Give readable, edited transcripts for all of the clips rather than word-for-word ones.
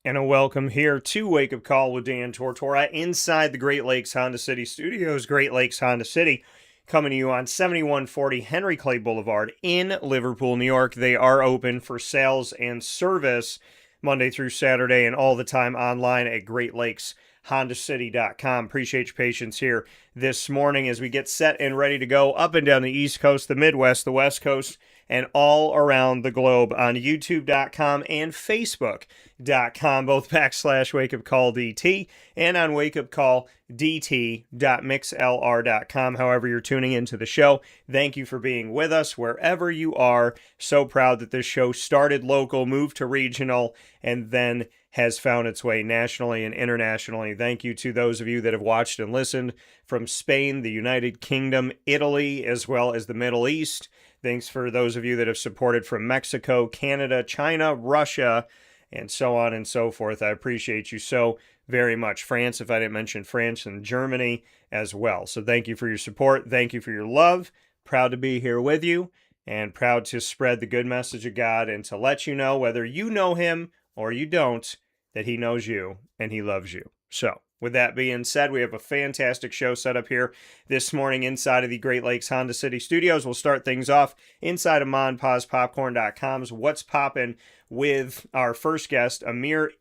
And a welcome here to Wake Up Call with Dan Tortora inside the Great Lakes Honda City Studios. Great Lakes Honda City coming to you on 7140 Henry Clay Boulevard in Liverpool, New York. They are open for sales and service Monday through Saturday and all the time online at GreatLakesHondaCity.com. Appreciate your patience here this morning as we get set and ready to go up and down the East Coast, the Midwest, the West Coast, and all around the globe on YouTube.com and Facebook.com, both /WakeUpCallDT and on WakeUpCallDT.mixlr.com. However you're tuning into the show, thank you for being with us wherever you are. So proud that this show started local, moved to regional, and then has found its way nationally and internationally. Thank you to those of you that have watched and listened from Spain, the United Kingdom, Italy, as well as the Middle East. Thanks for those of you that have supported from Mexico, Canada, China, Russia, and so on and so forth. I appreciate you so very much. France, if I didn't mention France, and Germany as well. So thank you for your support. Thank you for your love. Proud to be here with you and proud to spread the good message of God and to let you know, whether you know him or you don't, that he knows you and he loves you. So with that being said, we have a fantastic show set up here this morning inside of the Great Lakes Honda City Studios. We'll start things off inside of MonPazPopcorn.com's What's Poppin' with our first guest, Amir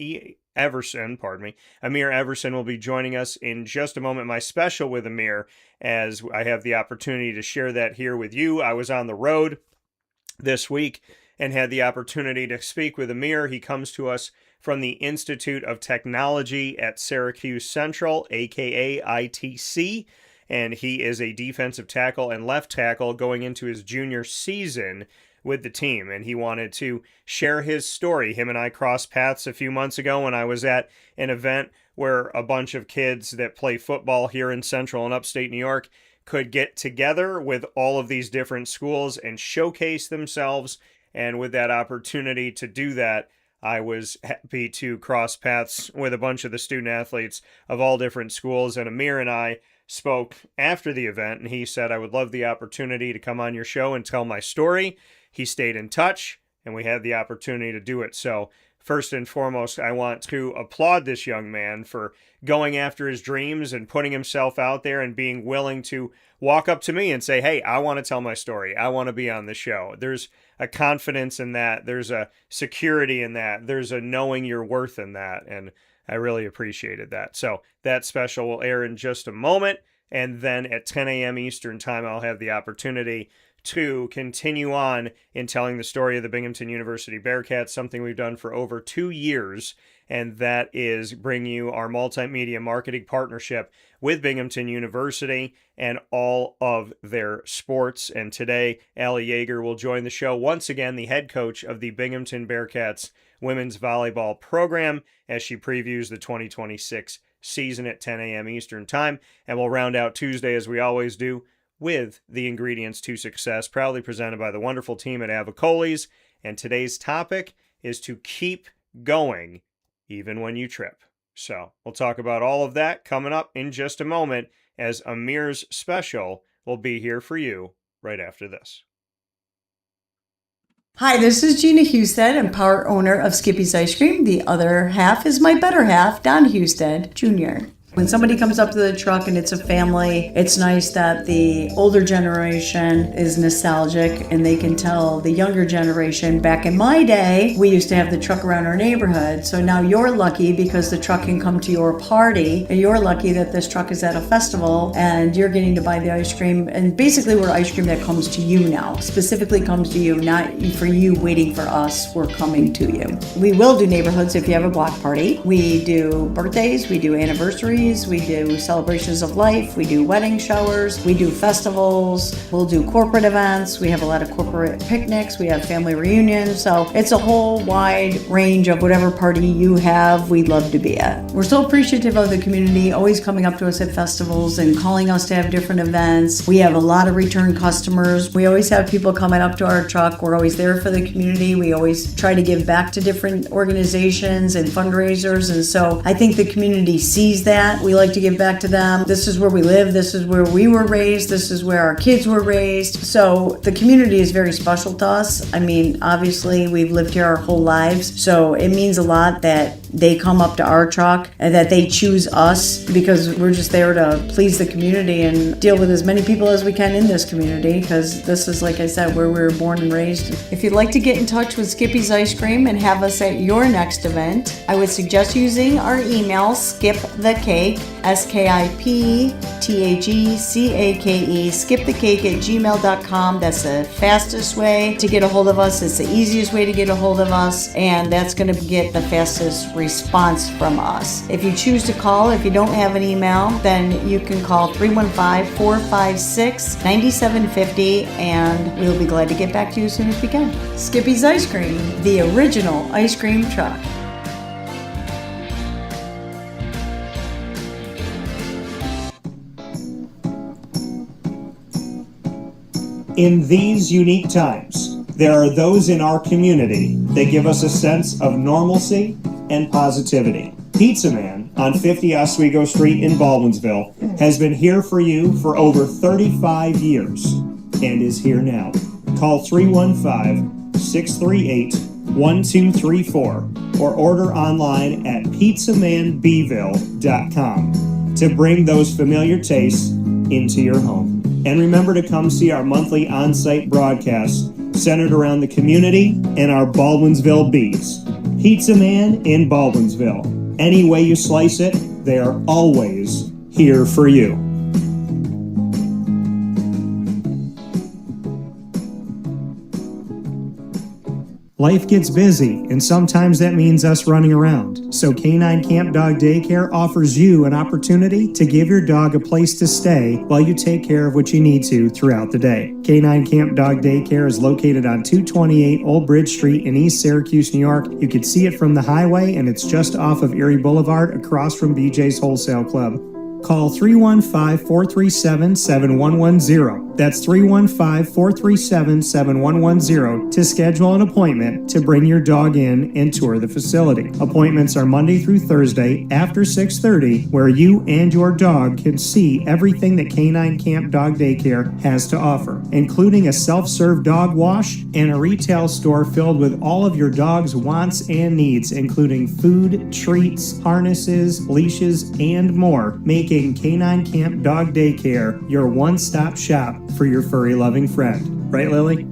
Everson. Amir Everson will be joining us in just a moment. My special with Amir, as I have the opportunity to share that here with you. I was on the road this week and had the opportunity to speak with Amir. He comes to us from the Institute of Technology at Syracuse Central, aka ITC, and he is a defensive tackle and left tackle going into his junior season with the team, and he wanted to share his story. Him and I crossed paths a few months ago when I was at an event where a bunch of kids that play football here in Central and Upstate New York could get together with all of these different schools and showcase themselves, and with that opportunity to do that, I was happy to cross paths with a bunch of the student athletes of all different schools, and Amir and I spoke after the event, and he said, I would love the opportunity to come on your show and tell my story. He stayed in touch, and we had the opportunity to do it. So first and foremost, I want to applaud this young man for going after his dreams and putting himself out there and being willing to walk up to me and say, hey, I want to tell my story. I want to be on the show. There's a confidence in that. There's a security in that. There's a knowing your worth in that. And I really appreciated that. So that special will air in just a moment. And then at 10 a.m. Eastern time, I'll have the opportunity to continue on in telling the story of the Binghamton University Bearcats, something we've done for over 2 years, and that is bring you our multimedia marketing partnership with Binghamton University and all of their sports. And today, Allie Yaeger will join the show once again, the head coach of the Binghamton Bearcats women's volleyball program, as she previews the 2026 season at 10 a.m. Eastern time. And we'll round out Tuesday, as we always do, with the ingredients to success, proudly presented by the wonderful team at Avicolli's. And today's topic is to keep going even when you trip. So we'll talk about all of that coming up in just a moment, as Amir's special will be here for you right after this. Hi, this is Gina Husted. I'm part owner of Skippy's Ice Cream. The other half is my better half, Don Husted Jr. When somebody comes up to the truck and it's a family, it's nice that the older generation is nostalgic and they can tell the younger generation, back in my day, we used to have the truck around our neighborhood. So now you're lucky because the truck can come to your party, and you're lucky that this truck is at a festival and you're getting to buy the ice cream. And basically we're ice cream that comes to you now, specifically comes to you, not for you waiting for us, we're coming to you. We will do neighborhoods if you have a block party. We do birthdays, we do anniversaries, we do celebrations of life, we do wedding showers, we do festivals, we'll do corporate events, we have a lot of corporate picnics, we have family reunions, so it's a whole wide range of whatever party you have, we'd love to be at. We're so appreciative of the community, always coming up to us at festivals and calling us to have different events. We have a lot of return customers. We always have people coming up to our truck. We're always there for the community. We always try to give back to different organizations and fundraisers, and so I think the community sees that. We like to give back to them. This is where we live. This is where we were raised. This is where our kids were raised. So the community is very special to us. I mean, obviously we've lived here our whole lives, so it means a lot that they come up to our truck and that they choose us because we're just there to please the community and deal with as many people as we can in this community, because this is, like I said, where we were born and raised. If you'd like to get in touch with Skippy's Ice Cream and have us at your next event, I would suggest using our email, skipthecake, SKIPTHECAKE, skipthecake@gmail.com. That's the fastest way to get a hold of us. It's the easiest way to get a hold of us, and that's going to get the fastest response from us. If you choose to call, if you don't have an email, then you can call 315-456-9750, and we'll be glad to get back to you as soon as we can. Skippy's Ice Cream, the original ice cream truck. In these unique times, there are those in our community that give us a sense of normalcy and positivity. Pizza Man on 50 Oswego Street in Baldwinsville has been here for you for over 35 years and is here now. Call 315-638-1234 or order online at pizzamanbville.com to bring those familiar tastes into your home. And remember to come see our monthly on-site broadcasts centered around the community and our Baldwinsville Bees. Pizza Man in Baldwinsville. Any way you slice it, they are always here for you. Life gets busy, and sometimes that means us running around. So Canine Camp Dog Daycare offers you an opportunity to give your dog a place to stay while you take care of what you need to throughout the day. Canine Camp Dog Daycare is located on 228 Old Bridge Street in East Syracuse, New York. You can see it from the highway, and it's just off of Erie Boulevard across from BJ's Wholesale Club. Call 315-437-7110. That's 315-437-7110 to schedule an appointment to bring your dog in and tour the facility. Appointments are Monday through Thursday after 6:30, where you and your dog can see everything that Canine Camp Dog Daycare has to offer, including a self-serve dog wash and a retail store filled with all of your dog's wants and needs, including food, treats, harnesses, leashes, and more, making Canine Camp Dog Daycare your one-stop shop for your furry loving friend. Right, Lily?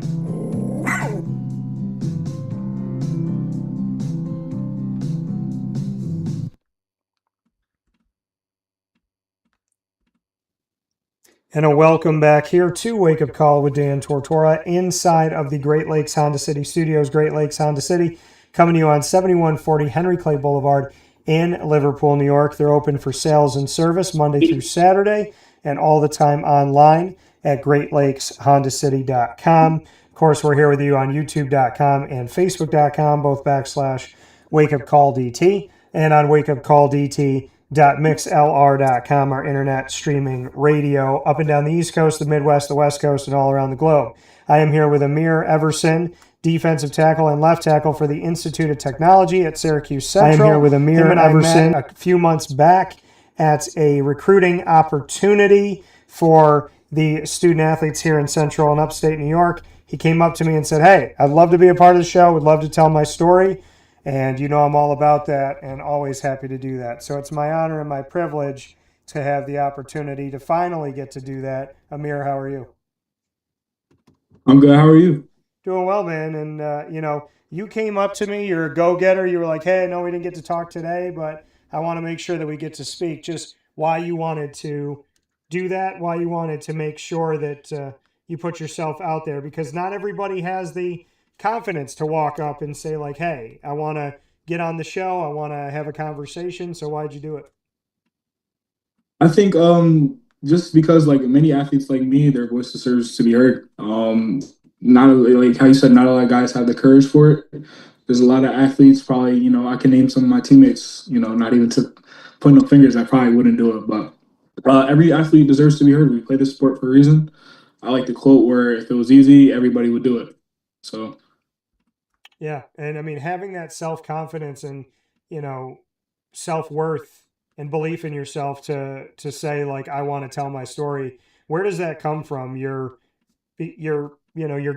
And a welcome back here to Wake Up Call with Dan Tortora inside of the Great Lakes Honda City Studios. Great Lakes Honda City coming to you on 7140 Henry Clay Boulevard in Liverpool, New York. They're open for sales and service Monday through Saturday and all the time online at GreatLakesHondaCity.com. Of course, we're here with you on YouTube.com and Facebook.com, both /WakeUpCallDT, and on WakeUpCallDT.mixlr.com, our internet streaming radio up and down the East Coast, the Midwest, the West Coast, and all around the globe. I am here with Amir Everson, defensive tackle and left tackle for the Institute of Technology at Syracuse Central. I am here with Amir Everson a few months back at a recruiting opportunity for the student athletes here in Central and Upstate New York. He came up to me and said, "Hey, I'd love to be a part of the show. Would love to tell my story." And you know I'm all about that and always happy to do that. So it's my honor and my privilege to have the opportunity to finally get to do that. Amir, how are you? I'm good. How are you? Doing well, man. And, you came up to me. You're a go-getter. You were like, "Hey, I know we didn't get to talk today, but I want to make sure that we get to speak." Just why you wanted to do that, why you wanted to make sure that you put yourself out there, because not everybody has the confidence to walk up and say, like, "Hey, I want to get on the show. I want to have a conversation." So why'd you do it? I think just because like many athletes like me, their voice deserves to be heard. Not like how you said, not a lot of guys have the courage for it. There's a lot of athletes, probably, I can name some of my teammates, not even to point no fingers, I probably wouldn't do it. But every athlete deserves to be heard. We play this sport for a reason. I like the quote where if it was easy, everybody would do it. So. Yeah. And I mean, having that self-confidence and, self-worth and belief in yourself to say, like, I want to tell my story. Where does that come from? Your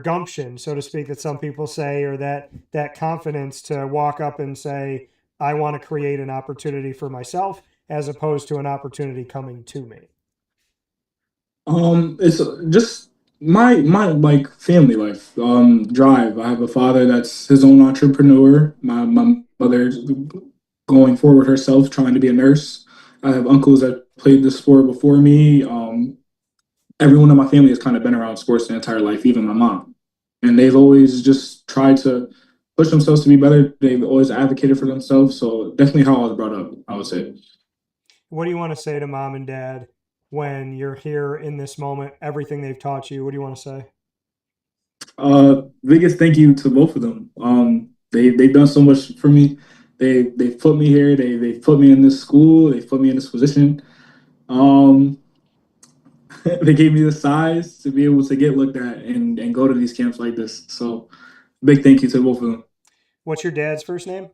gumption, so to speak, that some people say, or that confidence to walk up and say, I want to create an opportunity for myself as opposed to an opportunity coming to me? It's just my like family life. Drive. I have a father that's his own entrepreneur. My mother's going forward herself, trying to be a nurse. I have uncles that played the sport before me. Everyone in my family has kind of been around sports their entire life, even my mom, and they've always just tried to push themselves to be better. They've always advocated for themselves. So definitely how I was brought up, I would say. What do you want to say to mom and dad when you're here in this moment? Everything they've taught you, what do you want to say? Biggest thank you to both of them. They've done so much for me. They've put me here. They've put me in this school. They've put me in this position. Um, they gave me the size to be able to get looked at and go to these camps like this. So big thank you to both of them. What's your dad's first name?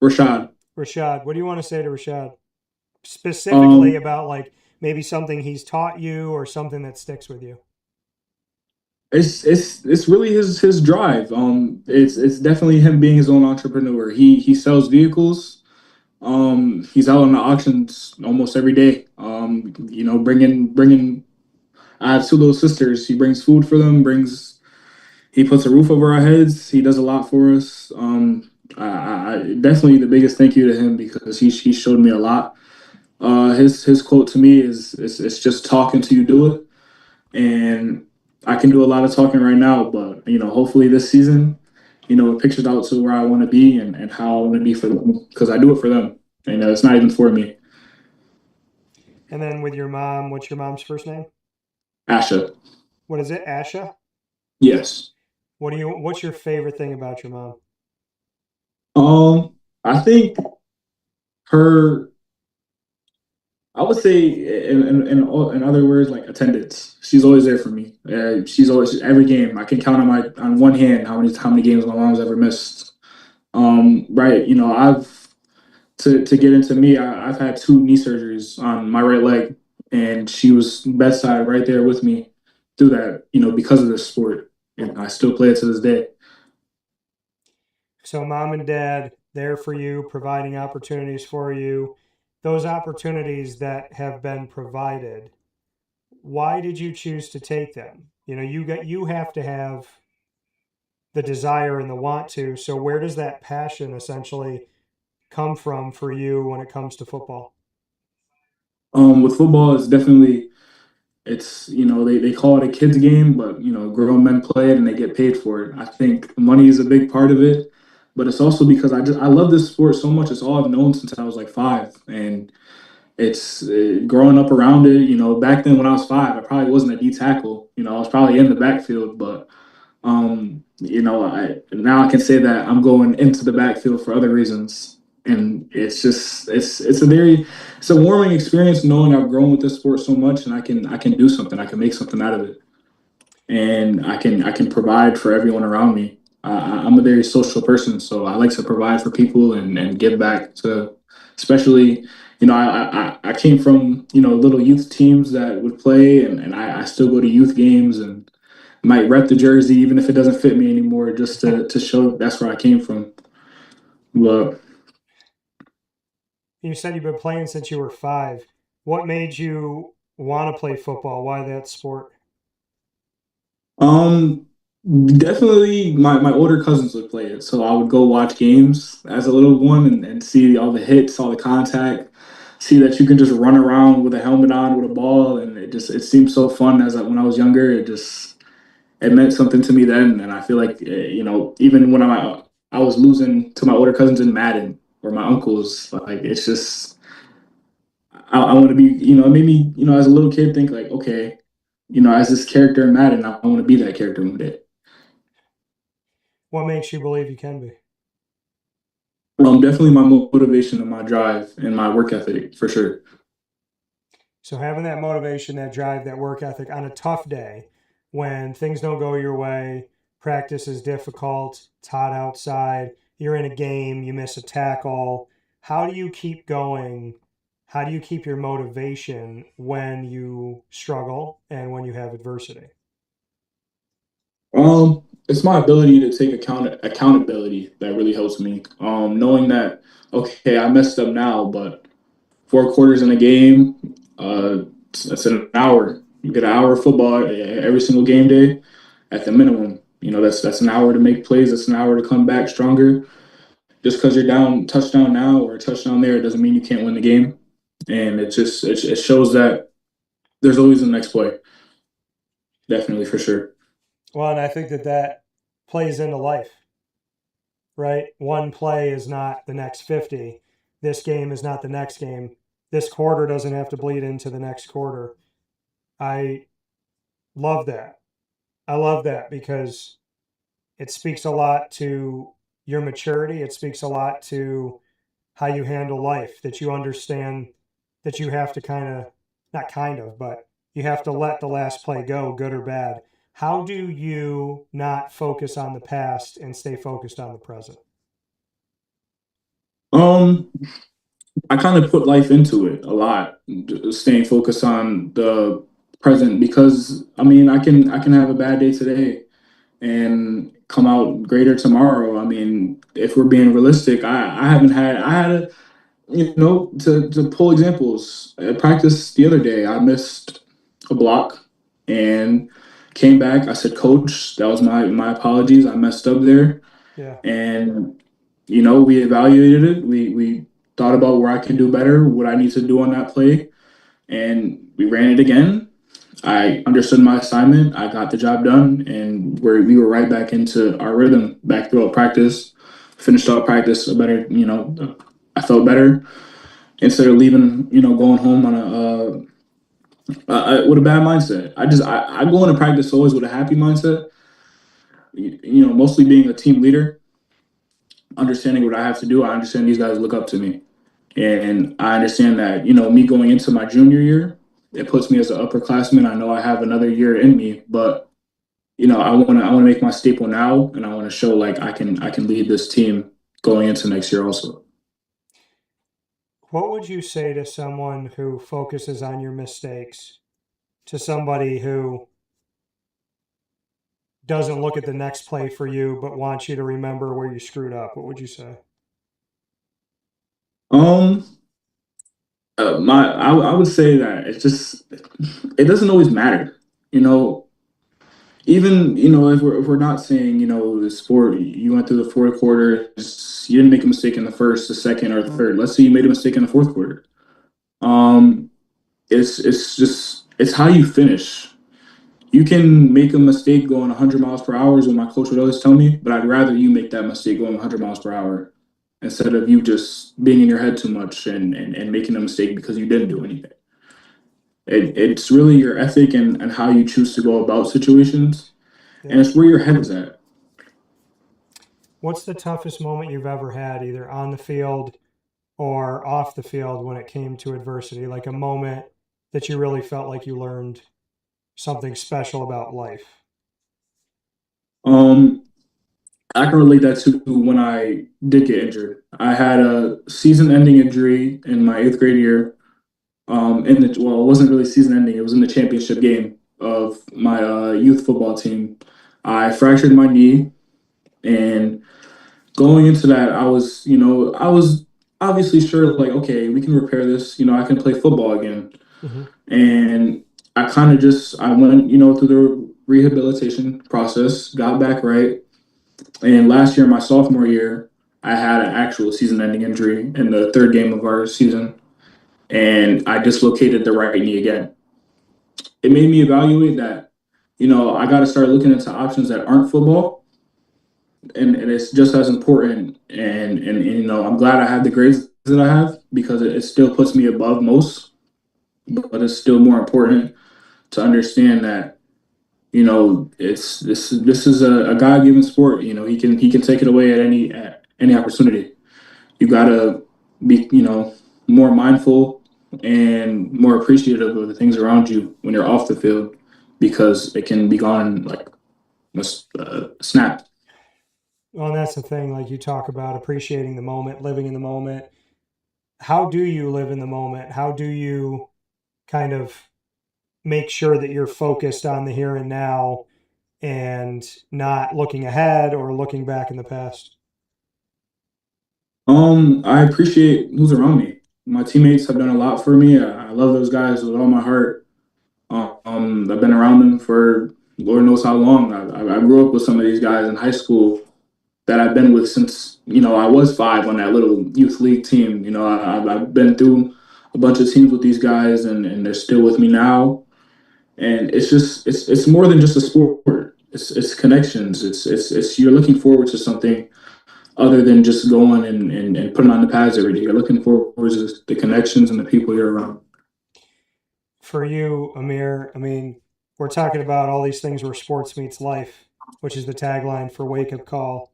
Rashad. Rashad. What do you want to say to Rashad? Specifically Um, about like maybe something he's taught you or something that sticks with you. it's really his drive. It's definitely him being his own entrepreneur. He sells vehicles. He's out on the auctions almost every day. Bringing. I have two little sisters. He brings food for them. He puts a roof over our heads. He does a lot for us. I definitely the biggest thank you to him because he showed me a lot. His quote to me is it's just talk until you do it, and I can do a lot of talking right now, but hopefully this season, it pictures out to where I want to be and how I want to be for them because I do it for them, and it's not even for me. And then with your mom, what's your mom's first name? Asha, What is it? Asha? yes. What's your favorite thing about your mom? I think her. I would say, in other words, like attendance. She's always there for me. She's always every game. I can count on one hand how many games my mom's ever missed. Right. I've to get into me. I've had two knee surgeries on my right leg, and she was bedside right there with me through that. Because of this sport, and I still play it to this day. So mom and dad there for you, providing opportunities for you. Those opportunities that have been provided, why did you choose to take them? You have to have the desire and the want to. So where does that passion essentially come from for you when it comes to football? With football, they call it a kids game, but grown men play it and they get paid for it. I think money is a big part of it, but it's also because I love this sport so much. It's all I've known since I was like 5, and it's growing up around it. Back then when I was 5, I probably wasn't a D tackle. I was probably in the backfield, but I now I can say that I'm going into the backfield for other reasons, and it's just it's a warming experience knowing I've grown with this sport so much, and I can do something, I can make something out of it, and I can provide for everyone around me. I'm a very social person, so I like to provide for people and give back to, especially. I came from little youth teams that would play, and I still go to youth games and might rep the jersey even if it doesn't fit me anymore, just to show that's where I came from. But You said you've been playing since you were 5. What made you want to play football? Why that sport? um, definitely my older cousins would play it, so I would go watch games as a little one and see all the hits, all the contact, see that you can just run around with a helmet on with a ball, and it seemed so fun when I was younger. It meant something to me then, and I feel like even when I was losing to my older cousins in Madden or my uncles, like it's just I want to be, it made me, as a little kid think like, okay, as this character in Madden, I want to be that character one day. What makes you believe you can be? Definitely my motivation and my drive and my work ethic for sure. So having that motivation, that drive, that work ethic on a tough day when things don't go your way, practice is difficult, it's hot outside, you're in a game, you miss a tackle. How do you keep going? How do you keep your motivation when you struggle and when you have adversity? it's my ability to take accountability that really helps me. Knowing that, okay, I messed up now, but 4 quarters in a game, that's an hour. You get an hour of football every single game day at the minimum. That's an hour to make plays. That's an hour to come back stronger. Just because you're down touchdown now or a touchdown there doesn't mean you can't win the game. And it shows that there's always the next play. Definitely, for sure. Well, and I think that plays into life, right? One play is not the next 50. This game is not the next game. This quarter doesn't have to bleed into the next quarter. I love that. I love that because it speaks a lot to your maturity. It speaks a lot to how you handle life, that you understand that you have to not but you have to let the last play go, good or bad. How do you not focus on the past and stay focused on the present? Um, I kind of put life into it a lot, staying focused on the present because I mean I can have a bad day today and come out greater tomorrow. I mean, if we're being realistic, I haven't had I had a to pull examples. At practice the other day, I missed a block and came back. I said, "Coach, that was my apologies. I messed up there." Yeah. And we evaluated it. We thought about where I can do better, what I need to do on that play, and we ran it again. I understood my assignment. I got the job done, and we were right back into our rhythm back throughout practice. Finished out practice a better, I felt better instead of leaving, going home on with a bad mindset. I go into practice always with a happy mindset. Mostly being a team leader, understanding what I have to do. I understand these guys look up to me. And I understand that, me going into my junior year, it puts me as an upperclassman. I know I have another year in me, but I wanna make my staple now, and I want to show like I can lead this team going into next year also. What would you say to someone who focuses on your mistakes, to somebody who doesn't look at the next play for you but wants you to remember where you screwed up? What would you say? Um, I would say that it doesn't always matter, you know. Even if we're not saying the sport, you went through the 4 quarters, you didn't make a mistake in the first, the second, or the third. Let's say you made a mistake in the 4th quarter. Um, it's how you finish. You can make a mistake going 100 miles per hour, is what my coach would always tell me. But I'd rather you make that mistake going 100 miles per hour instead of you just being in your head too much and making a mistake because you didn't do anything. It's really your ethic and how you choose to go about situations, and Yeah. it's where your head is at. What's the toughest moment you've ever had, either on the field or off the field, when it came to adversity? Like a moment that you really felt like you learned something special about life? Um, I can relate that to when I did get injured. I had a season-ending injury in my 8th grade year. It wasn't really season-ending. It was in the championship game of my youth football team. I fractured my knee, and going into that, I was obviously sure, like, okay, we can repair this. I can play football again. Mm-hmm. And I went, through the rehabilitation process, got back right. And last year, my sophomore year, I had an actual season-ending injury in the third game of our season, and I dislocated the right knee again. It made me evaluate that, I got to start looking into options that aren't football, and it's just as important. And I'm glad I have the grades that I have because it still puts me above most, but it's still more important to understand that it's this is a God given sport. He can take it away at any opportunity. You gotta be more mindful and more appreciative of the things around you when you're off the field because it can be gone like a snap. Well, and that's the thing, like you talk about appreciating the moment, living in the moment. How do you live in the moment? How do you kind of make sure that you're focused on the here and now and not looking ahead or looking back in the past? I appreciate who's around me. My teammates have done a lot for me. I love those guys with all my heart. I've been around them for Lord knows how long. I grew up with some of these guys in high school that I've been with since I was 5 on that little youth league team. I've been through a bunch of teams with these guys, and they're still with me now. And it's just it's more than just a sport. It's connections. It's you're looking forward to something other than just going and putting on the pads every day. You're looking forward to the connections and the people you're around. For you, Amir, I mean, we're talking about all these things where sports meets life, which is the tagline for Wake Up Call.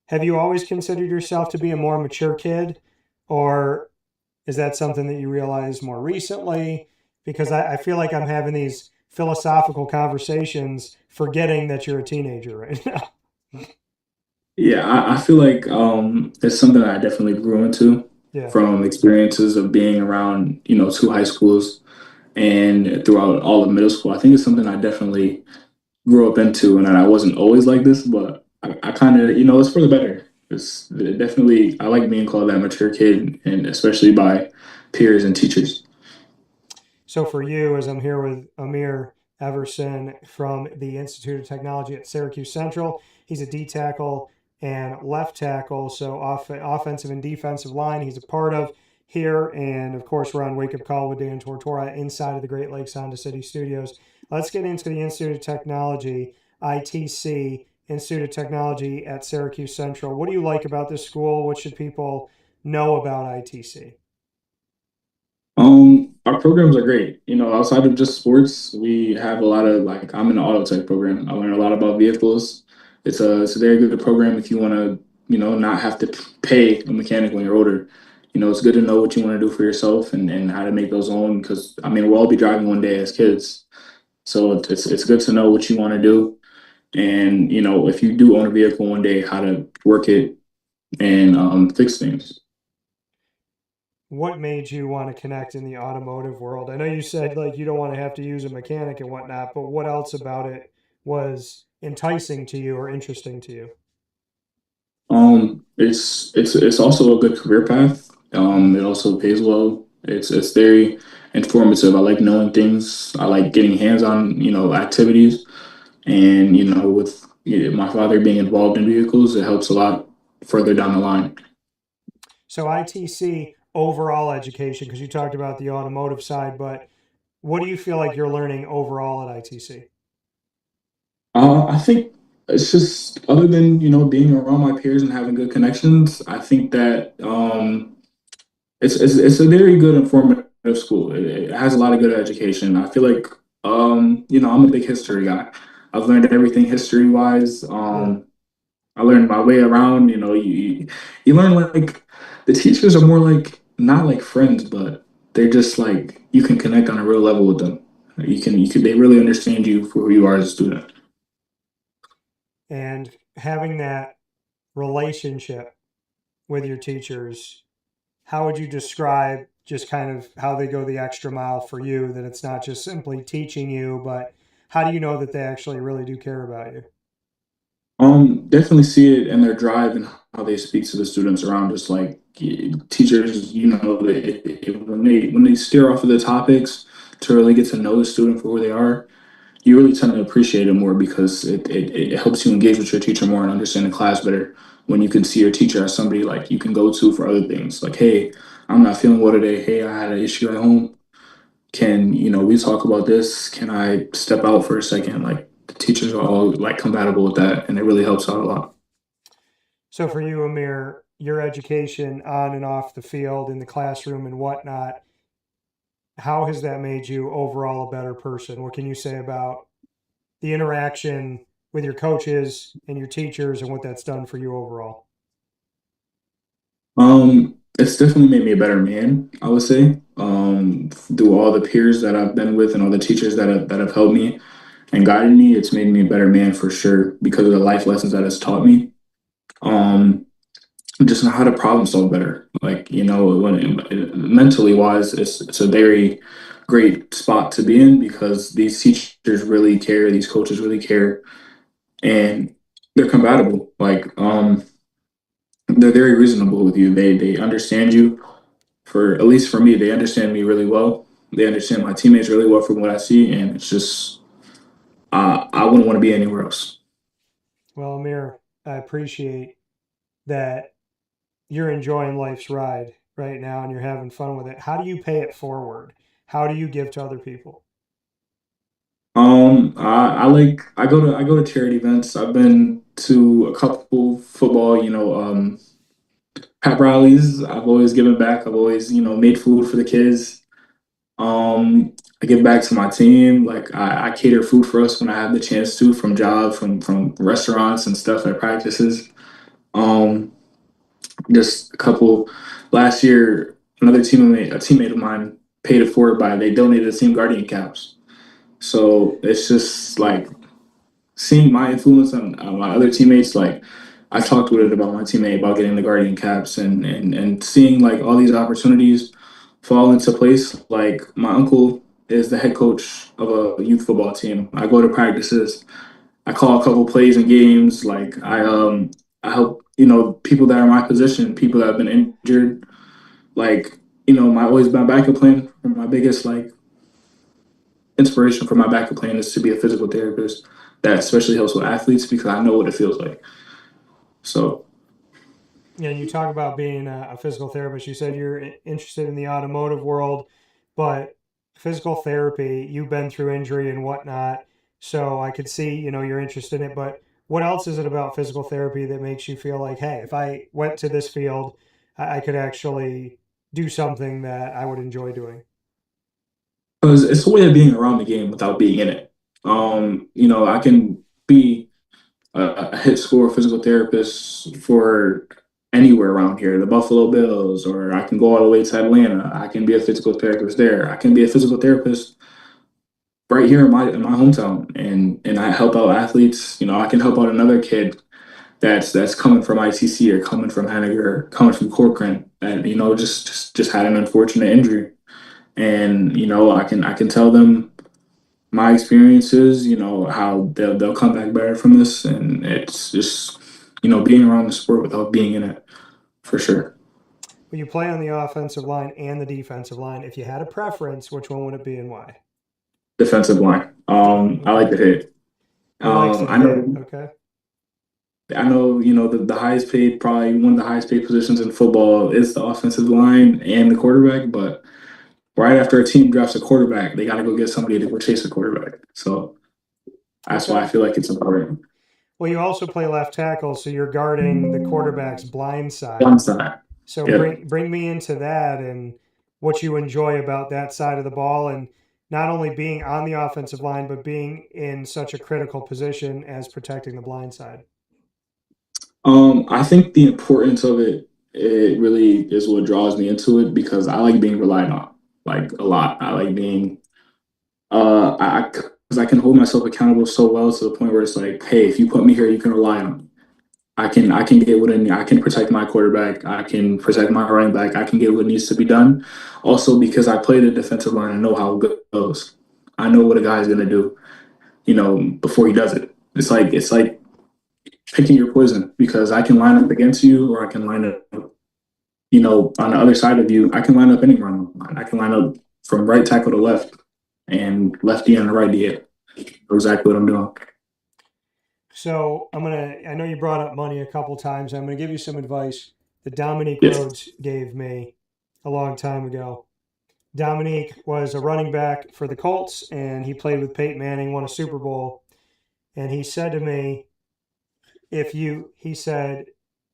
Have you always considered yourself to be a more mature kid, or is that something that you realized more recently? Because I feel like I'm having these philosophical conversations, forgetting that you're a teenager right now. Yeah, I feel like it's something that I definitely grew into Yeah. from experiences of being around, 2 high schools and throughout all of middle school. I think it's something I definitely grew up into, and that I wasn't always like this, but I kind of, it's for the better. It's definitely, I like being called that mature kid, and especially by peers and teachers. So for you, as I'm here with Amir Everson from the Institute of Technology at Syracuse Central, he's a D tackle and left tackle, so offensive and defensive line he's a part of here. And of course, we're on Wake Up Call with Dan Tortora inside of the Great Lakes Honda City Studios. Let's get into the Institute of Technology, ITC, Institute of Technology at Syracuse Central. What do you like about this school? What should people know about ITC? Our programs are great. Outside of just sports, we have a lot of like I'm in the auto tech program. I learn a lot about vehicles. It's a very good program if you want to, not have to pay a mechanic when you're older. It's good to know what you want to do for yourself and how to make those own because I mean we'll all be driving one day as kids. So it's good to know what you want to do and if you do own a vehicle one day, how to work it and fix things. What made you want to connect in the automotive world? I know you said like you don't want to have to use a mechanic and whatnot, but what else about it was enticing to you or interesting to you? It's also a good career path. It also pays well. It's very informative. I like knowing things. I like getting hands-on, activities. And with my father being involved in vehicles, it helps a lot further down the line. So ITC overall education, because you talked about the automotive side, but what do you feel like you're learning overall at ITC? I think it's just other than being around my peers and having good connections. I think that it's a very good informative school. It has a lot of good education. I feel like I'm a big history guy. I've learned everything history wise. Yeah. I learned my way around. You learn like the teachers are more like not like friends, but they're just like you can connect on a real level with them. You can they really understand you for who you are as a student. And having that relationship with your teachers, how would you describe just kind of how they go the extra mile for you, that it's not just simply teaching you, but how do you know that they actually really do care about you? Definitely see it in their drive and how they speak to the students around us. Like teachers, when they steer off of the topics to really get to know the student for who they are, you really tend to appreciate it more because it helps you engage with your teacher more and understand the class better. When you can see your teacher as somebody like you can go to for other things, like hey, I'm not feeling well today. Hey, I had an issue at home. Can we talk about this? Can I step out for a second? Like the teachers are all like compatible with that, and it really helps out a lot. So for you, Amir, your education on and off the field, in the classroom and whatnot, how has that made you overall a better person? What can you say about the interaction with your coaches and your teachers and what that's done for you overall? It's definitely made me a better man, I would say. Through all the peers that I've been with and all the teachers that have helped me and guided me, it's made me a better man for sure because of the life lessons that it's taught me. Um, just know how to problem solve better. Like, mentally wise, it's a very great spot to be in because these teachers really care, these coaches really care, and they're compatible. Like they're very reasonable with you. They understand you. For at least for me, they understand me really well. They understand my teammates really well from what I see, and it's just I wouldn't want to be anywhere else. Well, Amir, I appreciate that you're enjoying life's ride right now and you're having fun with it. How do you pay it forward? How do you give to other people? I go to charity events. I've been to a couple football, pep rallies. I've always given back. I've always, made food for the kids. I give back to my team. Like I cater food for us when I have the chance to, from jobs, from restaurants and stuff at practices. Um, just a couple last year, a teammate of mine paid it forward by they donated the team guardian caps. So it's just like seeing my influence on my other teammates. Like I've talked with it about my teammate about getting the guardian caps and seeing like all these opportunities fall into place. Like my uncle is the head coach of a youth football team. I go to practices. I call a couple plays and games. Like I help people that are in my position, people that have been injured. Like my backup plan, my biggest like inspiration for my backup plan is to be a physical therapist that especially helps with athletes because I know what it feels like. So Yeah, you talk about being a physical therapist. You said you're interested in the automotive world, but physical therapy, you've been through injury and whatnot. So I could see, you're interested in it. But what else is it about physical therapy that makes you feel like, hey, if I went to this field, I could actually do something that I would enjoy doing? because it's a way of being around the game without being in it. I can be a hit score physical therapist for anywhere around here, the Buffalo Bills, or I can go all the way to Atlanta. I can be a physical therapist there. I can be a physical therapist right here in my hometown, and I help out athletes. I can help out another kid that's coming from ITC or coming from Henniger or coming from Corcoran and just had an unfortunate injury, and I can tell them my experiences, how they'll come back better from this, and it's just being around the sport without being in it for sure. Well, you play on the offensive line and the defensive line. If you had a preference, which one would it be and why? Defensive line. I like Okay. to hit. You likes to I hit. know. Okay. I know, the highest paid, probably one of the highest paid positions in football is the offensive line and the quarterback. But right after a team drafts a quarterback, they got to go get somebody to go chase a quarterback. So that's why I Okay. feel like it's important. Well, you also play left tackle, so you're guarding the quarterback's blind side. Downside. So Yep. bring me into that and what you enjoy about that side of the ball, and not only being on the offensive line, but being in such a critical position as protecting the blind side. I think the importance of it really is what draws me into it because I like being relied on, like a lot. I like being, because I can hold myself accountable so well to the point where it's like, hey, if you put me here, you can rely on me. I can get what I can protect my quarterback. I can protect my running back. I can get what needs to be done. Also, because I play the defensive line, I know how it goes. I know what a guy's gonna do, before he does it. It's like picking your poison because I can line up against you or I can line up, on the other side of you. I can line up any run line. I can line up from right tackle to left and left D and the right D. Exactly what I'm doing. So I know you brought up money a couple times. I'm gonna give you some advice that Dominique Yes. Rhodes gave me a long time ago. Dominique was a running back for the Colts, and he played with Peyton Manning, won a Super Bowl. And he said to me, he said,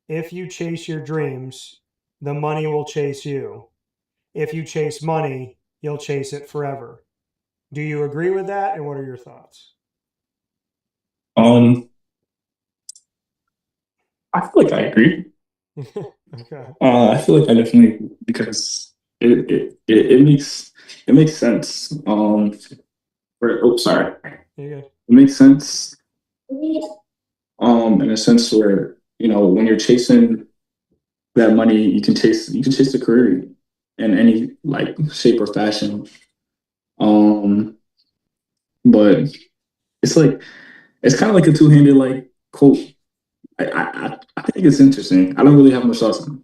if you chase your dreams, the money will chase you. If you chase money, you'll chase it forever. Do you agree with that? And what are your thoughts? Um, I feel like I agree. Okay. I feel like I definitely because it makes sense. Sorry, Yeah. it makes sense. In a sense where when you're chasing that money, you can chase the career in any like shape or fashion. Um, but it's like it's kind of like a two-handed like quote. I think it's interesting. I don't really have much thoughts on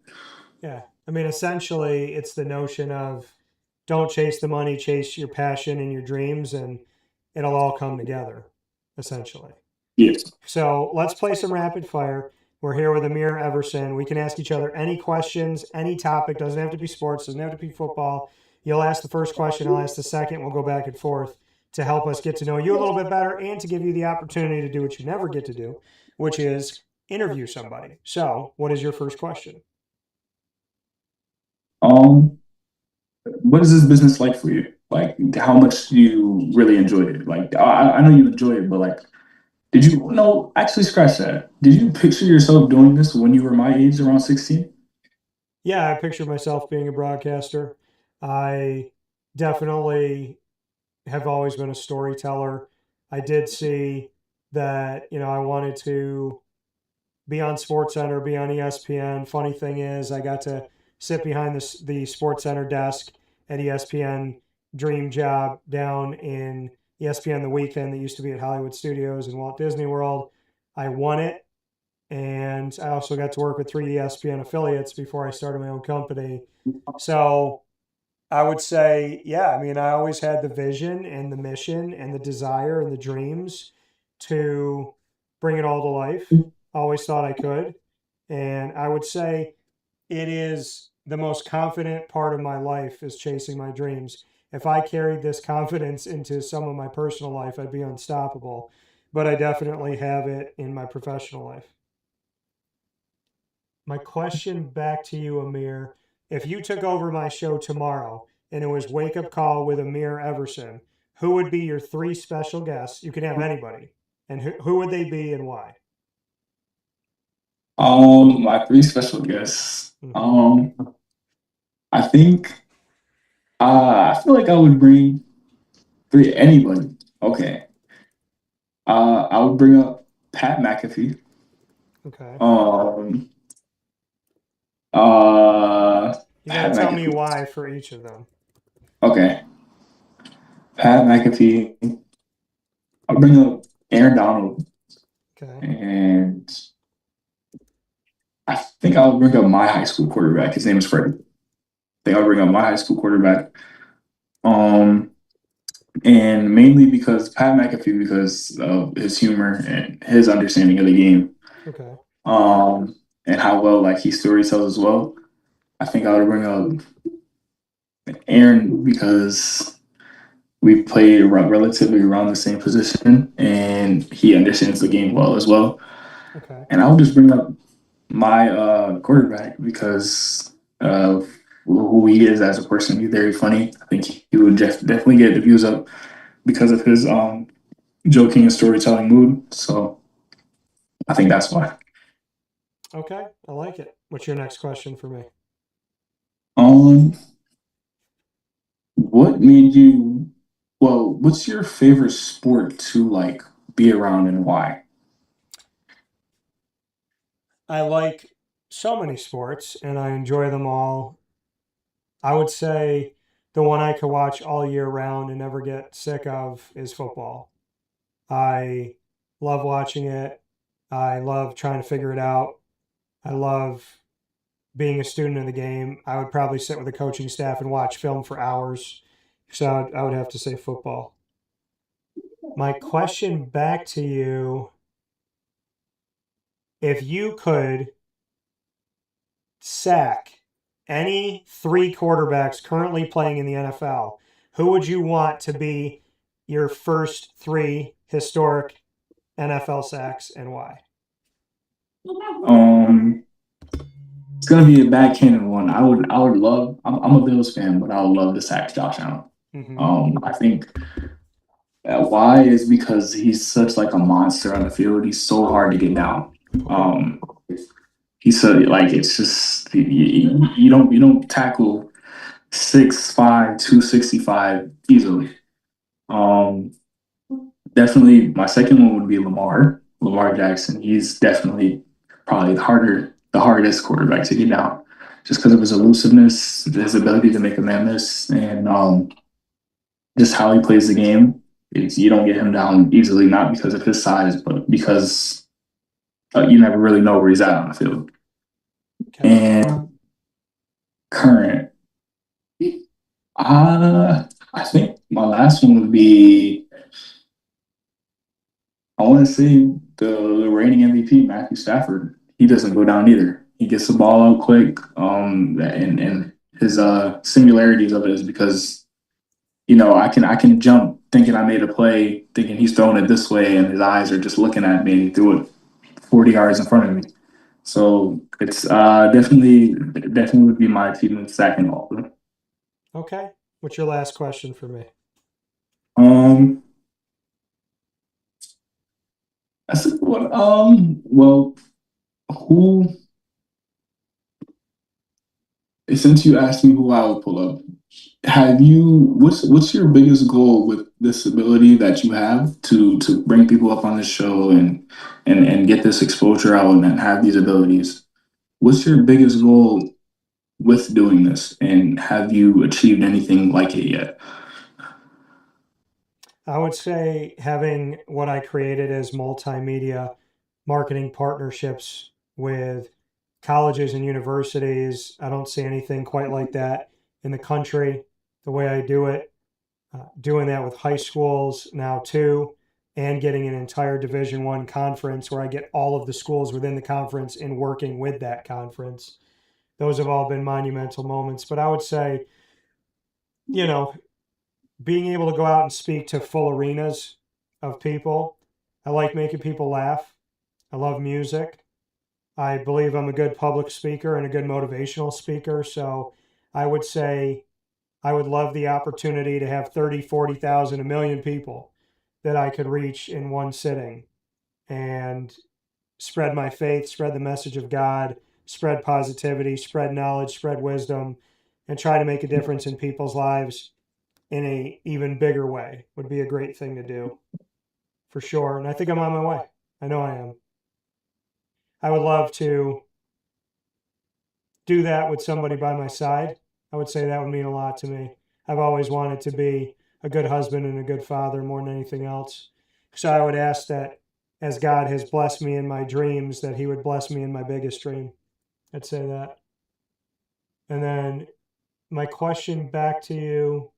Yeah. I mean, essentially, it's the notion of don't chase the money, chase your passion and your dreams, and it'll all come together, essentially. it. Yeah. So let's play some rapid fire. We're here with Amir Everson. We can ask each other any questions, any topic. Doesn't have to be sports, doesn't have to be football. You'll ask the first question, I'll ask the second. We'll go back and forth to help us get to know you a little bit better and to give you the opportunity to do what you never get to do, which is interview somebody. So, what is your first question? Um, what is this business like for you? Like, how much do you really enjoy it? Like, I know you enjoy it, but like, did you no actually scratch that? Did you picture yourself doing this when you were my age, around 16? Yeah, I picture myself being a broadcaster. I definitely have always been a storyteller. I did see that, I wanted to be on SportsCenter, be on ESPN. Funny thing is, I got to sit behind the SportsCenter desk at ESPN dream job down in ESPN The Weekend that used to be at Hollywood Studios and Walt Disney World. I won it, and I also got to work with 3 ESPN affiliates before I started my own company. So I would say, yeah, I mean, I always had the vision and the mission and the desire and the dreams to bring it all to life. Always thought I could. And I would say it is the most confident part of my life is chasing my dreams. If I carried this confidence into some of my personal life, I'd be unstoppable. But I definitely have it in my professional life. My question back to you, Amir. If you took over my show tomorrow and it was Wake Up Call with Amir Everson, who would be your 3 special guests? You can have anybody. And who would they be and why? My three special guests. Mm-hmm. I think I feel like I would bring three anybody. Okay. I would bring up Pat McAfee. Okay. Um, You got Pat to tell me McAfee. why for each of them. Okay. Pat McAfee. I'll bring up Aaron Donald, Okay. and I think I'll bring up my high school quarterback. His name is Freddie. I think I'll bring up my high school quarterback. Um, and mainly because Pat McAfee, because of his humor and his understanding of the game, Okay. and how well like he storytells as well. I think I would bring up Aaron because we played relatively around the same position, and he understands the game well as well. Okay. And I would just bring up my quarterback because of who he is as a person. He's very funny. I think he would definitely get the views up because of his joking and storytelling mood. So I think that's why. Okay. I like it. What's your next question for me? Um, what made you? Well, what's your favorite sport to like be around and why? I like so many sports and I enjoy them all. I would say the one I could watch all year round and never get sick of is football. I love watching it. I love trying to figure it out. I love being a student of the game. I would probably sit with the coaching staff and watch film for hours. So I would have to say football. My question back to you, if you could sack any 3 quarterbacks currently playing in the NFL, who would you want to be your first 3 historic NFL sacks and why? Um, it's gonna be a backhanded one. I would love. I'm a Bills fan, but I would love to sack Josh Allen. Mm-hmm. I think why is because he's such like a monster on the field. He's so hard to get down. Um, he's so like it's just you don't tackle 6'5", 265 easily. Um, Definitely my second one would be Lamar Jackson. He's definitely probably the hardest quarterback to get down, just because of his elusiveness, his ability to make a man miss, and just how he plays the game. you don't get him down easily, not because of his size, but because you never really know where he's at on the field. Okay. And current, I think my last one would be, I want to say the reigning MVP, Matthew Stafford. He doesn't go down either. He gets the ball out quick. And his similarities of it is because I can jump thinking I made a play, thinking he's throwing it this way, and his eyes are just looking at me and he threw it 40 yards in front of me. So it's definitely would be my achievement second also. Okay. What's your last question for me? That's what well, who since you asked me who I would pull up, what's your biggest goal with this ability that you have to bring people up on the show and get this exposure out and have these abilities? What's your biggest goal with doing this, and have you achieved anything like it yet? I would say having what I created as multimedia marketing partnerships with colleges and universities. I don't see anything quite like that in the country, the way I do it. Doing that with high schools now too, and getting an entire Division I conference where I get all of the schools within the conference and working with that conference. Those have all been monumental moments. But I would say, you know, being able to go out and speak to full arenas of people. I like making people laugh. I love music. I believe I'm a good public speaker and a good motivational speaker. So I would say I would love the opportunity to have 30, 40,000, a million people that I could reach in one sitting and spread my faith, spread the message of God, spread positivity, spread knowledge, spread wisdom, and try to make a difference in people's lives in a even bigger way would be a great thing to do for sure. And I think I'm on my way. I know I am. I would love to do that with somebody by my side. I would say that would mean a lot to me. I've always wanted to be a good husband and a good father more than anything else. So I would ask that as God has blessed me in my dreams, that he would bless me in my biggest dream. I'd say that. And then my question back to you.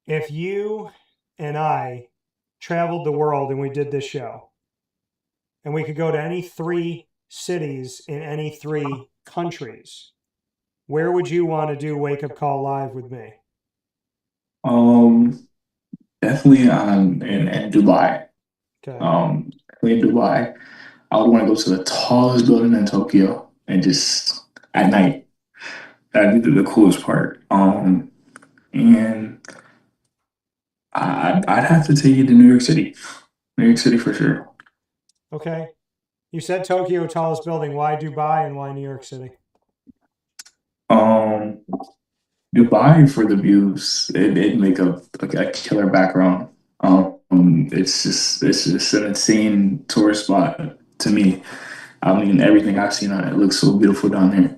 If you and I traveled the world and we did this show, and we could go to any 3 cities in any 3 countries, where would you want to do Wake Up Call Live with me? Definitely in Dubai. Okay. Definitely in Dubai. I would want to go to the tallest building in Tokyo and just at night. That'd be the coolest part. And I'd have to take you to New York City. New York City for sure. Okay. You said Tokyo, tallest building. Why Dubai and why New York City? Um, Dubai for the views. It'd make like a killer background. It's just an insane tourist spot to me. I mean, everything I've seen on it looks so beautiful down there.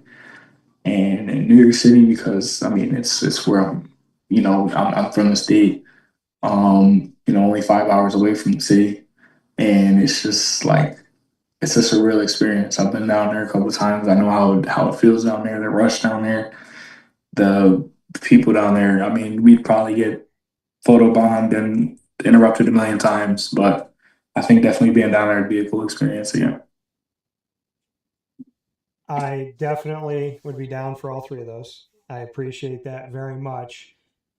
And in New York City, because I mean, it's where I'm from the state. Only 5 hours away from the city, and it's just like it's a surreal experience. I've been down there a couple of times. I know how it feels down there. The rush down there, the people down there. I mean, we'd probably get photobombed and interrupted a million times, but I think definitely being down there would be a cool experience again. I definitely would be down for all 3 of those. I appreciate that very much.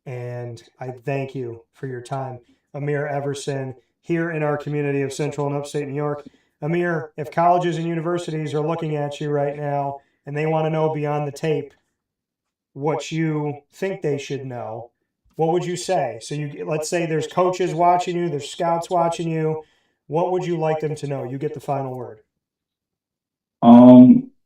And I thank you for your time. Amir Everson, here in our community of Central and Upstate New York. Amir, if colleges and universities are looking at you right now and they want to know beyond the tape what you think they should know, what would you say? So let's say there's coaches watching you, there's scouts watching you. What would you like them to know? You get the final word.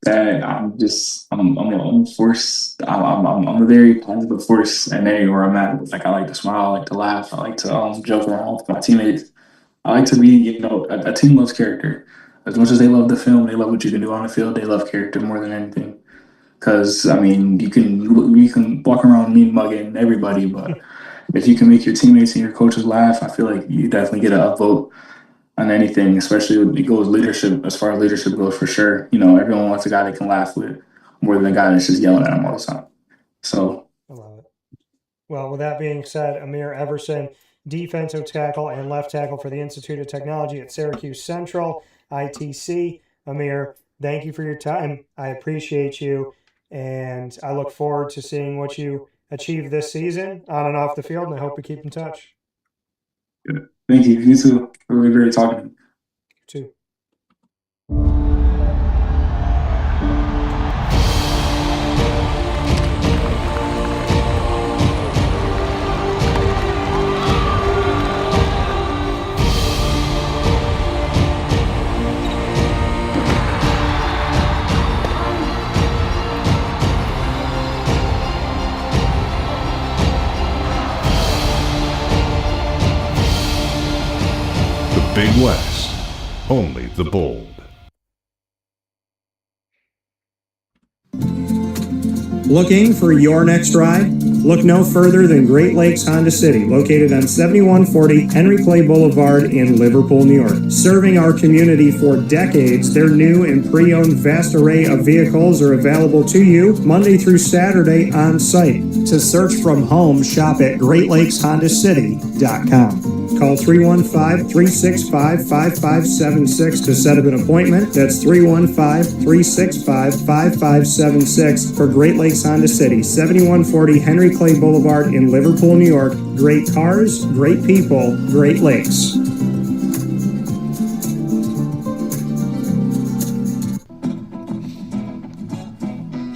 That I'm a force. I'm a very positive force in anywhere I'm at. Like I like to smile, I like to laugh, I like to joke around with my teammates. I like to be, a team loves character. As much as they love the film, they love what you can do on the field. They love character more than anything. Because I mean, you can walk around mean mugging everybody, but if you can make your teammates and your coaches laugh, I feel like you definitely get an upvote on anything, especially when it goes leadership. As far as leadership goes, for sure, everyone wants a guy they can laugh with more than a guy that's just yelling at them all the time. So, I love it. Well, with that being said, Amir Everson, defensive tackle and left tackle for the Institute of Technology at Syracuse Central, ITC. Amir, thank you for your time. I appreciate you, and I look forward to seeing what you achieve this season on and off the field, and I hope we keep in touch. thank you. You too. Really great talking to you. Too. Big West, only the bold. Looking for your next ride? Look no further than Great Lakes Honda City, located on 7140 Henry Clay Boulevard in Liverpool, New York. Serving our community for decades, their new and pre-owned vast array of vehicles are available to you Monday through Saturday on site. To search from home, shop at GreatLakesHondaCity.com. Call 315-365-5576 to set up an appointment. That's 315-365-5576 for Great Lakes Honda City, 7140 Henry Clay Boulevard in Liverpool, New York. Great cars, great people, Great Lakes.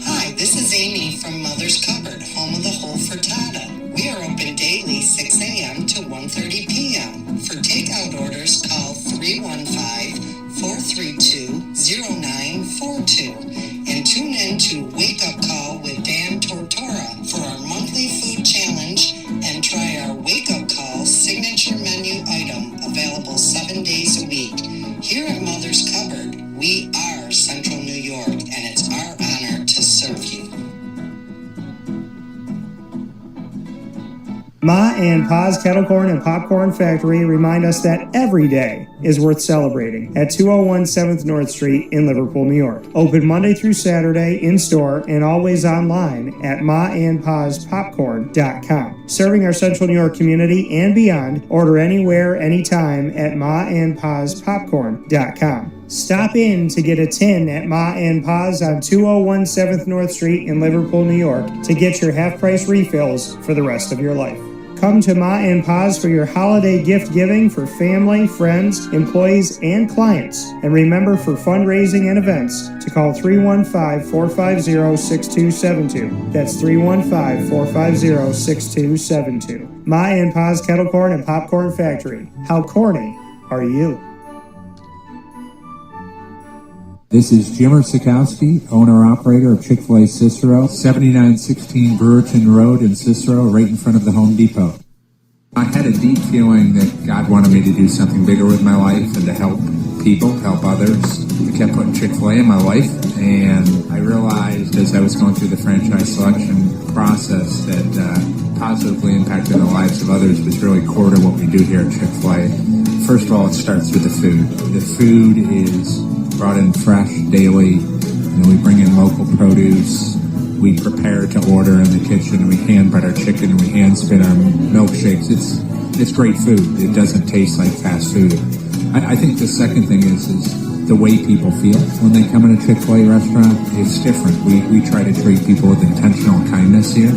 Hi, this is Amy from Mother's Cupboard, home of the whole frittata. We are open daily 6 a.m. to 1:30 p.m. For takeout orders, call 315-432-0942 and tune in to Wake Up Call with Dan Tortora for our monthly food challenge and try our Wake Up Call signature menu item available 7 days a week. Here at Mother's Cupboard, we are Central New York, and it's our honor to serve you. Ma and Pa's Kettle Corn and Popcorn Factory remind us that every day is worth celebrating at 201 7th North Street in Liverpool, New York. Open Monday through Saturday in-store and always online at maandpaspopcorn.com. Serving our Central New York community and beyond, order anywhere, anytime at maandpaspopcorn.com. Stop in to get a tin at Ma and Pa's on 201 7th North Street in Liverpool, New York to get your half-price refills for the rest of your life. Come to Ma and Pa's for your holiday gift giving for family, friends, employees, and clients. And remember, for fundraising and events, to call 315-450-6272. That's 315-450-6272. Ma and Pa's Kettle Corn and Popcorn Factory. How corny are you? This is Jim Sikowski, owner-operator of Chick-fil-A Cicero, 7916 Brewerton Road in Cicero, right in front of the Home Depot. I had a deep feeling that God wanted me to do something bigger with my life and to help people, help others. I kept putting Chick-fil-A in my life, and I realized as I was going through the franchise selection process that positively impacting the lives of others was really core to what we do here at Chick-fil-A. First of all, it starts with the food. The food is brought in fresh daily. We bring in local produce. We prepare to order in the kitchen. We hand bread our chicken. We hand spin our milkshakes. It's great food. It doesn't taste like fast food. I think the second thing is the way people feel when they come in a Chick-fil-A restaurant. It's different. We try to treat people with intentional kindness here,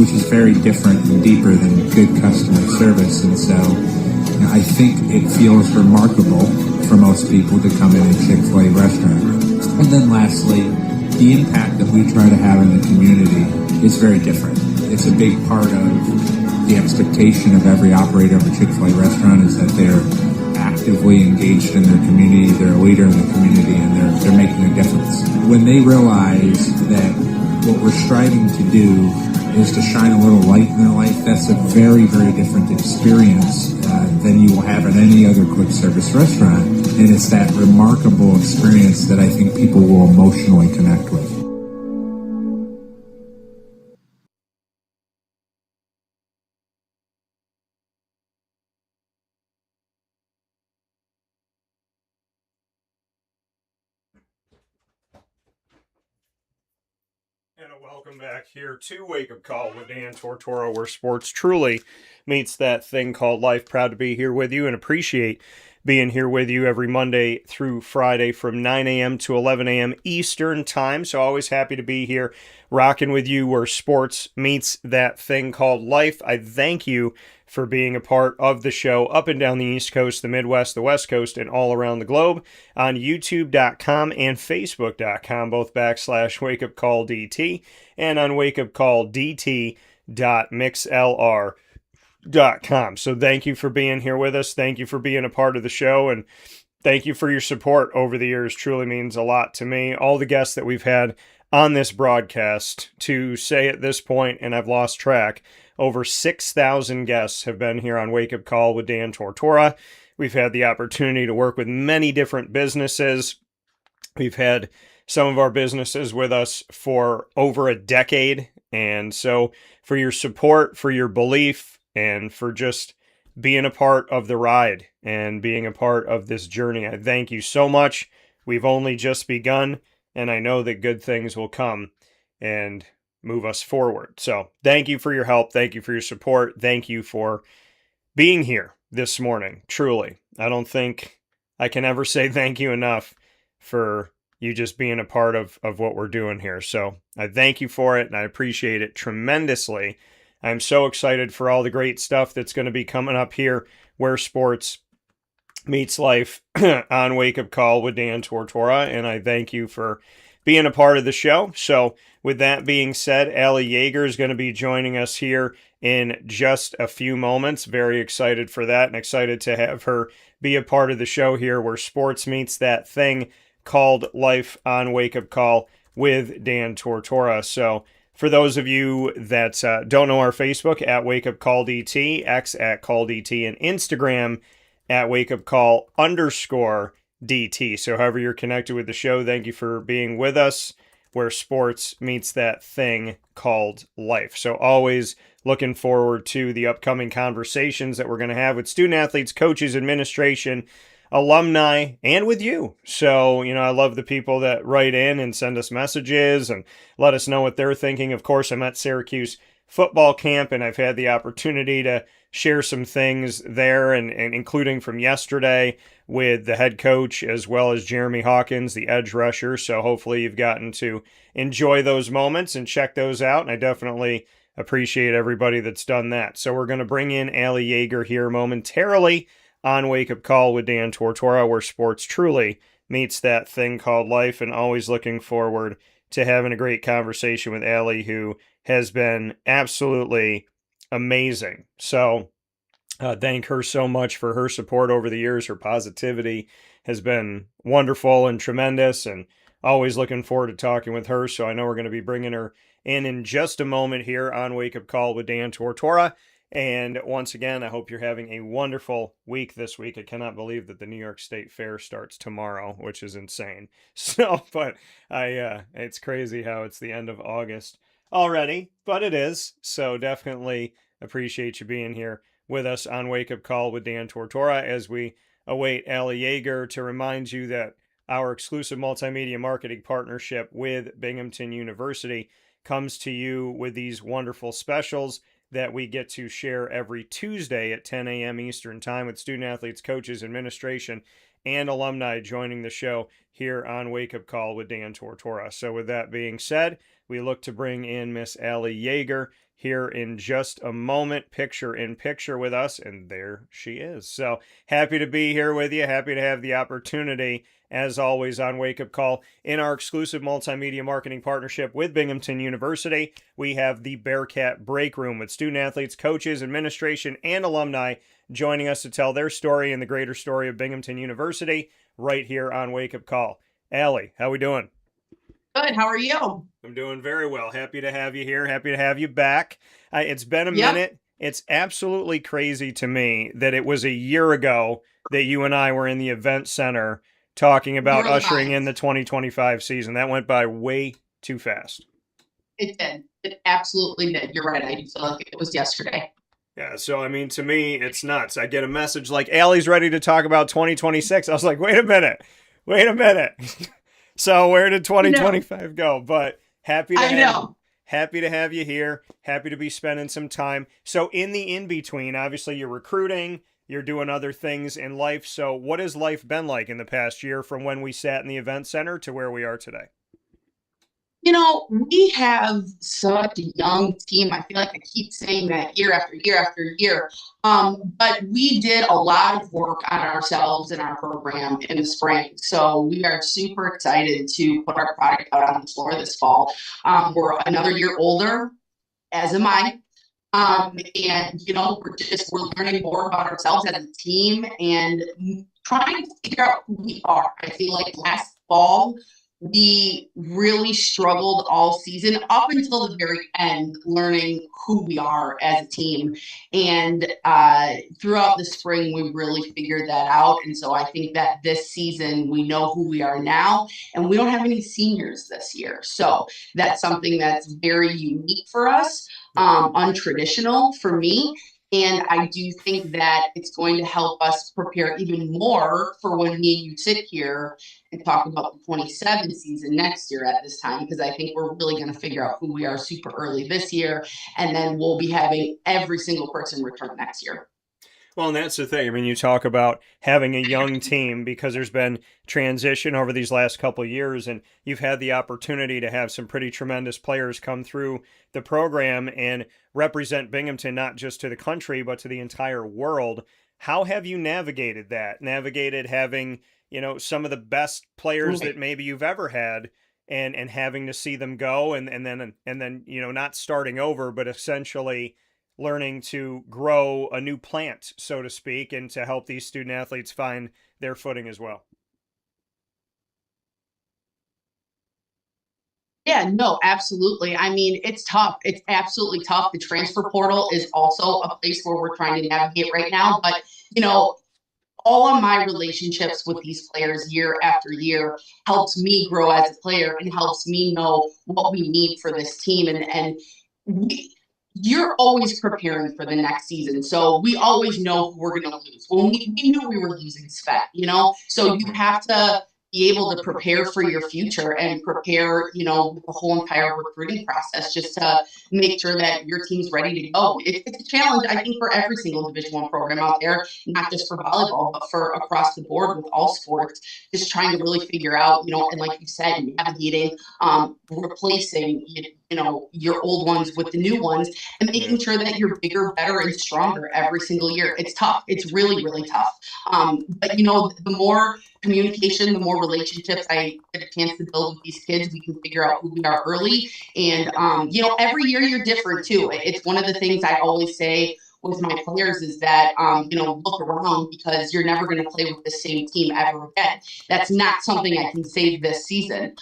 which is very different and deeper than good customer service. And so I think it feels remarkable for most people to come in a Chick-fil-A restaurant. And then lastly, the impact that we try to have in the community is very different. It's a big part of the expectation of every operator of a Chick-fil-A restaurant is that they're actively engaged in their community, they're a leader in the community, and they're making a difference. When they realize that what we're striving to do is to shine a little light in their life, that's a very, very different experience than you will have at any other quick service restaurant. And it's that remarkable experience that I think people will emotionally connect with. And a welcome back here to Wake Up Call with Dan Tortora, where sports truly meets that thing called life. Proud to be here with you and appreciate being here with you every Monday through Friday from 9 a.m. to 11 a.m. Eastern Time. So always happy to be here rocking with you where sports meets that thing called life. I thank you for being a part of the show up and down the East Coast, the Midwest, the West Coast, and all around the globe on YouTube.com and Facebook.com, both /WakeUpCallDT and on WakeUpCallDT.mixlr.com. So thank you for being here with us. Thank you for being a part of the show, and thank you for your support over the years. Truly means a lot to me. All the guests that we've had on this broadcast, to say at this point, and I've lost track, over 6,000 guests have been here on Wake Up Call with Dan Tortora. We've had the opportunity to work with many different businesses. We've had some of our businesses with us for over a decade. And so for your support, for your belief, and for just being a part of the ride and being a part of this journey, I thank you so much. We've only just begun, and I know that good things will come and move us forward. So thank you for your help. Thank you for your support. Thank you for being here this morning. Truly, I don't think I can ever say thank you enough for you just being a part of what we're doing here. So I thank you for it, and I appreciate it tremendously. I'm so excited for all the great stuff that's going to be coming up here where sports meets life on Wake Up Call with Dan Tortora, and I thank you for being a part of the show. So with that being said, Allie Yaeger is going to be joining us here in just a few moments. Very excited for that, and excited to have her be a part of the show here where sports meets that thing called life on Wake Up Call with Dan Tortora. So for those of you that don't know our Facebook, at Wake Up Call DT, X at Call DT, and Instagram at Wake Up Call _DT. So however you're connected with the show, thank you for being with us where sports meets that thing called life. So always looking forward to the upcoming conversations that we're going to have with student athletes, coaches, administration, alumni, and with you. So, I love the people that write in and send us messages and let us know what they're thinking. Of course, I'm at Syracuse football camp, and I've had the opportunity to share some things there, and including from yesterday with the head coach as well as Jeremy Hawkins, the edge rusher. So hopefully you've gotten to enjoy those moments and check those out. And I definitely appreciate everybody that's done that. So we're going to bring in Allie Yaeger here momentarily on Wake Up Call with Dan Tortora, where sports truly meets that thing called life, and always looking forward to having a great conversation with Allie, who has been absolutely amazing. So thank her so much for her support over the years. Her positivity has been wonderful and tremendous, and always looking forward to talking with her. So I know we're going to be bringing her in just a moment here on Wake Up Call with Dan Tortora. And once again, I hope you're having a wonderful week this week. I cannot believe that the New York State Fair starts tomorrow, which is insane. So, but it's crazy how it's the end of August already, but it is. So definitely appreciate you being here with us on Wake Up Call with Dan Tortora as we await Allie Yaeger, to remind you that our exclusive multimedia marketing partnership with Binghamton University comes to you with these wonderful specials that we get to share every Tuesday at 10 a.m. Eastern Time with student athletes, coaches, administration, and alumni joining the show here on Wake Up Call with Dan Tortora. So with that being said, we look to bring in Miss Allie Yaeger here in just a moment, picture in picture with us, and there she is. So happy to be here with you, happy to have the opportunity, as always, on Wake Up Call. In our exclusive multimedia marketing partnership with Binghamton University, we have the Bearcat Breakroom with student athletes, coaches, administration, and alumni joining us to tell their story and the greater story of Binghamton University right here on Wake Up Call. Allie, how we doing? Good. How are you? I'm doing very well. Happy to have you here. Happy to have you back. It's been a minute. It's absolutely crazy to me that it was a year ago that you and I were in the event center talking about ushering in the 2025 season. That went by way too fast. It did. It absolutely did. You're right. I feel like it was yesterday. Yeah, so I mean, to me, it's nuts. I get a message like, Allie's ready to talk about 2026. I was like, wait a minute. So where did 2025 go? But Happy to I have know. happy to have you here. Happy to be spending some time. So in the in between, obviously you're recruiting, you're doing other things in life. So what has life been like in the past year from when we sat in the event center to where we are today? We have such a young team. I feel like I keep saying that year after year after year. But we did a lot of work on ourselves and our program in the spring. So we are super excited to put our product out on the floor this fall. We're another year older, as am I. We're learning more about ourselves as a team and trying to figure out who we are. I feel like last fall we really struggled all season up until the very end, learning who we are as a team. And throughout the spring, we really figured that out. And so I think that this season, we know who we are now, and we don't have any seniors this year. So that's something that's very unique for us, untraditional for me. And I do think that it's going to help us prepare even more for when me and you sit here and talk about the 27 season next year at this time, because I think we're really going to figure out who we are super early this year. And then we'll be having every single person return next year. Well, and that's the thing. I mean, you talk about having a young team because there's been transition over these last couple of years, and you've had the opportunity to have some pretty tremendous players come through the program and represent Binghamton not just to the country, but to the entire world. How have you navigated that? Navigated having, some of the best players that maybe you've ever had and having to see them go and then, not starting over, but essentially learning to grow a new plant, so to speak, and to help these student athletes find their footing as well. Yeah, no, absolutely. I mean, it's tough. It's absolutely tough. The transfer portal is also a place where we're trying to navigate right now. But, all of my relationships with these players year after year helps me grow as a player and helps me know what we need for this team. You're always preparing for the next season. So we always know who we're going to lose. Well, we knew we were losing Svet, so you have to be able to prepare for your future and prepare, the whole entire recruiting process just to make sure that your team's ready to go. It's a challenge, I think, for every single Division I program out there, not just for volleyball, but for across the board with all sports, just trying to really figure out, and like you said, navigating, replacing, your old ones with the new ones and making sure that you're bigger, better, and stronger every single year. It's tough. It's really, really tough. But the more communication, the more relationships I get a chance to build with these kids, we can figure out who we are early. And, every year you're different too. It's one of the things I always say with my players is that, look around because you're never going to play with the same team ever again. That's not something I can say this season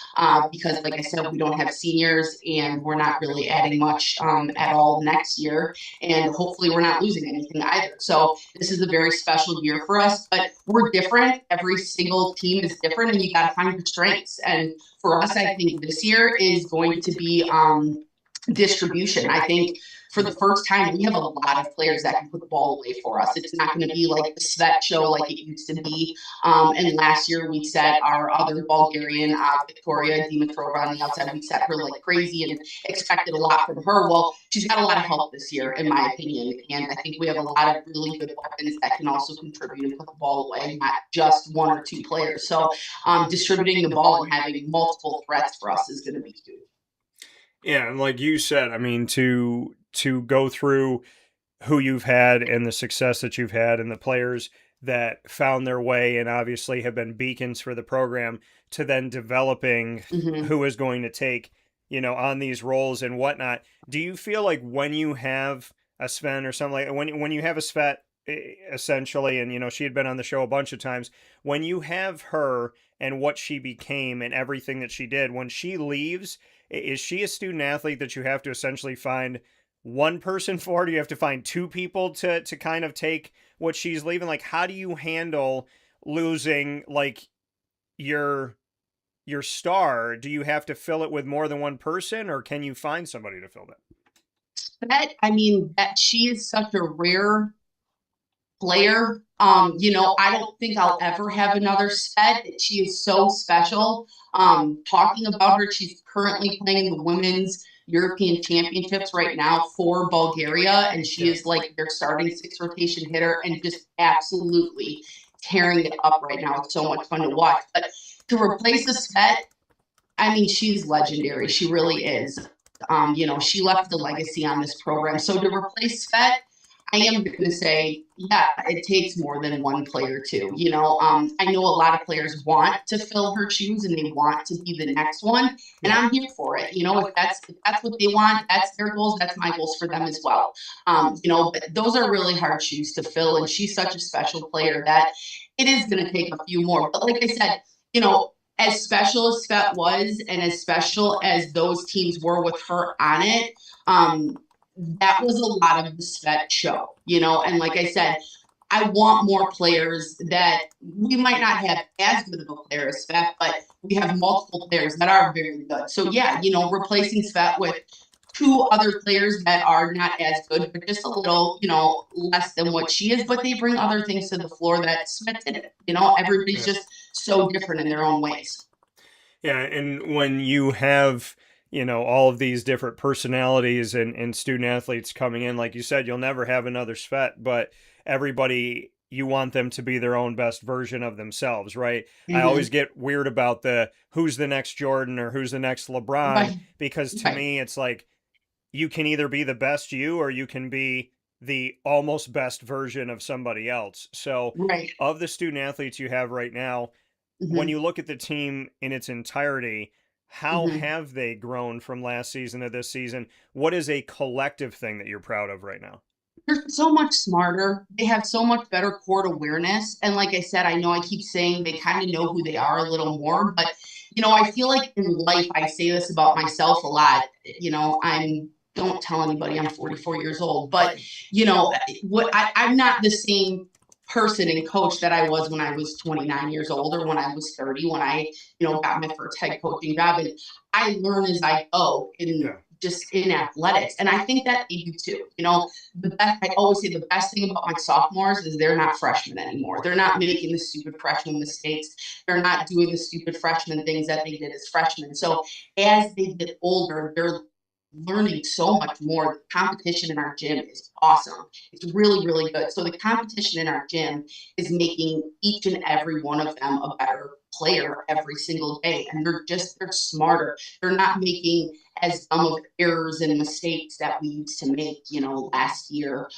because, like I said, we don't have seniors and we're not really adding much at all next year. And hopefully we're not losing anything either. So this is a very special year for us, but we're different. Every single team is different and you got to find your strengths. And for us, I think this year is going to be distribution. I think for the first time, we have a lot of players that can put the ball away for us. It's not going to be like the Svet show like it used to be. And last year we set our other Bulgarian, Victoria Dimitrova on the outside. We set her like crazy and expected a lot from her. Well, she's got a lot of help this year, in my opinion. And I think we have a lot of really good weapons that can also contribute and put the ball away, not just one or two players. So distributing the ball and having multiple threats for us is going to be huge. Yeah, and like you said, I mean, to go through who you've had and the success that you've had and the players that found their way and obviously have been beacons for the program to then developing who is going to take, on these roles and whatnot. Do you feel like when you have a Sven or something like when you have a Svet essentially, and she had been on the show a bunch of times, when you have her and what she became and everything that she did, when she leaves, is she a student athlete that you have to essentially find one person for? Do you have to find two people to kind of take what she's leaving? Like, how do you handle losing like your star? Do you have to fill it with more than one person, or can you find somebody to fill that? That she is such a rare player. I don't think I'll ever have another Svet. She is so special. Talking about her, she's currently playing in the women's European Championships right now for Bulgaria, and she is like their starting 6 rotation hitter and just absolutely tearing it up right now. It's so much fun to watch. But to replace a Svet, I mean, she's legendary. She really is. She left the legacy on this program. So to replace Svet, I am going to say, yeah, it takes more than one player too. I know a lot of players want to fill her shoes and they want to be the next one, and I'm here for it. If that's what they want, that's their goals. That's my goals for them as well. But those are really hard shoes to fill, and she's such a special player that it is going to take a few more. But like I said, as special as Svet was, and as special as those teams were with her on it, that was a lot of the Svet show, and like I said, I want more players that we might not have as good of a player as Svet, but we have multiple players that are very good. So yeah, replacing Svet with 2 other players that are not as good, but just a little, less than what she is, but they bring other things to the floor that Svet didn't. Everybody's just so different in their own ways. Yeah, and when you have all of these different personalities and student athletes coming in, like you said, you'll never have another Svet, but everybody, you want them to be their own best version of themselves, right? Mm-hmm. I always get weird about who's the next Jordan or who's the next LeBron, right? Because to me, it's like, you can either be the best you, or you can be the almost best version of somebody else. So of the student athletes you have right now, when you look at the team in its entirety, how have they grown from last season to this season? What is a collective thing that you're proud of right now? They're so much smarter. They have so much better court awareness. And like I said, I know I keep saying they kind of know who they are a little more, but I feel like in life, I say this about myself a lot. Don't tell anybody I'm 44 years old, but I'm not the same person and coach that I was when I was 29 years old, or when I was 30, when I, got my first head coaching job. And I learn as I go just in athletics. And I think that they do too. I always say the best thing about my sophomores is they're not freshmen anymore. They're not making the stupid freshman mistakes. They're not doing the stupid freshman things that they did as freshmen. So as they get older, they're learning so much more. The competition in our gym is awesome. It's really, really good. So the competition in our gym is making each and every one of them a better player every single day. And they're smarter. They're not making as dumb of errors and mistakes that we used to make, last year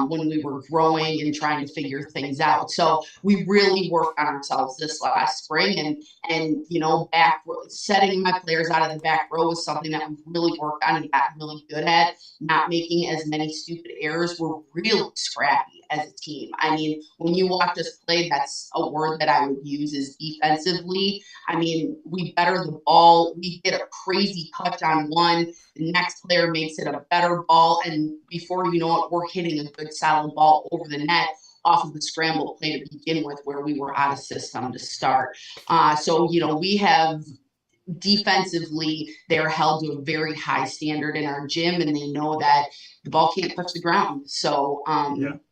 when we were growing and trying to figure things out. So we really worked on ourselves this last spring, and back setting my players out of the back row was something that we really worked on and got really good at. Not making as many stupid errors. We're really scrappy as a team. I mean, when you watch us play, that's a word that I would use, is defensively. I mean, we better the ball. We get a crazy touch on one. The next player makes it a better ball. And before you know it, we're hitting a good solid ball over the net off of the scramble play to begin with, where we were out of system to start. So we have defensively, they're held to a very high standard in our gym, and they know that the ball can't touch the ground. So,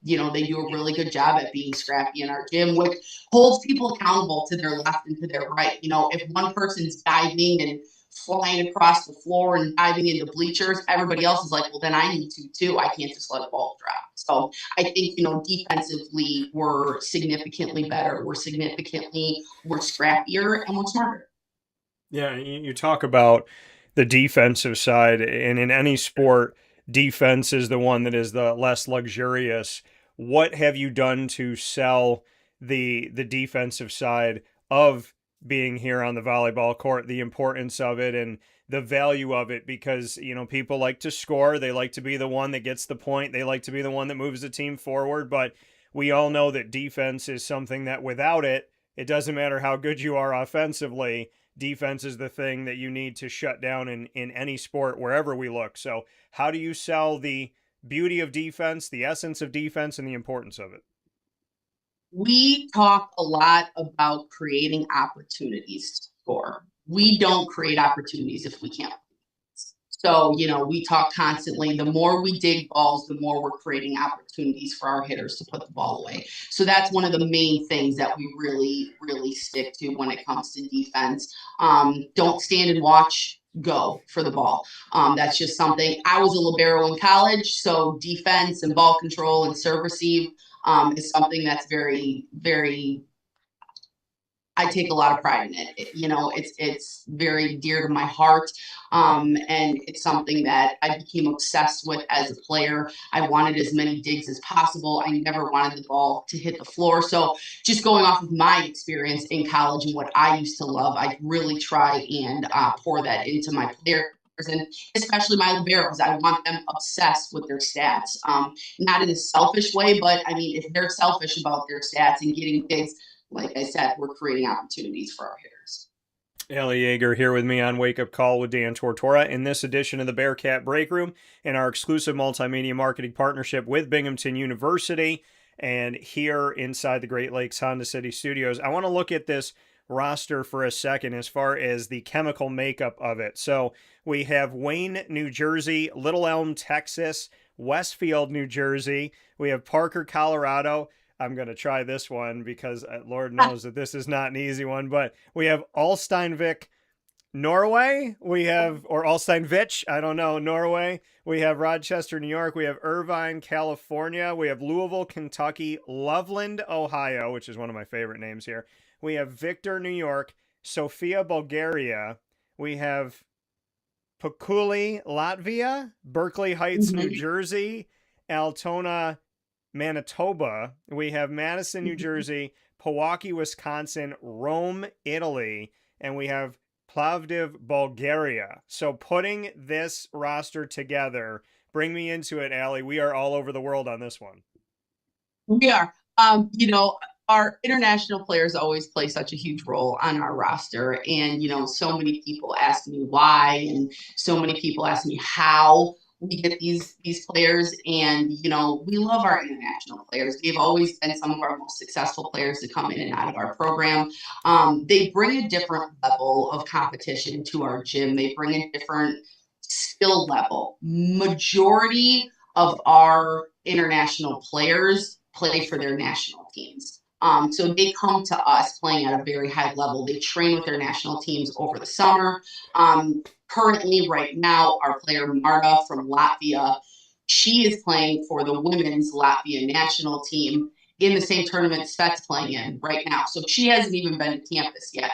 they do a really good job at being scrappy in our gym, which holds people accountable to their left and to their right. If one person's diving and flying across the floor and diving into bleachers, everybody else is like, well, then I need to too. I can't just let a ball drop. So I think, defensively, we're significantly better. We're scrappier, and we're smarter. Yeah, you talk about the defensive side, and in any sport, defense is the one that is the less luxurious. What have you done to sell the defensive side of being here on the volleyball court, the importance of it and the value of it? Because, people like to score. They like to be the one that gets the point. They like to be the one that moves the team forward. But we all know that defense is something that without it, it doesn't matter how good you are offensively. Defense is the thing that you need to shut down in any sport, wherever we look. So how do you sell the beauty of defense, the essence of defense, and the importance of it? We talk a lot about creating opportunities to score. We don't create opportunities if we can't. So, we talk constantly. The more we dig balls, the more we're creating opportunities for our hitters to put the ball away. So that's one of the main things that we really, really stick to when it comes to defense. Don't stand and watch. Go for the ball. That's just something. I was a libero in college, so defense and ball control and serve receive is something that's very, very. I take a lot of pride in it. It's very dear to my heart, and it's something that I became obsessed with as a player. I wanted as many digs as possible. I never wanted the ball to hit the floor. So just going off of my experience in college and what I used to love, I really try and pour that into my players. And especially my liberos, I want them obsessed with their stats. Not in a selfish way, but I mean, if they're selfish about their stats and getting digs, like I said, we're creating opportunities for our hitters. Allie Yaeger here with me on Wake Up Call with Dan Tortora in this edition of the Bearcat Breakroom in our exclusive multimedia marketing partnership with Binghamton University and here inside the Great Lakes Honda City Studios. I want to look at this roster for a second as far as the chemical makeup of it. So we have Wayne, New Jersey, Little Elm, Texas, Westfield, New Jersey. We have Parker, Colorado. I'm going to try this one because Lord knows that this is not an easy one, but we have Ulsteinvik, Norway. We have, or Ulsteinvik, I don't know, Norway. We have Rochester, New York. We have Irvine, California. We have Louisville, Kentucky, Loveland, Ohio, which is one of my favorite names here. We have Victor, New York, Sofia, Bulgaria. We have Pakuli, Latvia, Berkeley Heights, New Jersey, Altona, Manitoba. We have Madison, New Jersey, Pewaukee, Wisconsin, Rome, Italy, and we have Plovdiv, Bulgaria. So putting this roster together, bring me into it, Allie. We are all over the world on this one. We are. Our international players always play such a huge role on our roster. And, so many people ask me why, and so many people ask me how we get these players. And, we love our international players. They've always been some of our most successful players to come in and out of our program. They bring a different level of competition to our gym. They bring a different skill level. Majority of our international players play for their national teams. So they come to us playing at a very high level. They train with their national teams over the summer. Currently, right now, our player Marta from Latvia, she is playing for the women's Latvia national team in the same tournament Svet's playing in right now. So she hasn't even been to campus yet.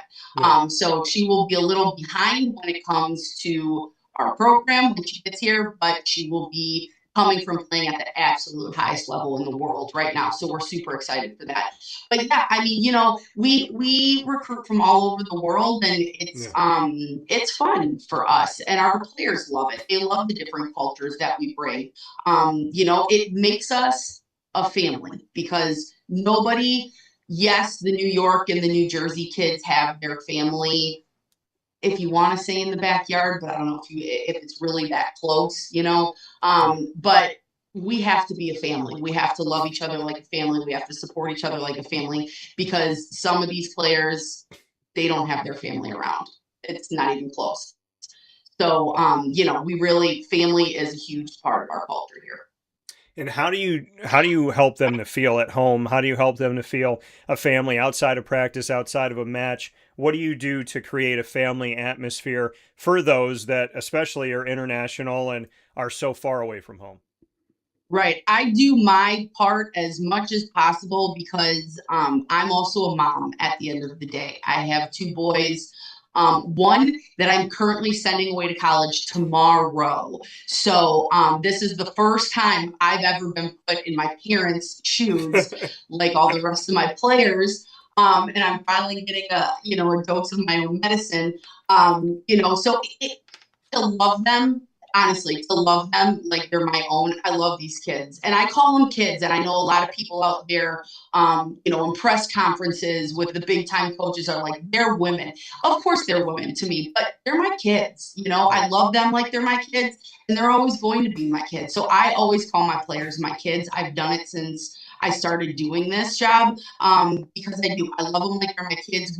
So she will be a little behind when it comes to our program when she gets here, but she will be coming from playing at the absolute highest level in the world right now. So we're super excited for that. But yeah, I mean, we recruit from all over the world, and it's fun for us, and our players love it. They love the different cultures that we bring. It makes us a family because nobody, yes, the New York and the New Jersey kids have their family, if you want to say in the backyard, but I don't know if it's really that close, but we have to be a family. We have to love each other like a family. We have to support each other like a family because some of these players, they don't have their family around. It's not even close. So, family is a huge part of our culture here. And how do you help them to feel at home? How do you help them to feel a family outside of practice, outside of a match? What do you do to create a family atmosphere for those that especially are international and are so far away from home? Right. I do my part as much as possible because I'm also a mom at the end of the day. I have two boys. One that I'm currently sending away to college tomorrow. So this is the first time I've ever been put in my parents' shoes, like all the rest of my players. And I'm finally getting a dose of my own medicine. So to love them, honestly, to love them like they're my own. I love these kids, and I call them kids. And I know a lot of people out there, in press conferences with the big time coaches are like, they're women. Of course they're women to me, but they're my kids. I love them like they're my kids, and they're always going to be my kids. So I always call my players my kids. I've done it since I started doing this job because I do. I love them like they're my kids.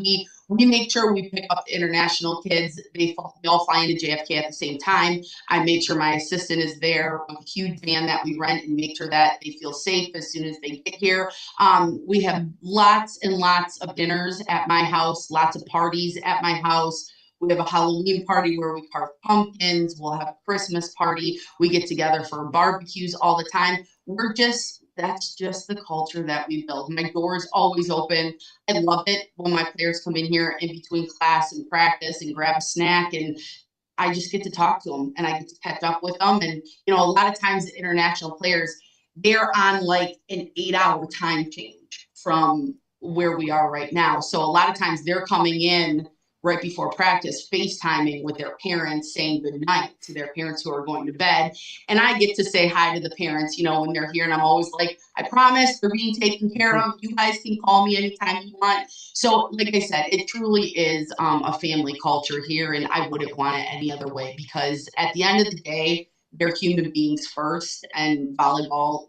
We make sure we pick up the international kids. They all fly into JFK at the same time. I make sure my assistant is there with a huge van that we rent and make sure that they feel safe as soon as they get here. We have lots and lots of dinners at my house, lots of parties at my house. We have a Halloween party where we carve pumpkins. We'll have a Christmas party. We get together for barbecues all the time. That's just the culture that we build. My door is always open. I love it when my players come in here in between class and practice and grab a snack, and I just get to talk to them and I get to catch up with them. And, a lot of times the international players, they're on like an 8-hour time change from where we are right now. So a lot of times they're coming in right before practice, FaceTiming with their parents, saying good night to their parents who are going to bed. And I get to say hi to the parents, when they're here. And I'm always like, I promise they're being taken care of. You guys can call me anytime you want. So like I said, it truly is a family culture here. And I wouldn't want it any other way, because at the end of the day, they're human beings first, and volleyball,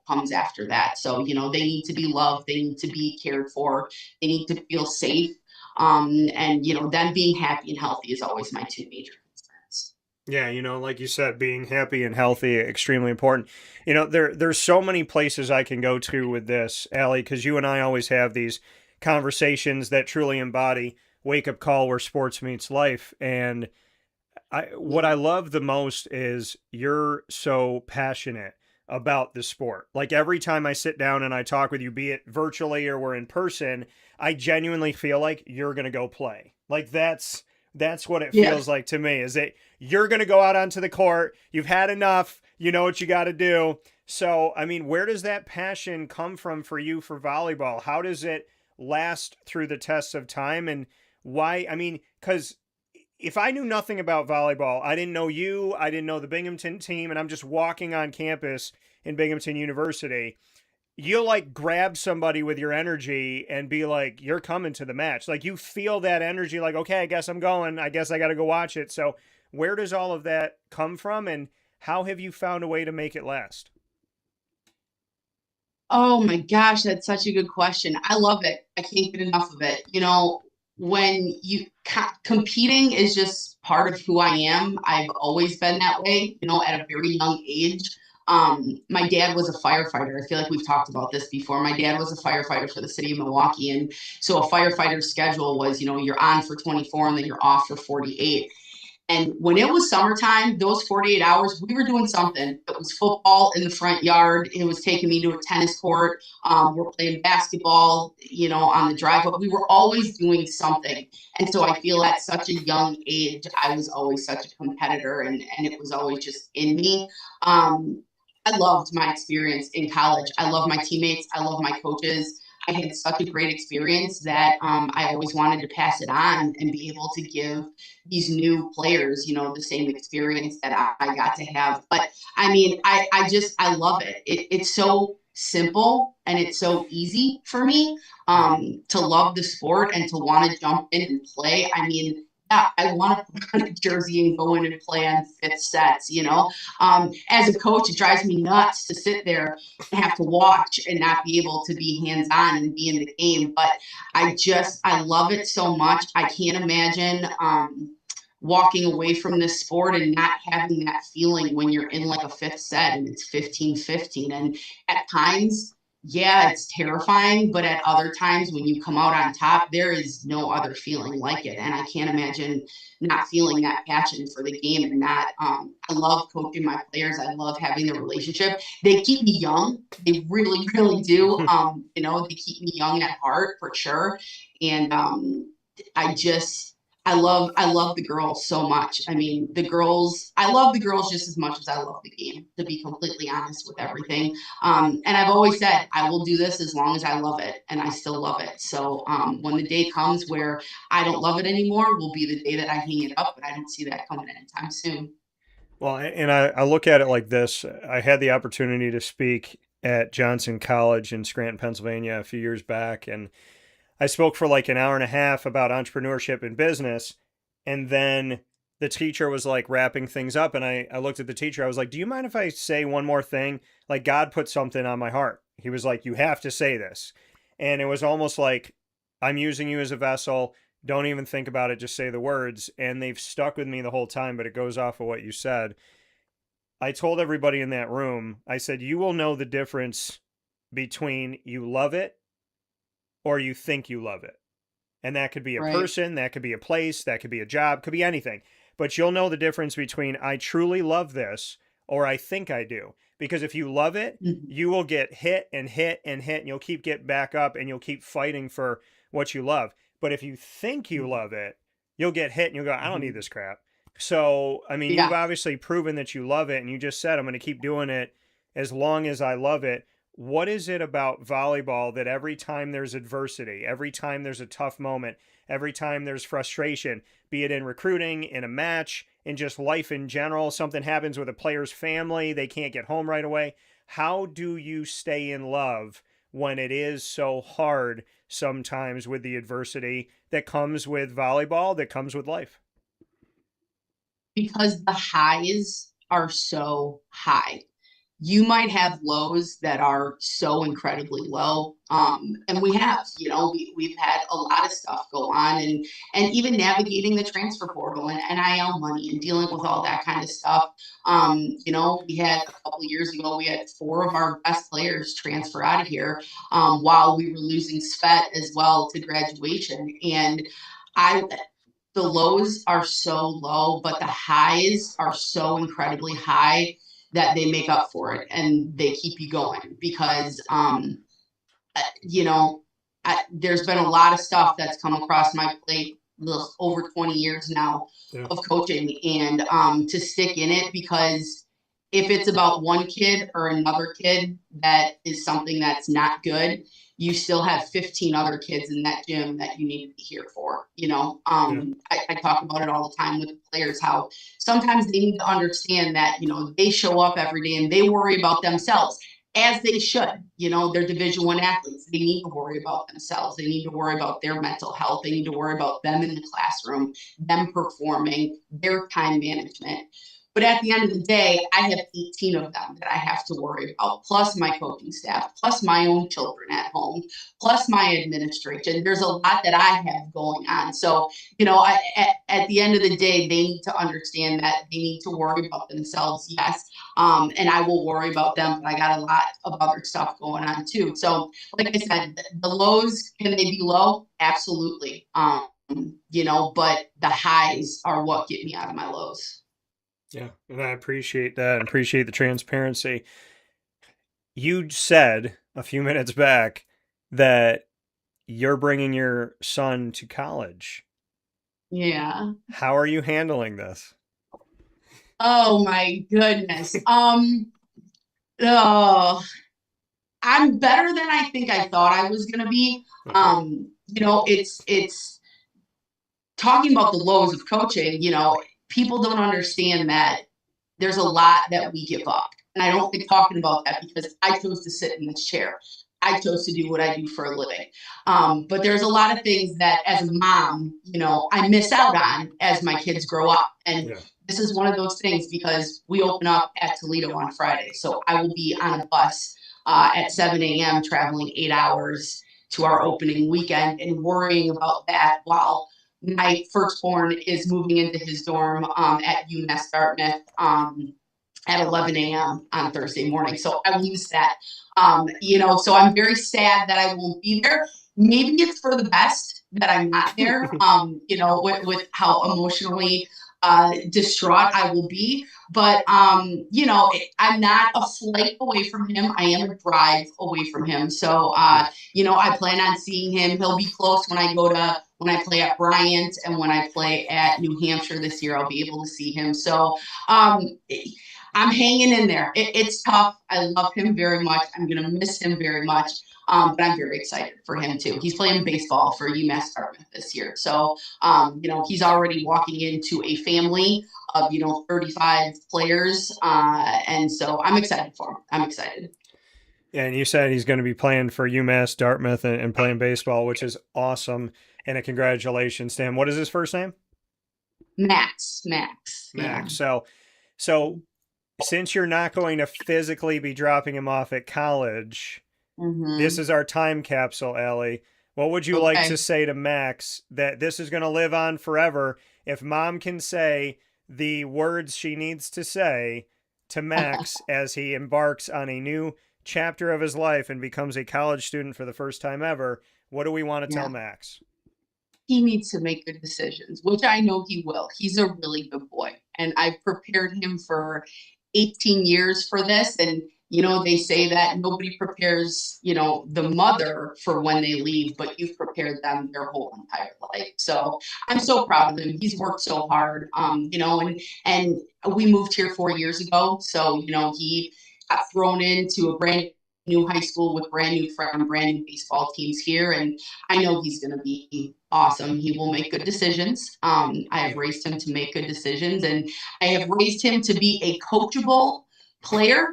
comes after that. So, they need to be loved. They need to be cared for. They need to feel safe. And them being happy and healthy is always my two major concerns. Yeah, like you said, being happy and healthy, extremely important. There's so many places I can go to with this, Allie, because you and I always have these conversations that truly embody wake up call where sports meets life. And what I love the most is you're so passionate about the sport. Like every time I sit down and I talk with you, be it virtually or we're in person, I genuinely feel like you're going to go play. Like that's what it feels like to me, is that you're going to go out onto the court. You've had enough. You know what you got to do. So, I mean, where does that passion come from for you for volleyball? How does it last through the tests of time? And why? I mean, because if I knew nothing about volleyball, I didn't know you, I didn't know the Binghamton team, and I'm just walking on campus in Binghamton University, you'll like grab somebody with your energy and be like, you're coming to the match. Like you feel that energy, like, okay, I guess I'm going. I guess I got to go watch it. So where does all of that come from, and how have you found a way to make it last? Oh my gosh, that's such a good question. I love it. I can't get enough of it. When you competing is just part of who I am. I've always been that way, at a very young age. My dad was a firefighter. I feel like we've talked about this before. My dad was a firefighter for the city of Milwaukee. And so a firefighter's schedule was, you're on for 24 and then you're off for 48. And when it was summertime, those 48 hours, we were doing something. It was football in the front yard. It was taking me to a tennis court. We're playing basketball, on the drive. But we were always doing something. And so I feel at such a young age, I was always such a competitor, and it was always just in me. I loved my experience in college. I love my teammates. I love my coaches. I had such a great experience that I always wanted to pass it on and be able to give these new players, the same experience that I got to have. But I mean, I love it. It's so simple and it's so easy for me to love the sport and to want to jump in and play. I mean, yeah, I want to put on a jersey and go in and play on fifth sets, As a coach, it drives me nuts to sit there and have to watch and not be able to be hands-on and be in the game. But I love it so much. I can't imagine walking away from this sport and not having that feeling when you're in like a fifth set and it's 15-15. And at times, yeah, it's terrifying, but at other times when you come out on top, there is no other feeling like it. And I can't imagine not feeling that passion for the game and not, I love coaching my players. I love having the relationship. They keep me young. They really, really do. They keep me young at heart for sure. And I love the girls so much. I mean, I love the girls just as much as I love the game, to be completely honest with everything. And I've always said, I will do this as long as I love it, and I still love it. So when the day comes where I don't love it anymore, will be the day that I hang it up, but I don't see that coming anytime soon. Well, and I look at it like this. I had the opportunity to speak at Johnson College in Scranton, Pennsylvania a few years back, and I spoke for like an hour and a half about entrepreneurship and business. And then the teacher was like wrapping things up. And I looked at the teacher. I was like, do you mind if I say one more thing? Like God put something on my heart. He was like, you have to say this. And it was almost like, I'm using you as a vessel. Don't even think about it. Just say the words. And they've stuck with me the whole time, but it goes off of what you said. I told everybody in that room, I said, you will know the difference between you love it or you think you love it. And that could be a person, that could be a place, that could be a job, could be anything. But you'll know the difference between I truly love this or I think I do. Because if you love it, you will get hit and hit and hit, and you'll keep getting back up and you'll keep fighting for what you love. But if you think you love it, you'll get hit and you'll go, I don't need this crap. So, I mean, you've obviously proven that you love it, and you just said, I'm going to keep doing it as long as I love it. What is it about volleyball that every time there's adversity, every time there's a tough moment, every time there's frustration, be it in recruiting, in a match, in just life in general, something happens with a player's family, they can't get home right away. How do you stay in love when it is so hard sometimes with the adversity that comes with volleyball, that comes with life? Because the highs are so high. You might have lows that are so incredibly low. And we have, we've had a lot of stuff go on, and even navigating the transfer portal and NIL money and dealing with all that kind of stuff. We had a couple of years ago, we had 4 of our best players transfer out of here while we were losing Svet as well to graduation. And the lows are so low, but the highs are so incredibly high that they make up for it and they keep you going because, there's been a lot of stuff that's come across my plate over 20 years now of coaching, and to stick in it, because if it's about one kid or another kid that is something that's not good, you still have 15 other kids in that gym that you need to be here for. I talk about it all the time with players, how sometimes they need to understand that, they show up every day and they worry about themselves, as they should. They're Division I athletes. They need to worry about themselves. They need to worry about their mental health. They need to worry about them in the classroom, them performing, their time management. But at the end of the day, I have 18 of them that I have to worry about, plus my coaching staff, plus my own children at home, plus my administration. There's a lot that I have going on. So, at the end of the day, they need to understand that they need to worry about themselves, yes. And I will worry about them, but I got a lot of other stuff going on too. So, like I said, the lows, can they be low? Absolutely. But the highs are what get me out of my lows. Yeah, and I appreciate that and appreciate the transparency. You said a few minutes back that you're bringing your son to college. Yeah. How are you handling this? Oh my goodness. I'm better than I think I thought I was going to be. It's talking about the lows of coaching, people don't understand that there's a lot that we give up. And I don't think talking about that, because I chose to sit in this chair. I chose to do what I do for a living. But there's a lot of things that as a mom, I miss out on as my kids grow up. And this is one of those things, because we open up at Toledo on Friday. So I will be on a bus at 7 a.m. traveling 8 hours to our opening weekend and worrying about that while my firstborn is moving into his dorm at UMass Dartmouth at 11 a.m. on Thursday morning. So I lose that, so I'm very sad that I won't be there. Maybe it's for the best that I'm not there, with how emotionally distraught I will be. But, I'm not a flight away from him. I am a drive away from him. So, I plan on seeing him. He'll be close when I play at Bryant, and when I play at New Hampshire this year, I'll be able to see him. So, I'm hanging in there. It's tough. I love him very much. I'm going to miss him very much. But I'm very excited for him too. He's playing baseball for UMass Dartmouth this year. So, he's already walking into a family of, 35 players. And so I'm excited for him. I'm excited. Yeah, and you said he's going to be playing for UMass Dartmouth and playing baseball, which is awesome. And a congratulations to him. What is his first name? Max. Yeah. So since you're not going to physically be dropping him off at college, This is our time capsule, Allie. What would you like to say to Max that this is going to live on forever? If mom can say the words she needs to say to Max as he embarks on a new chapter of his life and becomes a college student for the first time ever, what do we want to tell Max? He needs to make good decisions, which I know he will. He's a really good boy. And I've prepared him for 18 years for this. And, you know, they say that nobody prepares, you know, the mother for when they leave, but you've prepared them their whole entire life. So I'm so proud of him. He's worked so hard, you know, and we moved here 4 years ago. So, you know, he got thrown into a brand new high school with brand new baseball teams here. And I know he's going to be awesome. He will make good decisions. I have raised him to make good decisions, and I have raised him to be a coachable player.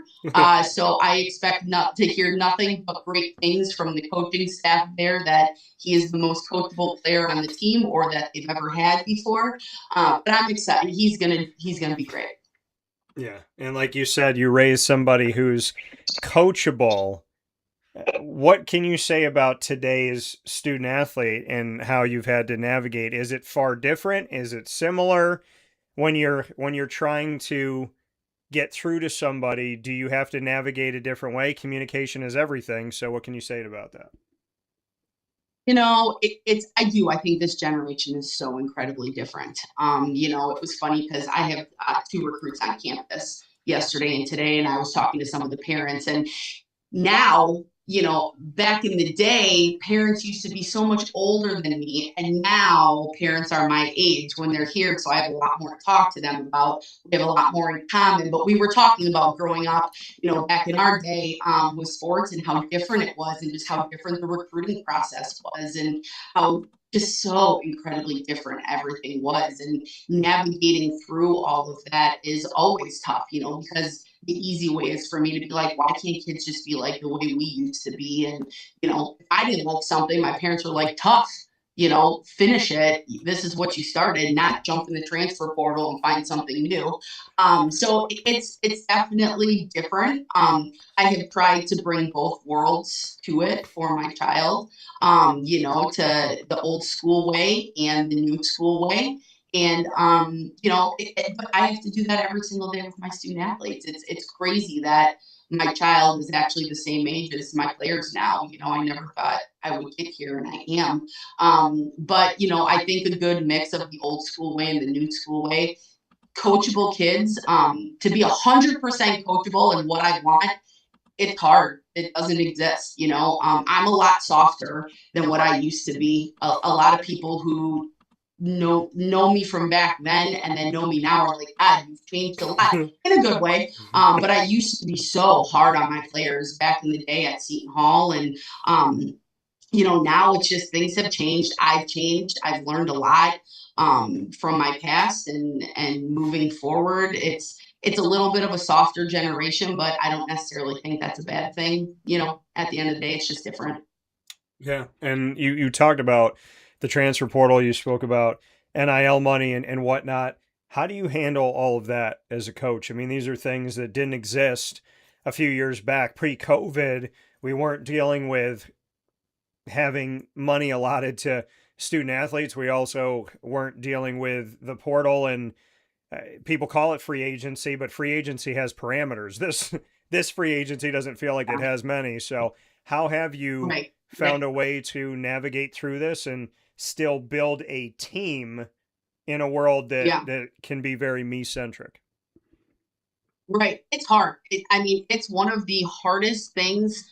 So I expect not to hear nothing but great things from the coaching staff there, that he is the most coachable player on the team or that they've ever had before. But I'm excited. He's gonna be great. Yeah. And like you said, you raised somebody who's coachable. What can you say about today's student athlete and how you've had to navigate? Is it far different? Is it similar? When you're trying to get through to somebody, do you have to navigate a different way? Communication is everything. So what can you say about that? You know, I do. I think this generation is so incredibly different. You know, it was funny because I have 2 recruits on campus yesterday and today, and I was talking to some of the parents, and now, you know, back in the day, parents used to be so much older than me, and now parents are my age when they're here. So I have a lot more to talk to them about. We have a lot more in common. But we were talking about growing up, you know, back in our day with sports and how different it was, and just how different the recruiting process was, and how just so incredibly different everything was. And navigating through all of that is always tough, you know, because the easy way is for me to be like, why can't kids just be like the way we used to be? And, you know, if I didn't like something, my parents were like, tough, you know, finish it. This is what you started, not jump in the transfer portal and find something new. So it's definitely different. I have tried to bring both worlds to it for my child, you know, to the old school way and the new school way. And, you know, but I have to do that every single day with my student athletes. It's crazy that my child is actually the same age as my players now. You know, I never thought I would get here, and I am. But, you know, I think a good mix of the old school way and the new school way, coachable kids, to be 100% coachable and what I want, it's hard. It doesn't exist. You know, I'm a lot softer than what I used to be. A lot of people who know me from back then and then know me now are like, you've changed a lot in a good way. But I used to be so hard on my players back in the day at Seton Hall. And, you know, now it's just things have changed. I've changed. I've learned a lot from my past, and moving forward, it's a little bit of a softer generation, but I don't necessarily think that's a bad thing. You know, at the end of the day, it's just different. Yeah. And you talked about the transfer portal, you spoke about NIL money and whatnot. How do you handle all of that as a coach? I mean, these are things that didn't exist a few years back. Pre-COVID, we weren't dealing with having money allotted to student athletes. We also weren't dealing with the portal, and people call it free agency, but free agency has parameters. This free agency doesn't feel like it has many. So how have you found a way to navigate through this and still build a team in a world that can be very me-centric? Right. It's hard. I mean, it's one of the hardest things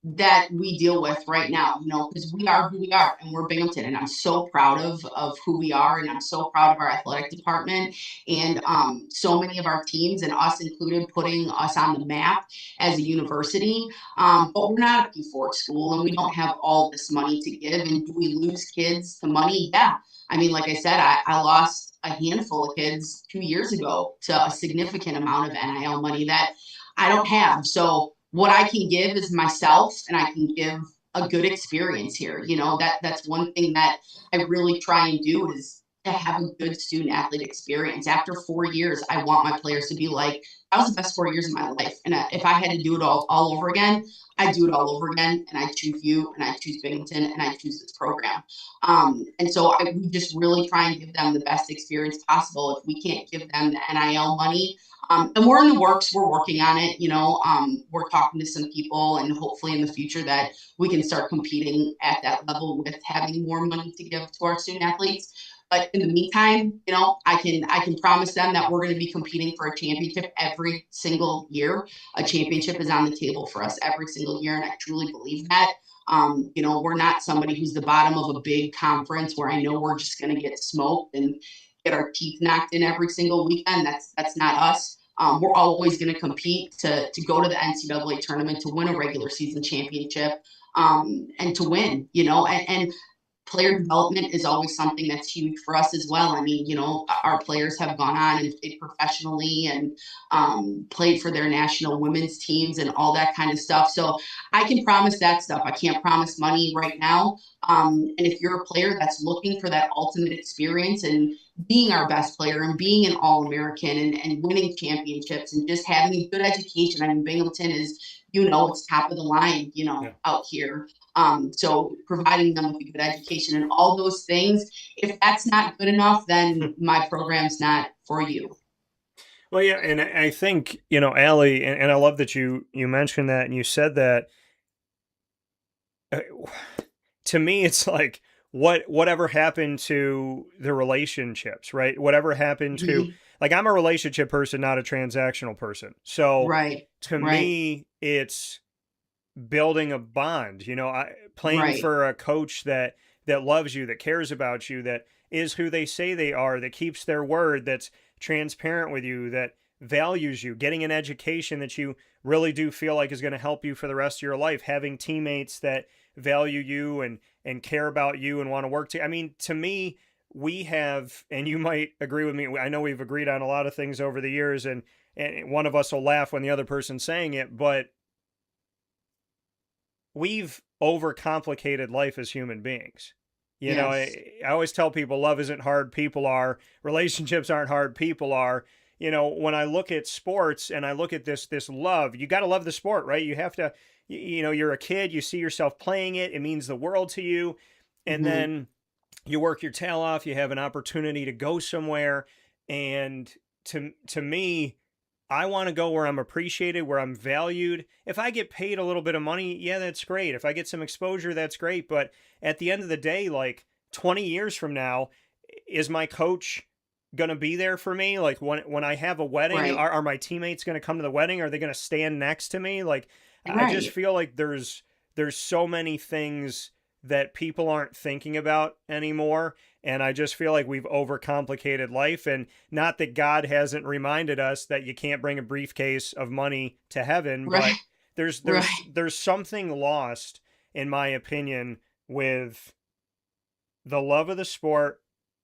that we deal with right now, you know, because we are who we are, and we're Binghamton, and I'm so proud of who we are, and I'm so proud of our athletic department, and so many of our teams, and us included, putting us on the map as a university. But we're not a P4 school, and we don't have all this money to give. And do we lose kids to money? Yeah. I mean, like I said, I lost a handful of kids 2 years ago to a significant amount of NIL money that I don't have. So what I can give is myself, and I can give a good experience here. You know, that's one thing that I really try and do is to have a good student athlete experience. After 4 years, I want my players to be like, that was the best 4 years of my life. And if I had to do it all over again, I'd do it all over again. And I choose you, and I choose Binghamton, and I choose this program. And so we just really try and give them the best experience possible. If we can't give them the NIL money, and we're in the works, we're working on it, we're talking to some people, and hopefully in the future that we can start competing at that level with having more money to give to our student athletes. But in the meantime, I can promise them that we're going to be competing for a championship every single year. A championship is on the table for us every single year, and I truly believe that. We're not somebody who's the bottom of a big conference where I know we're just going to get smoked and get our teeth knocked in every single weekend. That's not us. We're always going to compete to go to the NCAA tournament, to win a regular season championship, and to win, and player development is always something that's huge for us as well. I mean, our players have gone on and played professionally and played for their national women's teams and all that kind of stuff. So I can promise that stuff. I can't promise money right now. And if you're a player that's looking for that ultimate experience and being our best player and being an All-American and winning championships and just having a good education, I mean, Binghamton is, it's top of the line, out here. So providing them with a good education and all those things, if that's not good enough, then my program's not for you. Well, yeah, and I think, Allie, and I love that you mentioned that and you said that. To me, it's like, whatever happened to the relationships, right? Whatever happened to, like, I'm a relationship person, not a transactional person. So to me, it's building a bond, playing for a coach that loves you, that cares about you, that is who they say they are, that keeps their word, that's transparent with you, that values you, getting an education that you really do feel like is going to help you for the rest of your life, having teammates that value you and care about you and want to work together. I mean, to me, we have, and you might agree with me, I know we've agreed on a lot of things over the years, and one of us will laugh when the other person's saying it, but we've overcomplicated life as human beings. I always tell people love isn't hard, people are. Relationships aren't hard, people are. When I look at sports and I look at this love, you got to love the sport, right? You have to, you're a kid, you see yourself playing it, it means the world to you. And then you work your tail off, you have an opportunity to go somewhere. And to me, I want to go where I'm appreciated, where I'm valued. If I get paid a little bit of money, yeah, that's great. If I get some exposure, that's great. But at the end of the day, like 20 years from now, is my coach going to be there for me? Like when I have a wedding, are my teammates going to come to the wedding? Are they going to stand next to me? Like, I just feel like there's so many things that people aren't thinking about anymore. And I just feel like we've overcomplicated life, and not that God hasn't reminded us that you can't bring a briefcase of money to heaven, but there's something lost, in my opinion, with the love of the sport,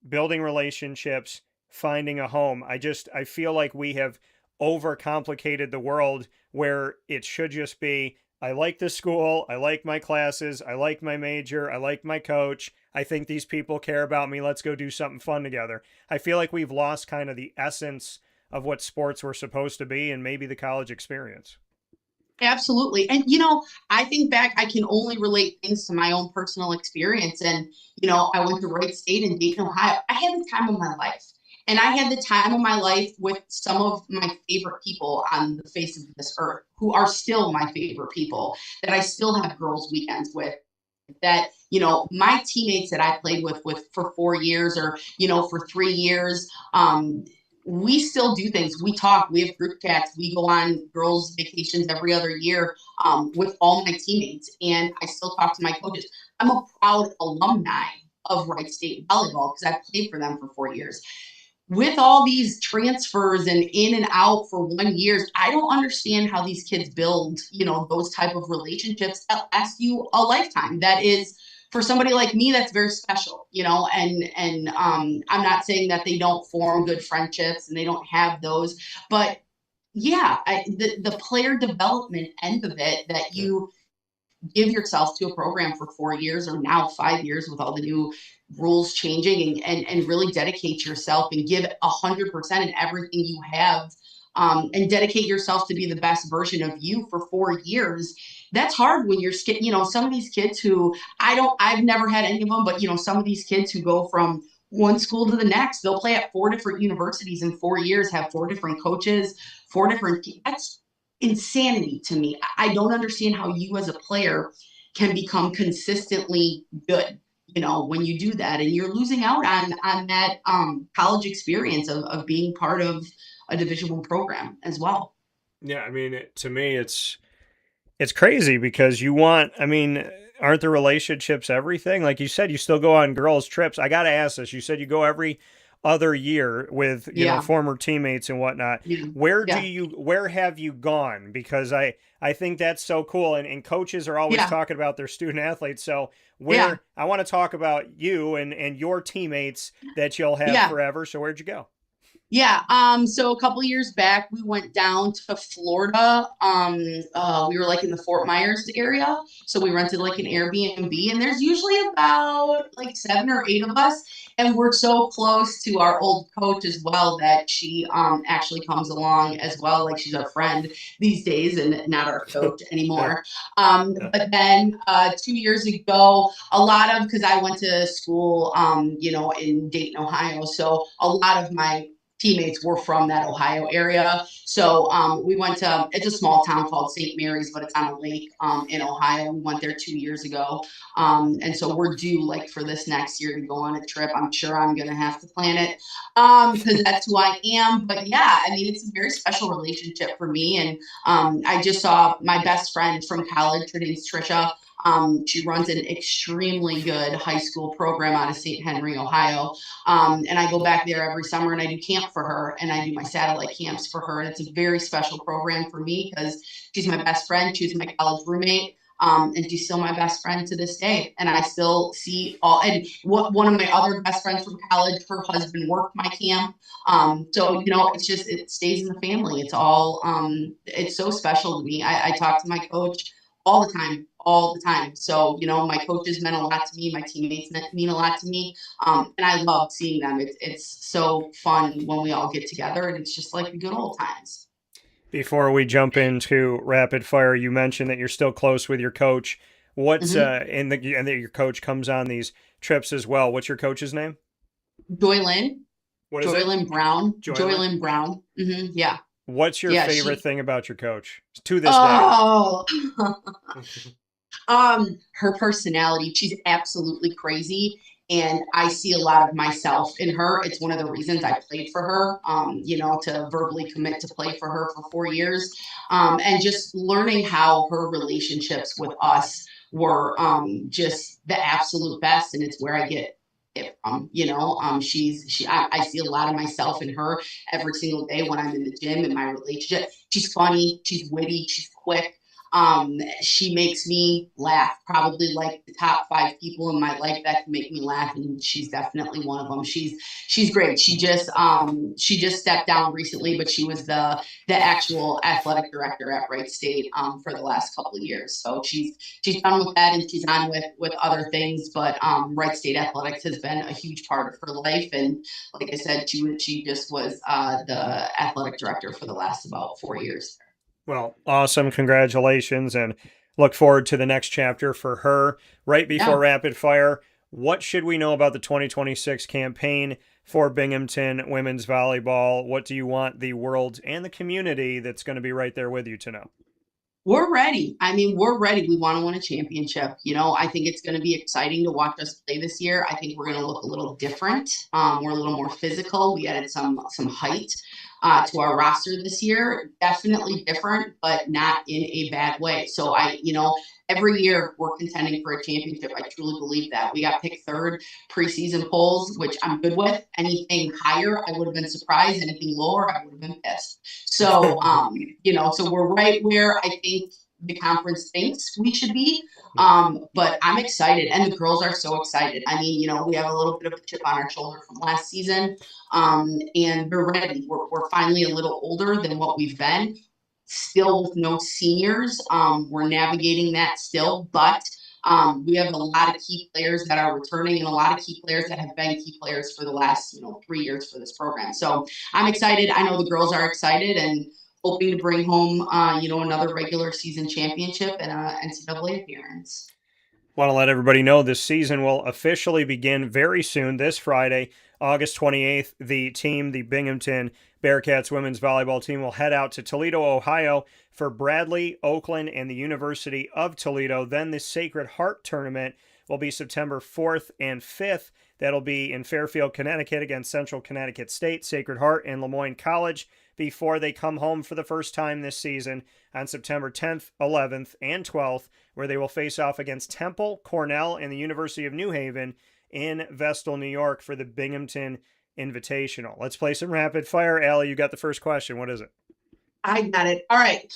building relationships, finding a home. I feel like we have overcomplicated the world where it should just be, I like the school, I like my classes, I like my major, I like my coach, I think these people care about me, let's go do something fun together. I feel like we've lost kind of the essence of what sports were supposed to be, and maybe the college experience. Absolutely. And, I think back, I can only relate things to my own personal experience. And, I went to Wright State in Dayton, Ohio. I had the time of my life. And I had the time of my life with some of my favorite people on the face of this earth, who are still my favorite people, that I still have girls' weekends with, that, my teammates that I played with for 4 years or, for 3 years, we still do things. We talk, we have group chats, we go on girls' vacations every other year with all my teammates. And I still talk to my coaches. I'm a proud alumni of Wright State volleyball because I played for them for 4 years. With all these transfers and in and out for 1 year, I don't understand how these kids build, those type of relationships that last you a lifetime. That is, for somebody like me, that's very special, and I'm not saying that they don't form good friendships and they don't have those, but yeah, the player development end of it, that give yourself to a program for 4 years or now 5 years with all the new rules changing, and really dedicate yourself and give 100% in everything you have, and dedicate yourself to be the best version of you for 4 years. That's hard when you're, some of these kids who I've never had any of them, but some of these kids who go from one school to the next, they'll play at 4 different universities in 4 years, have 4 different coaches, 4 different, that's insanity to me. I don't understand how you as a player can become consistently good, when you do that, and you're losing out on that college experience of being part of a Division I program as well. Yeah, I mean, to me, it's crazy because aren't the relationships everything? Like you said, you still go on girls' trips. I got to ask this. You said you go every other year with former teammates and whatnot. Yeah. Where have you gone? Because I think that's so cool, and coaches are always talking about their student athletes. So I want to talk about you and your teammates that you'll have forever. So where'd you go? Yeah. So a couple of years back, we went down to Florida. We were like in the Fort Myers area. So we rented like an Airbnb, and there's usually about like 7 or 8 of us. And we're so close to our old coach as well that she actually comes along as well. Like she's our friend these days and not our coach anymore. But then 2 years ago, because I went to school, in Dayton, Ohio. So a lot of my teammates were from that Ohio area. So we went to, it's a small town called St. Mary's, but it's on a lake in Ohio. We went there 2 years ago. And so we're due like for this next year to go on a trip. I'm sure I'm going to have to plan it because that's who I am. But yeah, I mean, it's a very special relationship for me. And I just saw my best friend from college. Her name's Trisha. She runs an extremely good high school program out of St. Henry, Ohio. And I go back there every summer and I do camp for her, and I do my satellite camps for her. And it's a very special program for me because she's my best friend. She was my college roommate. And she's still my best friend to this day. And I still see one of my other best friends from college, her husband worked my camp. So, it stays in the family. It's all, it's so special to me. I talk to my coach all the time. So, my coaches meant a lot to me. My teammates mean a lot to me. And I love seeing them. It's so fun when we all get together, and it's just like the good old times. Before we jump into rapid fire, you mentioned that you're still close with your coach. What's and that your coach comes on these trips as well. What's your coach's name? Joylyn. What is Joylyn Brown. Joylyn Brown. Yeah. What's your favorite thing about your coach to this day? Her personality. She's absolutely crazy. And I see a lot of myself in her. It's one of the reasons I played for her, to verbally commit to play for her for 4 years. And just learning how her relationships with us were just the absolute best. And it's where I get it from, I see a lot of myself in her every single day when I'm in the gym in my relationship. She's funny, she's witty, she's quick. She makes me laugh, probably like the top 5 people in my life that can make me laugh. And she's definitely one of them. She's great. She just stepped down recently, but she was the actual athletic director at Wright State, for the last couple of years. So she's done with that and she's on with other things, but, Wright State athletics has been a huge part of her life. And like I said, she just was, the athletic director for the last about 4 years. Well, awesome. Congratulations, and look forward to the next chapter for her. Right before rapid fire, what should we know about the 2026 campaign for Binghamton women's volleyball? What do you want the world and the community that's going to be right there with you to know? We're ready. I mean, we're ready. We want to win a championship. I think it's going to be exciting to watch us play this year. I think we're going to look a little different. We're a little more physical. We added some height to our roster this year. Definitely different, but not in a bad way. So every year we're contending for a championship. I truly believe that. We got picked 3rd preseason polls, which I'm good with. Anything higher, I would have been surprised. Anything lower, I would have been pissed. So, so we're right where I think the conference thinks we should be. But I'm excited, and the girls are so excited. I mean, we have a little bit of a chip on our shoulder from last season, and we're ready. We're finally a little older than what we've been. still with no seniors. We're navigating that still, but we have a lot of key players that are returning and a lot of key players that have been key players for the last 3 years for this program. So I'm excited. I know the girls are excited and hoping to bring home another regular season championship and an NCAA appearance. Want to let everybody know this season will officially begin very soon, this Friday, August 28th. The Binghamton Bearcats women's volleyball team will head out to Toledo, Ohio for Bradley, Oakland, and the University of Toledo. Then the Sacred Heart tournament will be September 4th and 5th. That'll be in Fairfield, Connecticut against Central Connecticut State, Sacred Heart, and Lemoyne College before they come home for the first time this season on September 10th, 11th, and 12th, where they will face off against Temple, Cornell, and the University of New Haven in Vestal, New York for the Binghamton Invitational. Let's play some rapid fire. Allie, you got the first question. What is it? I got it. All right.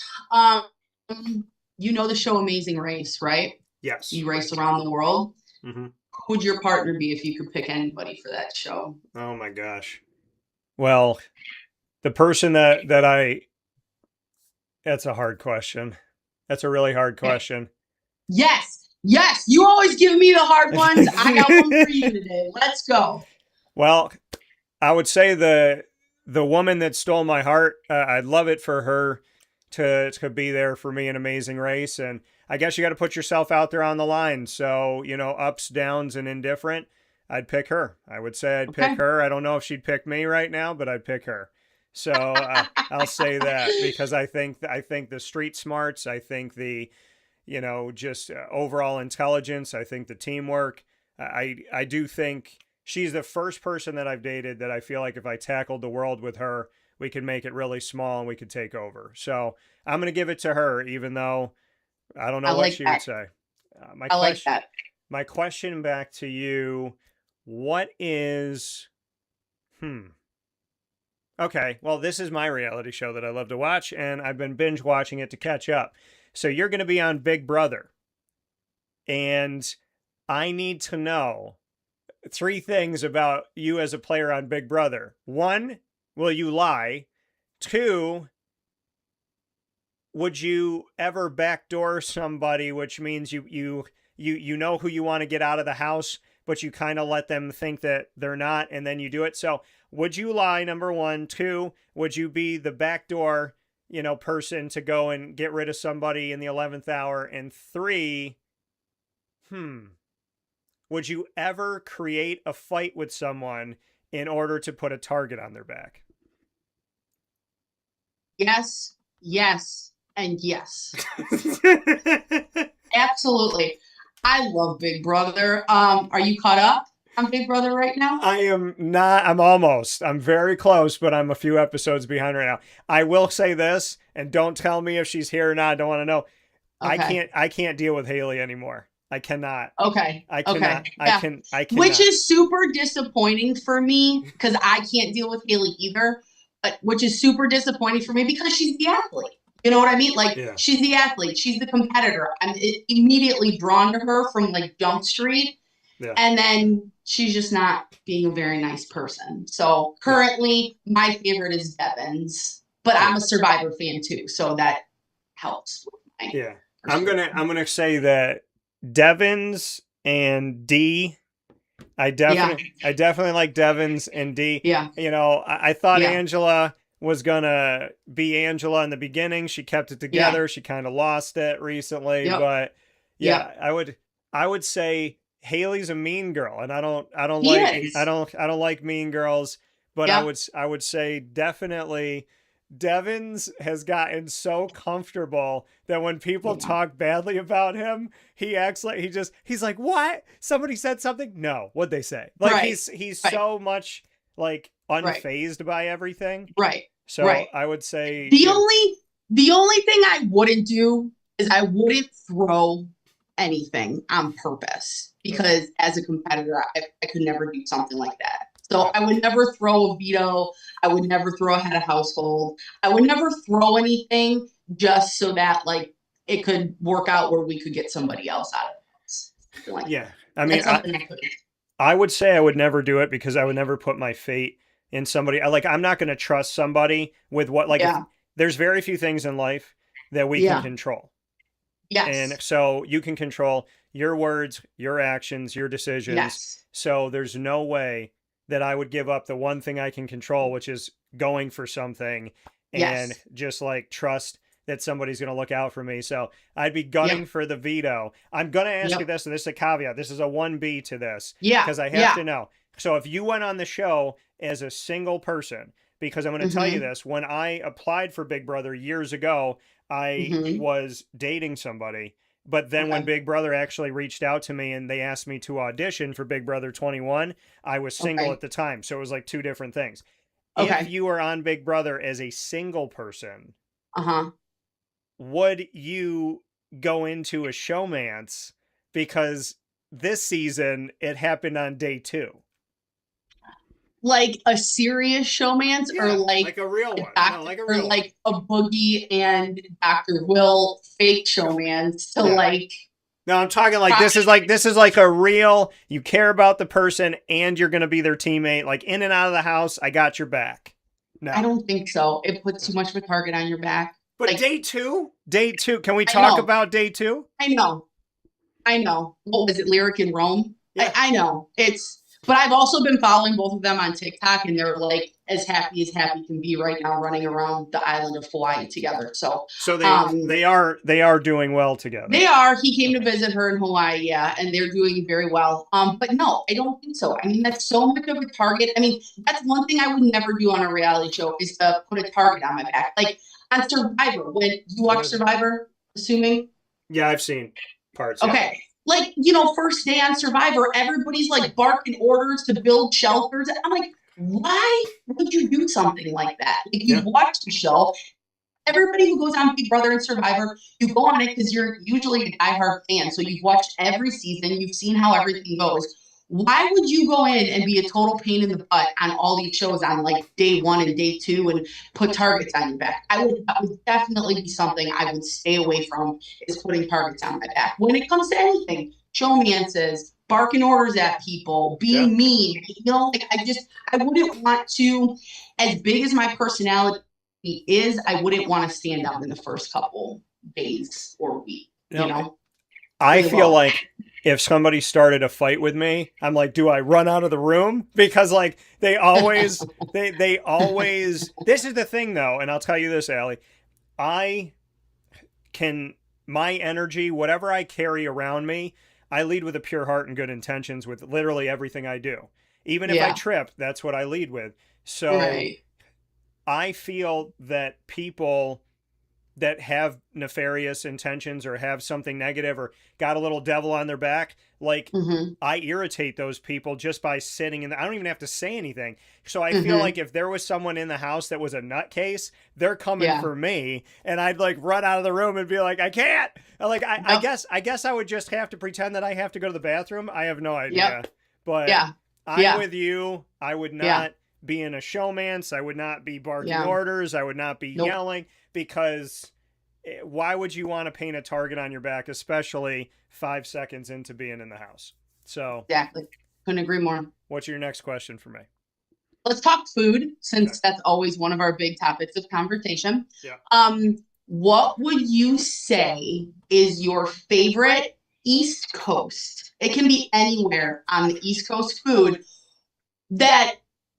You know the show Amazing Race, right? Yes. You race around the world. Mm-hmm. Who would your partner be if you could pick anybody for that show? Oh my gosh. Well, the person that's a hard question. That's a really hard question. Yes. You always give me the hard ones. I got one for you today. Let's go. Well, I would say the woman that stole my heart, I'd love it for her to be there for me in Amazing Race. And I guess you got to put yourself out there on the line. So, ups, downs, and indifferent, I'd pick her. I would say I'd pick her. I don't know if she'd pick me right now, but I'd pick her. So I'll say that because I think the street smarts, I think the, just overall intelligence, I think the teamwork, I do think she's the first person that I've dated that I feel like if I tackled the world with her, we could make it really small and we could take over. So I'm going to give it to her, even though I don't know what she would say. My question back to you, what is, okay, well, this is my reality show that I love to watch, and I've been binge watching it to catch up. So you're going to be on Big Brother, and I need to know 3 things about you as a player on Big Brother. 1, will you lie? 2, would you ever backdoor somebody, which means you know who you want to get out of the house, but you kind of let them think that they're not, and then you do it. So would you lie, number 1? 2, would you be the backdoor, person to go and get rid of somebody in the 11th hour? And 3, would you ever create a fight with someone in order to put a target on their back? Yes, and yes. Absolutely. I love Big Brother. Are you caught up on Big Brother right now? I am not. I'm almost. I'm very close, but I'm a few episodes behind right now. I will say this, and don't tell me if she's here or not. I don't want to know. Okay. I can't deal with Haley anymore. I cannot. Okay. I cannot. Okay. Yeah. I cannot. Which is super disappointing for me because I can't deal with Haley either. But which is super disappointing for me because she's the athlete. You know what I mean? She's the athlete. She's the competitor. I'm immediately drawn to her from Jump Street. Yeah. And then she's just not being a very nice person. So currently my favorite is Devins, but I'm a Survivor fan too. So that helps. Yeah. I'm going to say that Devins and D, I definitely like Devins and D. Yeah. I thought Angela was going to be Angela in the beginning. She kept it together. Yeah. She kind of lost it recently, but I would say Haley's a mean girl, and I don't like mean girls, but I would say definitely Devins has gotten so comfortable that when people talk badly about him, he acts like he's like, what? Somebody said something? No, what'd they say? He's so much unfazed by everything. Right. So I would say the only thing I wouldn't do is I wouldn't throw anything on purpose because as a competitor, I could never do something like that. So I would never throw a veto. I would never throw a head of household. I would never throw anything just so that it could work out where we could get somebody else out of it. Yeah. I mean, I would say I would never do it because I would never put my fate in somebody. I'm not going to trust somebody with what, there's very few things in life that we can control. Yes. And so you can control your words, your actions, your decisions. Yes. So there's no way that I would give up the one thing I can control, which is going for something and just like trust that somebody's going to look out for me. So I'd be gunning for the veto. I'm going to ask you this, and this is a caveat. This is a 1B to this. Yeah. Because I have to know. So if you went on the show as a single person, because I'm going to tell you this, when I applied for Big Brother years ago, I was dating somebody. But then when Big Brother actually reached out to me and they asked me to audition for Big Brother 21, I was single at the time. So it was like two different things. If you were on Big Brother as a single person, would you go into a showmance? Because this season, it happened on day 2. Like a serious showmance, or like a real one, like a Boogie and Dr. Will fake showmance to like. No, I'm talking like this is like a real. You care about the person and you're going to be their teammate. Like in and out of the house, I got your back. No, I don't think so. It puts too much of a target on your back. But like, day two. Can we talk about day 2? I know. What was it, Lyric in Rome? Yeah. I know it's. But I've also been following both of them on TikTok, and they're like as happy can be right now, running around the island of Hawaii together. So they are doing well together. They are. He came to visit her in Hawaii, and they're doing very well. But no, I don't think so. I mean, that's so much of a target. I mean, that's one thing I would never do on a reality show is to put a target on my back. Like on Survivor, when you watch Survivor, assuming. Yeah, I've seen parts. Okay. Yeah. Like, first day on Survivor, everybody's like barking orders to build shelters. I'm like, why would you do something like that? Like, you watch the show. Everybody who goes on Big Brother and Survivor, you go on it because you're usually a diehard fan. So you've watched every season. You've seen how everything goes. Why would you go in and be a total pain in the butt on all these shows on like day 1 and day 2 and put targets on your back? That would definitely be something I would stay away from, is putting targets on my back. When it comes to anything, showmances, barking orders at people, being mean, like I wouldn't want to, as big as my personality is, I wouldn't want to stand out in the first couple days or week, I feel like if somebody started a fight with me, I'm like, do I run out of the room? Because like they always, they always, this is the thing though. And I'll tell you this, Allie, my energy, whatever I carry around me, I lead with a pure heart and good intentions with literally everything I do. Even if I trip, that's what I lead with. So I feel that people that have nefarious intentions or have something negative or got a little devil on their back, like I irritate those people just by sitting in I don't even have to say anything. So I feel like if there was someone in the house that was a nutcase, they're coming for me, and I'd like run out of the room and be like, I can't. Like I guess I would just have to pretend that I have to go to the bathroom. I have no idea. But I'm with you. I would not be in a showmance. I would not be barking orders. I would not be yelling, because why would you want to paint a target on your back, especially 5 seconds into being in the house? So exactly. Couldn't agree more. What's your next question for me? Let's talk food, since that's always one of our big topics of conversation. What would you say is your favorite East Coast? It can be anywhere on the East Coast food that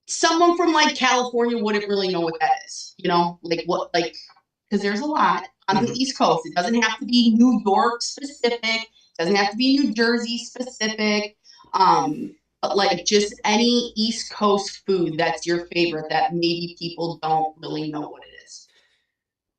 someone from like California wouldn't really know what that is. Because there's a lot on the East Coast. It doesn't have to be New York specific. It doesn't have to be New Jersey specific. But like just any East Coast food that's your favorite that maybe people don't really know what it is.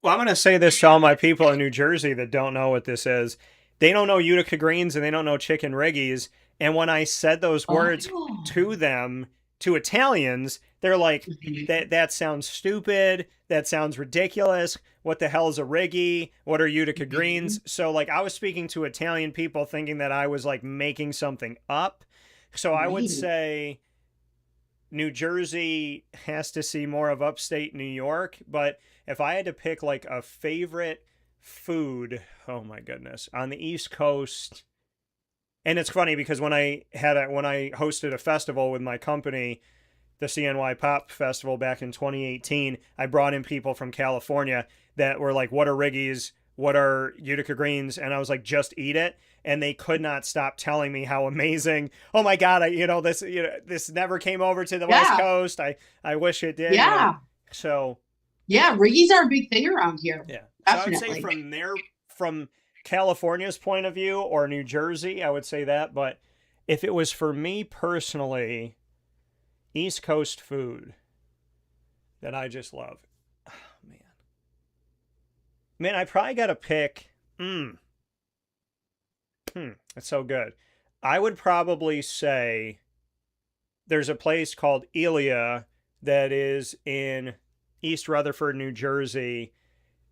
Well, I'm going to say this to all my people in New Jersey that don't know what this is. They don't know Utica greens and they don't know chicken riggies. And when I said those words to them, to Italians, they're like, that sounds stupid. That sounds ridiculous. What the hell is a riggy? What are Utica greens? So like I was speaking to Italian people thinking that I was like making something up. So I would say New Jersey has to see more of upstate New York. But if I had to pick like a favorite food, oh my goodness, on the East Coast. And it's funny because when I hosted a festival with my company, the CNY Pop Festival back in 2018, I brought in people from California that were like, what are Riggies? What are Utica Greens? And I was like, just eat it. And they could not stop telling me how amazing. Oh my God, this never came over to the West Coast. I wish it did. Yeah. So. Yeah, Riggies are a big thing around here. Yeah. Definitely. So I would say from California's point of view or New Jersey, I would say that. But if it was for me personally, East Coast food that I just love. Oh, man, I probably got to pick. It's so good. I would probably say there's a place called Elia that is in East Rutherford, New Jersey,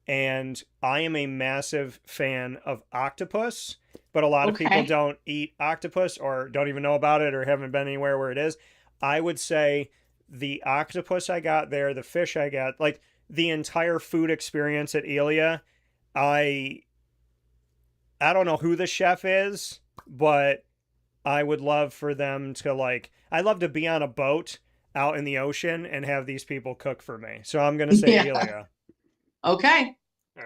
and I am a massive fan of octopus, but a lot of people don't eat octopus or don't even know about it or haven't been anywhere where it is. I would say the octopus I got there, the fish I got, like the entire food experience at Elia, I don't know who the chef is, but I would love for them to I'd love to be on a boat out in the ocean and have these people cook for me. So I'm going to say Elia. Okay.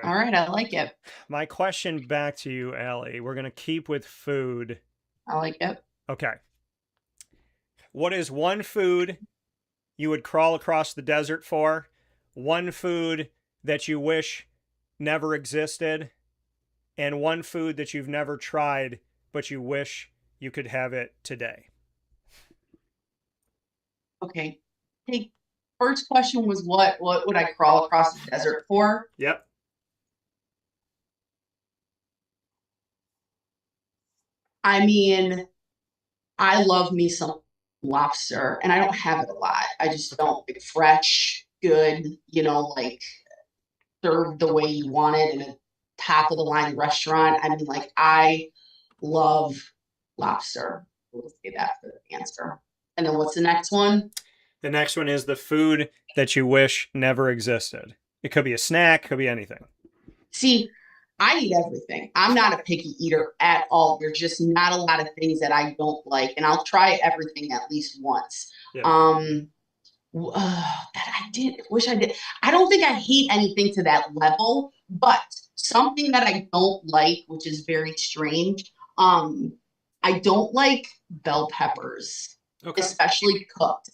All right. I like it. My question back to you, Allie. We're going to keep with food. I like it. Okay. What is one food you would crawl across the desert for? One food that you wish never existed? And one food that you've never tried, but you wish you could have it today? Okay. Hey, first question was what would I crawl across the desert for? Yep. I mean, I love me some lobster, and I don't have it a lot. I just don't. Like, fresh, good, served the way you want it in a top of the line restaurant. I mean, I love lobster. We'll say that for the answer. And then what's the next one? The next one is the food that you wish never existed. It could be a snack, could be anything. See, I eat everything. I'm not a picky eater at all. There's just not a lot of things that I don't like, and I'll try everything at least once. Yeah. That I did wish I did. I don't think I hate anything to that level, but something that I don't like, which is very strange. I don't like bell peppers, especially cooked.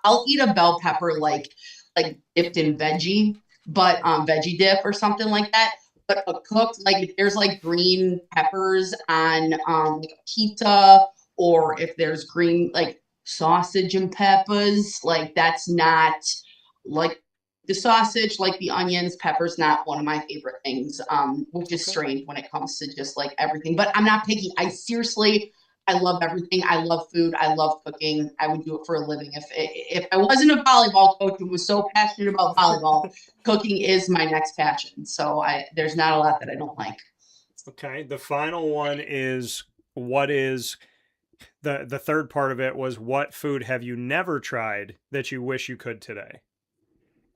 I'll eat a bell pepper like dipped in veggie, but veggie dip or something like that. But a cooked, if there's green peppers on a pizza, or if there's green sausage and peppers, that's not the sausage, the onions, peppers, not one of my favorite things, which is strange when it comes to just everything. But I'm not picky. I love everything. I love food. I love cooking. I would do it for a living. If I wasn't a volleyball coach and was so passionate about volleyball, cooking is my next passion. So there's not a lot that I don't like. Okay. The final one is what is the third part of it was what food have you never tried that you wish you could today?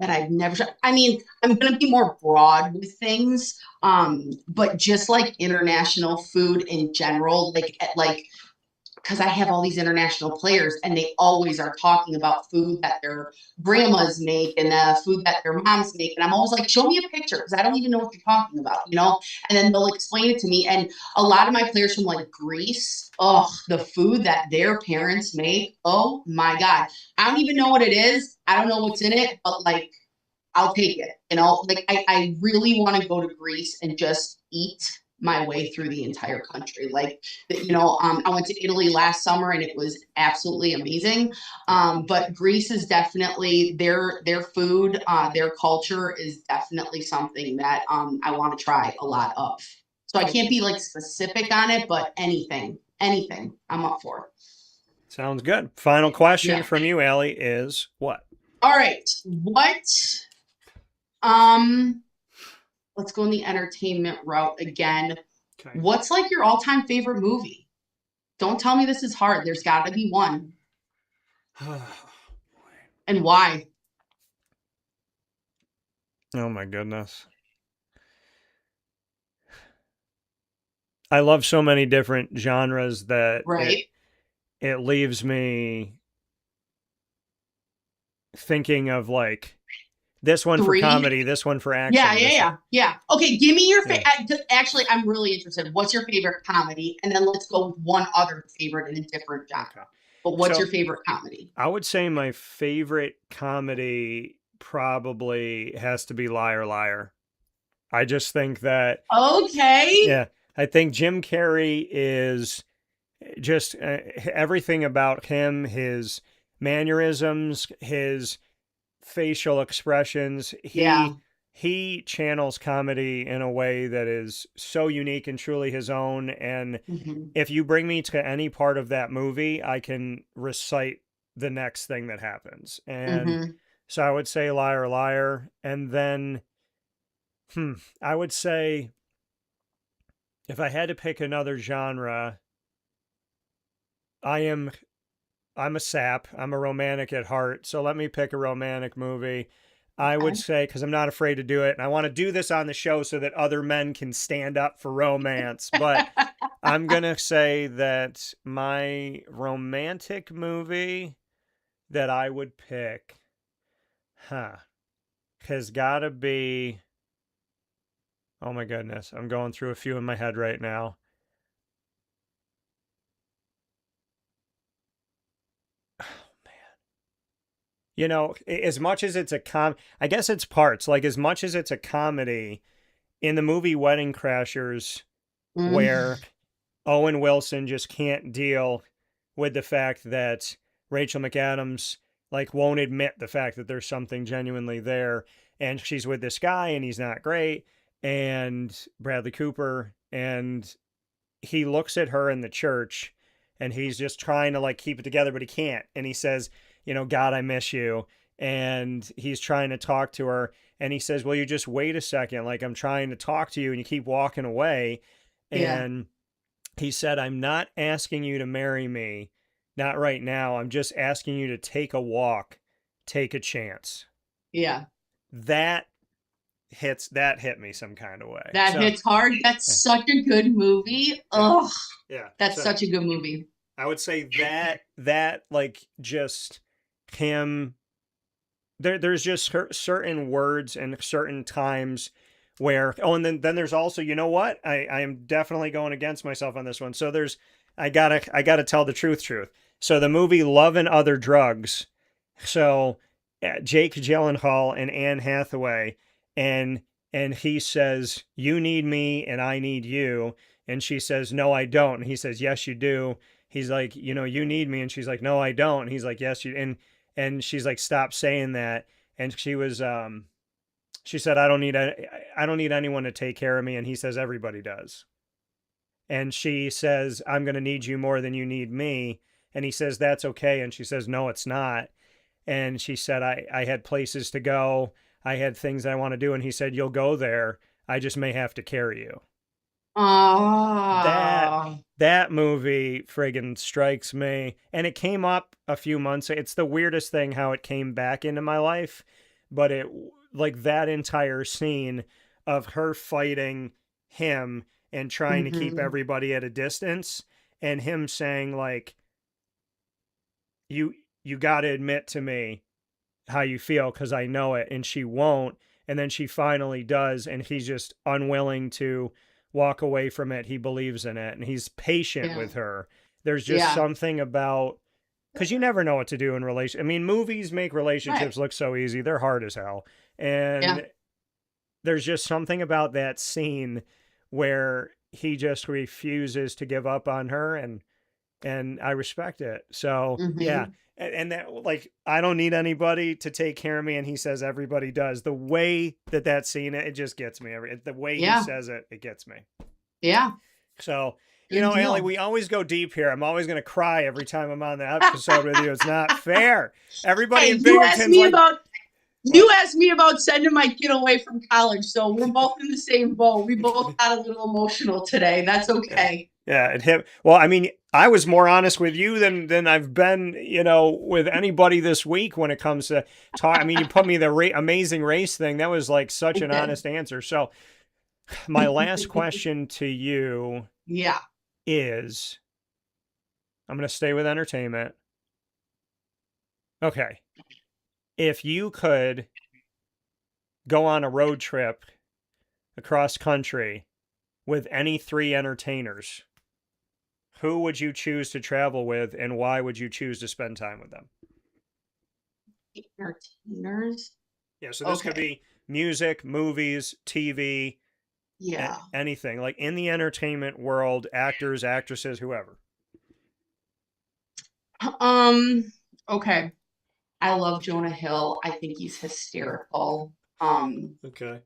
That I've never tried. I mean, I'm going to be more broad with things, but just international food in general, because I have all these international players and they always are talking about food that their grandmas make and the food that their moms make. And I'm always like, show me a picture because I don't even know what you're talking about, And then they'll explain it to me. And a lot of my players from Greece, the food that their parents make, oh my God. I don't even know what it is. I don't know what's in it, but I'll take it. I really want to go to Greece and just eat my way through the entire country. I went to Italy last summer and it was absolutely amazing. But Greece is definitely their food, their culture is definitely something that I want to try a lot of. So I can't be specific on it, but anything I'm up for. Sounds good. Final question from you, Allie, is what? All right. What? Let's go in the entertainment route again. Okay. What's your all-time favorite movie? Don't tell me this is hard. There's got to be one. And why? Oh my goodness. I love so many different genres that it leaves me thinking of like this one Three? for comedy, this one for action. Yeah. Okay, give me your actually, I'm really interested. What's your favorite comedy? And then let's go with one other favorite in a different genre. Okay. But what's So, your favorite comedy? I would say my favorite comedy probably has to be Liar Liar. I just think that Okay. yeah, I think Jim Carrey is just everything about him, his mannerisms, his facial expressions. He channels comedy in a way that is so unique and truly his own. And if you bring me to any part of that movie, I can recite the next thing that happens. And so I would say Liar Liar. And then I would say if I had to pick another genre, I'm a sap. I'm a romantic at heart. So let me pick a romantic movie. I would say, because I'm not afraid to do it, and I want to do this on the show so that other men can stand up for romance. But I'm going to say that my romantic movie that I would pick, has got to be, oh my goodness, I'm going through a few in my head right now. You know, as much as it's I guess it's parts. Like, as much as it's a comedy, in the movie Wedding Crashers, where Owen Wilson just can't deal with the fact that Rachel McAdams, like, won't admit the fact that there's something genuinely there. And she's with this guy, and he's not great. And Bradley Cooper, and he looks at her in the church, and he's just trying to, like, keep it together, but he can't. And he says, you know, God, I miss you. And he's trying to talk to her. And he says, well, you just wait a second. Like, I'm trying to talk to you, and you keep walking away. And he said, I'm not asking you to marry me. Not right now. I'm just asking you to take a walk, take a chance. Yeah. That hit me some kind of way. That hits hard. That's such a good movie. Ugh. Yeah. That's such a good movie. I would say that like, just him, there's just certain words and certain times where, and then there's also, you know what? I am definitely going against myself on this one. So I gotta tell the truth. So the movie Love and Other Drugs. So Jake Gyllenhaal and Anne Hathaway, and he says, you need me and I need you. And she says, no, I don't. And he says, yes, you do. He's like, you know, you need me. And she's like, no, I don't. And he's like, yes, you, and she's like, stop saying that. And she was, she said, I don't need anyone to take care of me. And he says, everybody does. And she says, I'm going to need you more than you need me. And he says, that's okay. And she says, no, it's not. And she said, I had places to go. I had things I want to do. And he said, you'll go there. I just may have to carry you. That movie friggin' strikes me. And it came up a few months. It's the weirdest thing how it came back into my life. But it, like, that entire scene of her fighting him and trying to keep everybody at a distance, and him saying, like, you got to admit to me how you feel, because I know it. And she won't. And then she finally does. And he's just unwilling to walk away from it. He believes in it, and he's patient with her. There's just something about, because you never know what to do in relation. I mean, movies make relationships look so easy. They're hard as hell. And there's just something about that scene where he just refuses to give up on her, and I respect it. So yeah. And that, like, I don't need anybody to take care of me. And he says, everybody does. The way that scene, it just gets me. The way he says it, it gets me. Yeah. So, you know, Allie, we always go deep here. I'm always going to cry every time I'm on the episode with you. It's not fair. Everybody in Binghamton's you asked me about sending my kid away from college. So we're both in the same boat. We both got a little emotional today. That's okay. Yeah, it hit. Well, I mean, I was more honest with you than I've been, you know, with anybody this week when it comes to talk. I mean, you put me the Amazing Race thing. That was like such an honest answer. So my last question to you is, I'm going to stay with entertainment. Okay. if you could go on a road trip across country with any 3 entertainers, who would you choose to travel with, and why would you choose to spend time with them? Entertainers? Yeah, so this could be music, movies, TV, Yeah. anything. Like in the entertainment world, actors, actresses, whoever. Okay. I love Jonah Hill. I think he's hysterical. Okay.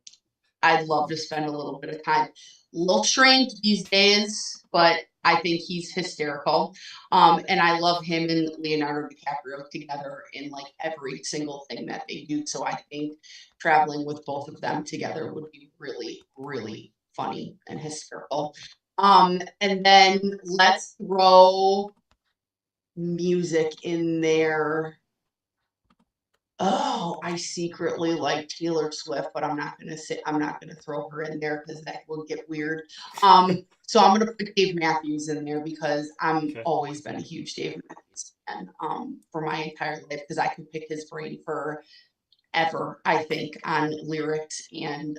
I'd love to spend a little bit of time. Little trained these days, but I think he's hysterical. And I love him and Leonardo DiCaprio together in like every single thing that they do. So I think traveling with both of them together would be really, really funny and hysterical. And then let's throw music in there. Oh, I secretly like Taylor Swift, but I'm not gonna throw her in there because that will get weird. So I'm gonna put Dave Matthews in there because I'm always been a huge Dave Matthews fan for my entire life because I could pick his brain for ever, I think, on lyrics and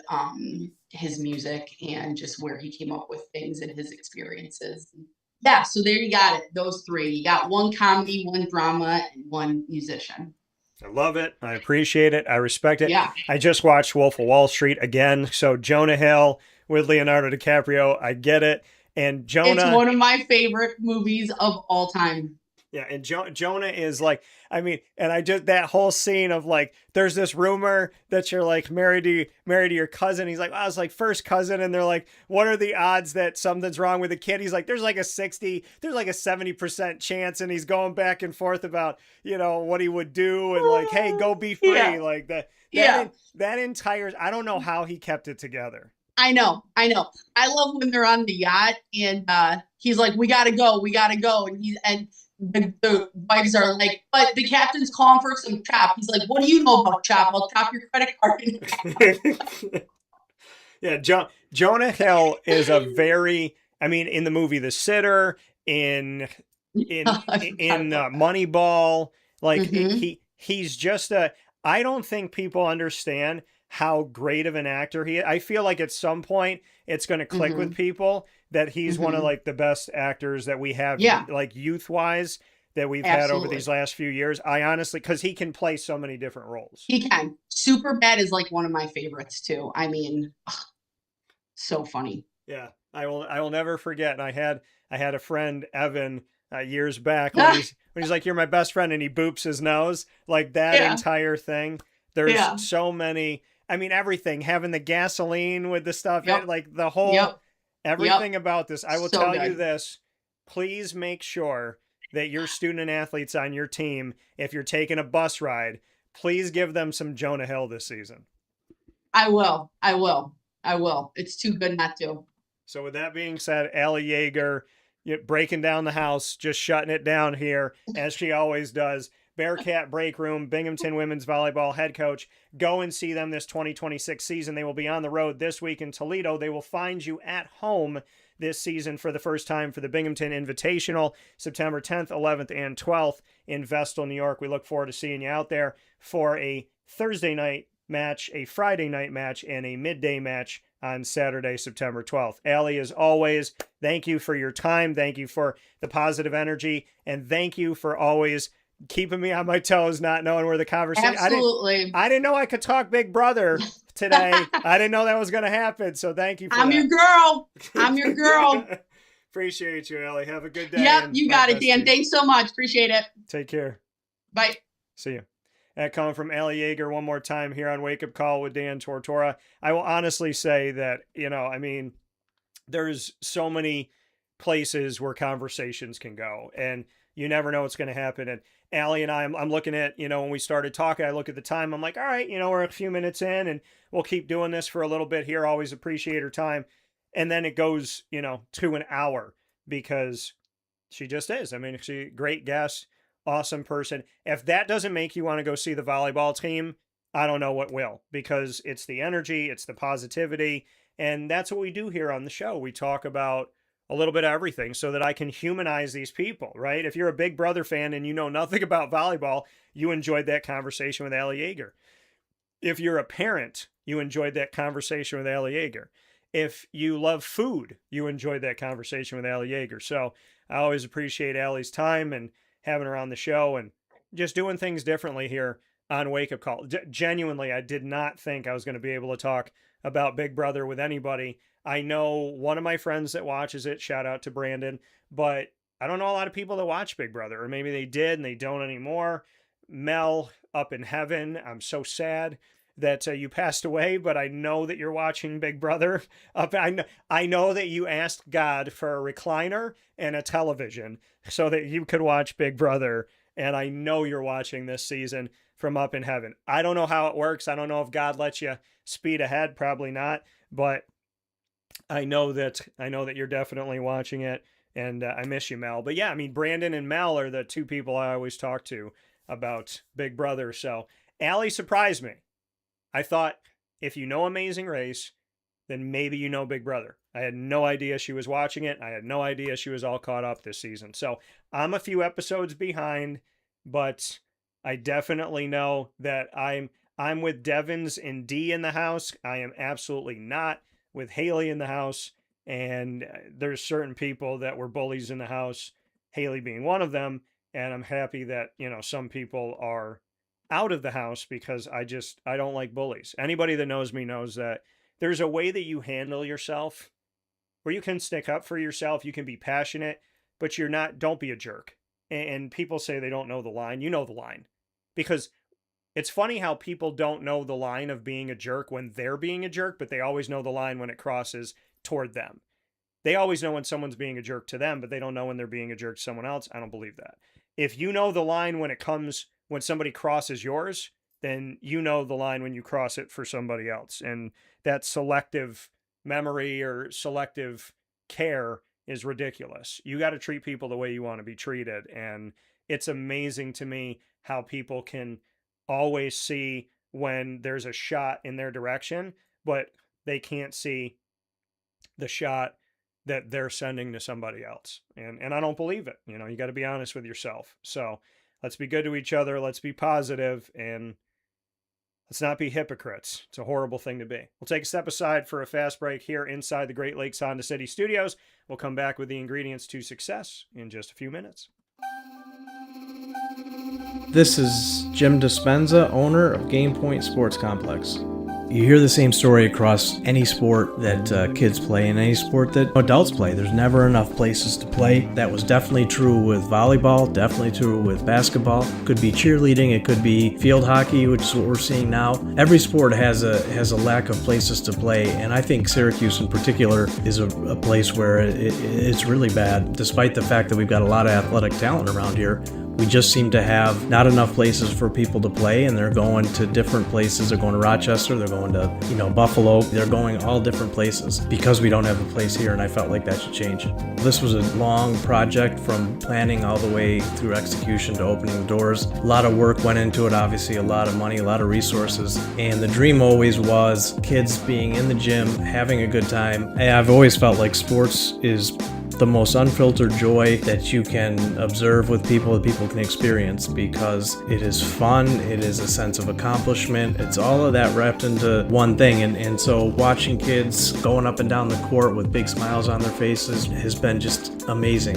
his music and just where he came up with things and his experiences. Yeah, so there you got it. Those 3. You got 1 comedy, 1 drama, and 1 musician. I love it. I appreciate it. I respect it. Yeah. I just watched Wolf of Wall Street again. So Jonah Hill with Leonardo DiCaprio. I get it. And Jonah. It's one of my favorite movies of all time. Yeah, and Jonah is like, I mean, and I just, that whole scene of like, there's this rumor that you're like married to your cousin. He's like, I was like first cousin, and they're like, what are the odds that something's wrong with the kid? He's like, there's like a 70% chance, and he's going back and forth about, you know, what he would do and like, hey, go be free, like that. That entire, I don't know how he kept it together. I know. I love when they're on the yacht and he's like, we gotta go, and the wives are like, but the captain's calling for some chop. He's like, what do you know about chop? I'll chop your credit card. Yeah, Jonah Hill is a very, I mean, in the movie The Sitter, in Moneyball, like he's just I don't think people understand how great of an actor he is. I feel like at some point it's going to click with people that he's one of like the best actors that we have, like youth wise, that we've had over these last few years. I honestly, because he can play so many different roles. He can. Superbad is like one of my favorites too. I mean, so funny. Yeah, I will never forget. And I had a friend, Evan, years back when he's like, you're my best friend, and he boops his nose, like that entire thing. There's so many. I mean, everything, having the gasoline with the stuff, like the whole, everything about this. I will tell you this, please make sure that your student athletes on your team, if you're taking a bus ride, please give them some Jonah Hill this season. I will. It's too good not to. So with that being said, Allie Yaeger, breaking down the house, just shutting it down here, as she always does. Bearcat Breakroom, Binghamton women's volleyball head coach. Go and see them this 2026 season. They will be on the road this week in Toledo. They will find you at home this season for the first time for the Binghamton Invitational, September 10th, 11th, and 12th in Vestal, New York. We look forward to seeing you out there for a Thursday night match, a Friday night match, and a midday match on Saturday, September 12th. Allie, as always, thank you for your time. Thank you for the positive energy. And thank you for always keeping me on my toes, not knowing where the conversation. Absolutely. I didn't know I could talk Big Brother today. I didn't know that was going to happen. So thank you for I'm your girl. Appreciate you, Allie. Have a good day. Yep, you got it, Dan. Thanks so much. Appreciate it. Take care. Bye. See you. That coming from Allie Yaeger one more time here on Wake Up Call with Dan Tortora. I will honestly say that, I mean, there's so many places where conversations can go, and you never know what's going to happen. And Allie and I'm looking at, when we started talking, I look at the time, I'm like, all right, we're a few minutes in and we'll keep doing this for a little bit here. Always appreciate her time. And then it goes, to an hour because she just is. I mean, she's a great guest, awesome person. If that doesn't make you want to go see the volleyball team, I don't know what will, because it's the energy, it's the positivity. And that's what we do here on the show. We talk about a little bit of everything so that I can humanize these people, right? If you're a Big Brother fan and you know nothing about volleyball, you enjoyed that conversation with Allie Yaeger. If you're a parent, you enjoyed that conversation with Allie Yaeger. If you love food, you enjoyed that conversation with Allie Yaeger. So I always appreciate Allie's time and having her on the show and just doing things differently here on Wake Up Call. Genuinely, I did not think I was going to be able to talk about Big Brother with anybody. I know one of my friends that watches it, shout out to Brandon, but I don't know a lot of people that watch Big Brother, or maybe they did and they don't anymore. Mel, up in heaven, I'm so sad that you passed away, but I know that you're watching Big Brother. I know that you asked God for a recliner and a television so that you could watch Big Brother, and I know you're watching this season from up in heaven. I don't know how it works. I don't know if God lets you speed ahead, probably not, but I know that you're definitely watching it, and I miss you, Mel. But yeah, I mean, Brandon and Mel are the two people I always talk to about Big Brother. So Allie surprised me. I thought, if you know Amazing Race, then maybe you know Big Brother. I had no idea she was watching it. I had no idea she was all caught up this season. So I'm a few episodes behind, but I definitely know that I'm with Devins and D in the house. I am absolutely not with Haley in the house. And there's certain people that were bullies in the house, Haley being one of them. And I'm happy that, some people are out of the house because I don't like bullies. Anybody that knows me knows that there's a way that you handle yourself where you can stick up for yourself. You can be passionate, but don't be a jerk. And people say they don't know the line. You know the line, because it's funny how people don't know the line of being a jerk when they're being a jerk, but they always know the line when it crosses toward them. They always know when someone's being a jerk to them, but they don't know when they're being a jerk to someone else. I don't believe that. If you know the line when somebody crosses yours, then you know the line when you cross it for somebody else. And that selective memory or selective care is ridiculous. You got to treat people the way you want to be treated. And it's amazing to me how people can always see when there's a shot in their direction, but they can't see the shot that they're sending to somebody else. And I don't believe it. You got to be honest with yourself. So let's be good to each other. Let's be positive, and let's not be hypocrites. It's a horrible thing to be. We'll take a step aside for a fast break here inside the Great Lakes Honda City Studios. We'll come back with the ingredients to success in just a few minutes. This is Jim Dispenza, owner of Game Point Sports Complex. You hear the same story across any sport that kids play and any sport that adults play. There's never enough places to play. That was definitely true with volleyball, definitely true with basketball. Could be cheerleading, it could be field hockey, which is what we're seeing now. Every sport has a lack of places to play, and I think Syracuse in particular is a place where it's really bad. Despite the fact that we've got a lot of athletic talent around here, we just seem to have not enough places for people to play, and they're going to different places. They're going to Rochester, they're going to, Buffalo. They're going all different places because we don't have a place here, and I felt like that should change. This was a long project from planning all the way through execution to opening the doors. A lot of work went into it, obviously, a lot of money, a lot of resources, and the dream always was kids being in the gym, having a good time. And I've always felt like sports is the most unfiltered joy that you can observe with people, that people can experience, because it is fun, it is a sense of accomplishment, it's all of that wrapped into one thing. And so watching kids going up and down the court with big smiles on their faces has been just amazing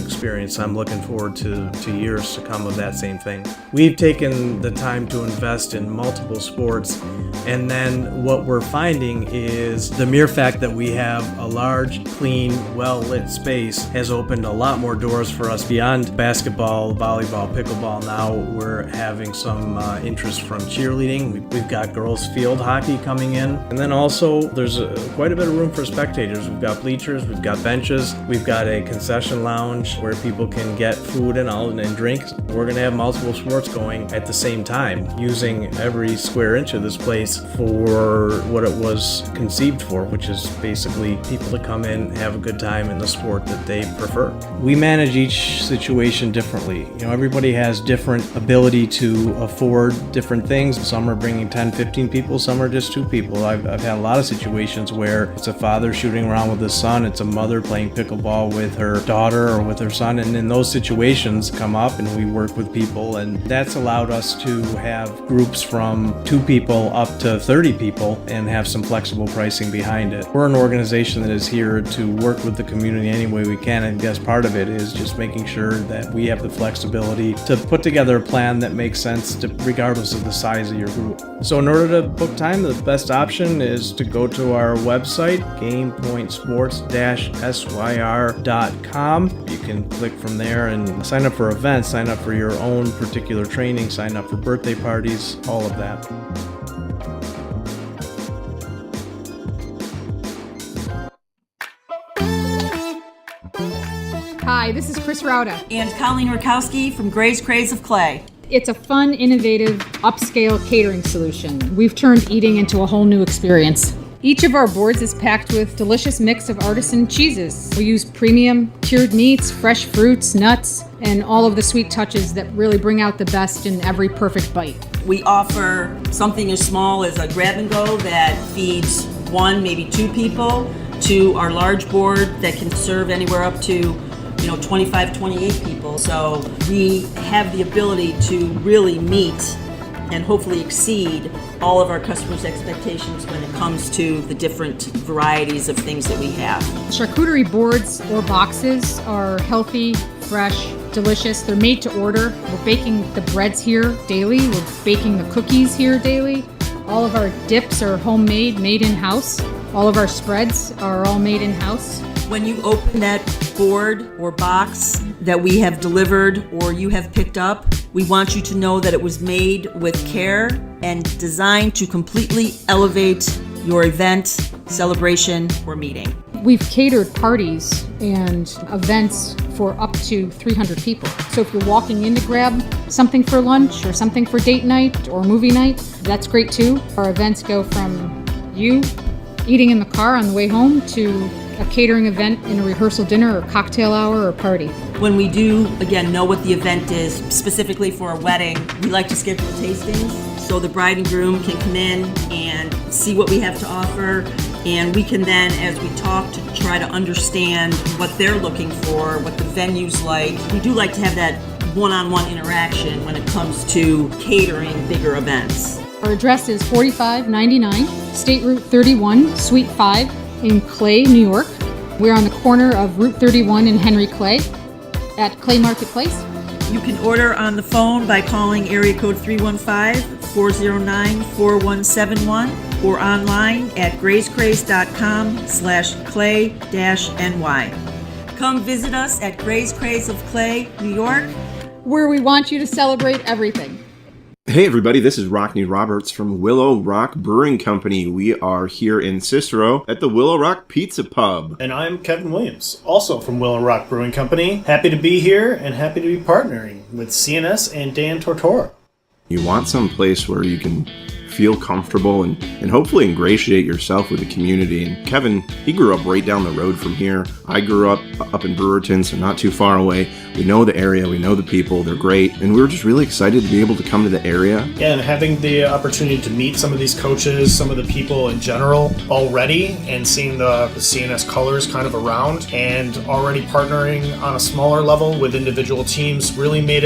experience. I'm looking forward to years to come of that same thing. We've taken the time to invest in multiple sports, and then what we're finding is the mere fact that we have a large, clean, well-lit space has opened a lot more doors for us beyond basketball, volleyball, pickleball. Now we're having some interest from cheerleading. We've got girls field hockey coming in, and then also there's quite a bit of room for spectators. We've got bleachers, we've got benches, we've got a concession lounge where people can get food and drinks. We're going to have multiple sports going at the same time, using every square inch of this place for what it was conceived for, which is basically people to come in, have a good time, in the sport that they prefer. We manage each situation differently. Everybody has different ability to afford different things. Some are bringing 10, 15 people, some are just 2 people. I've had a lot of situations where it's a father shooting around with his son, it's a mother playing pickleball with her daughter or with her son, and in those situations come up and we work with people, and that's allowed us to have groups from 2 people up to 30 people and have some flexible pricing behind it. We're an organization that is here to work with the community any way we can, and I guess part of it is just making sure that we have the flexibility to put together a plan that makes sense regardless of the size of your group. So in order to book time, the best option is to go to our website, gamepointsports-syr.com. You can click from there and sign up for events, sign up for your own particular training, sign up for birthday parties, all of that. Hi, this is Chris Rauda. And Colleen Rakowski from Gray's Craze of Clay. It's a fun, innovative, upscale catering solution. We've turned eating into a whole new experience. Each of our boards is packed with delicious mix of artisan cheeses. We use premium cured meats, fresh fruits, nuts, and all of the sweet touches that really bring out the best in every perfect bite. We offer something as small as a grab and go that feeds 1, maybe 2 people, to our large board that can serve anywhere up to 25, 28 people. So we have the ability to really meet and hopefully exceed all of our customers' expectations when it comes to the different varieties of things that we have. Charcuterie boards or boxes are healthy, fresh, delicious. They're made to order. We're baking the breads here daily. We're baking the cookies here daily. All of our dips are homemade, made in-house. All of our spreads are all made in-house. When you open that board or box that we have delivered or you have picked up, we want you to know that it was made with care and designed to completely elevate your event, celebration, or meeting. We've catered parties and events for up to 300 people. So if you're walking in to grab something for lunch or something for date night or movie night, that's great too. Our events go from you eating in the car on the way home to a catering event in a rehearsal dinner or cocktail hour or party. When we do, again, know what the event is, specifically for a wedding, we like to schedule tastings so the bride and groom can come in and see what we have to offer, and we can then, as we talk, to try to understand what they're looking for, what the venue's like. We do like to have that one-on-one interaction when it comes to catering bigger events. Our address is 4599 State Route 31, Suite 5, in Clay, New York. We're on the corner of Route 31 and Henry Clay at Clay Marketplace. You can order on the phone by calling area code 315-409-4171 or online at grayscraze.com/clay-ny. Come visit us at Gray's Craze of Clay, New York, where we want you to celebrate everything. Hey everybody, this is Rockney Roberts from Willow Rock Brewing Company. We are here in Cicero at the Willow Rock Pizza Pub. And I'm Kevin Williams, also from Willow Rock Brewing Company. Happy to be here and happy to be partnering with CNS and Dan Tortora. You want some place where you can feel comfortable and hopefully ingratiate yourself with the community. And Kevin, he grew up right down the road from here. I grew up in Brewerton, so not too far away. We know the area, we know the people, they're great, and we were just really excited to be able to come to the area. Yeah, and having the opportunity to meet some of these coaches, some of the people in general already, and seeing the CNS colors kind of around, and already partnering on a smaller level with individual teams really made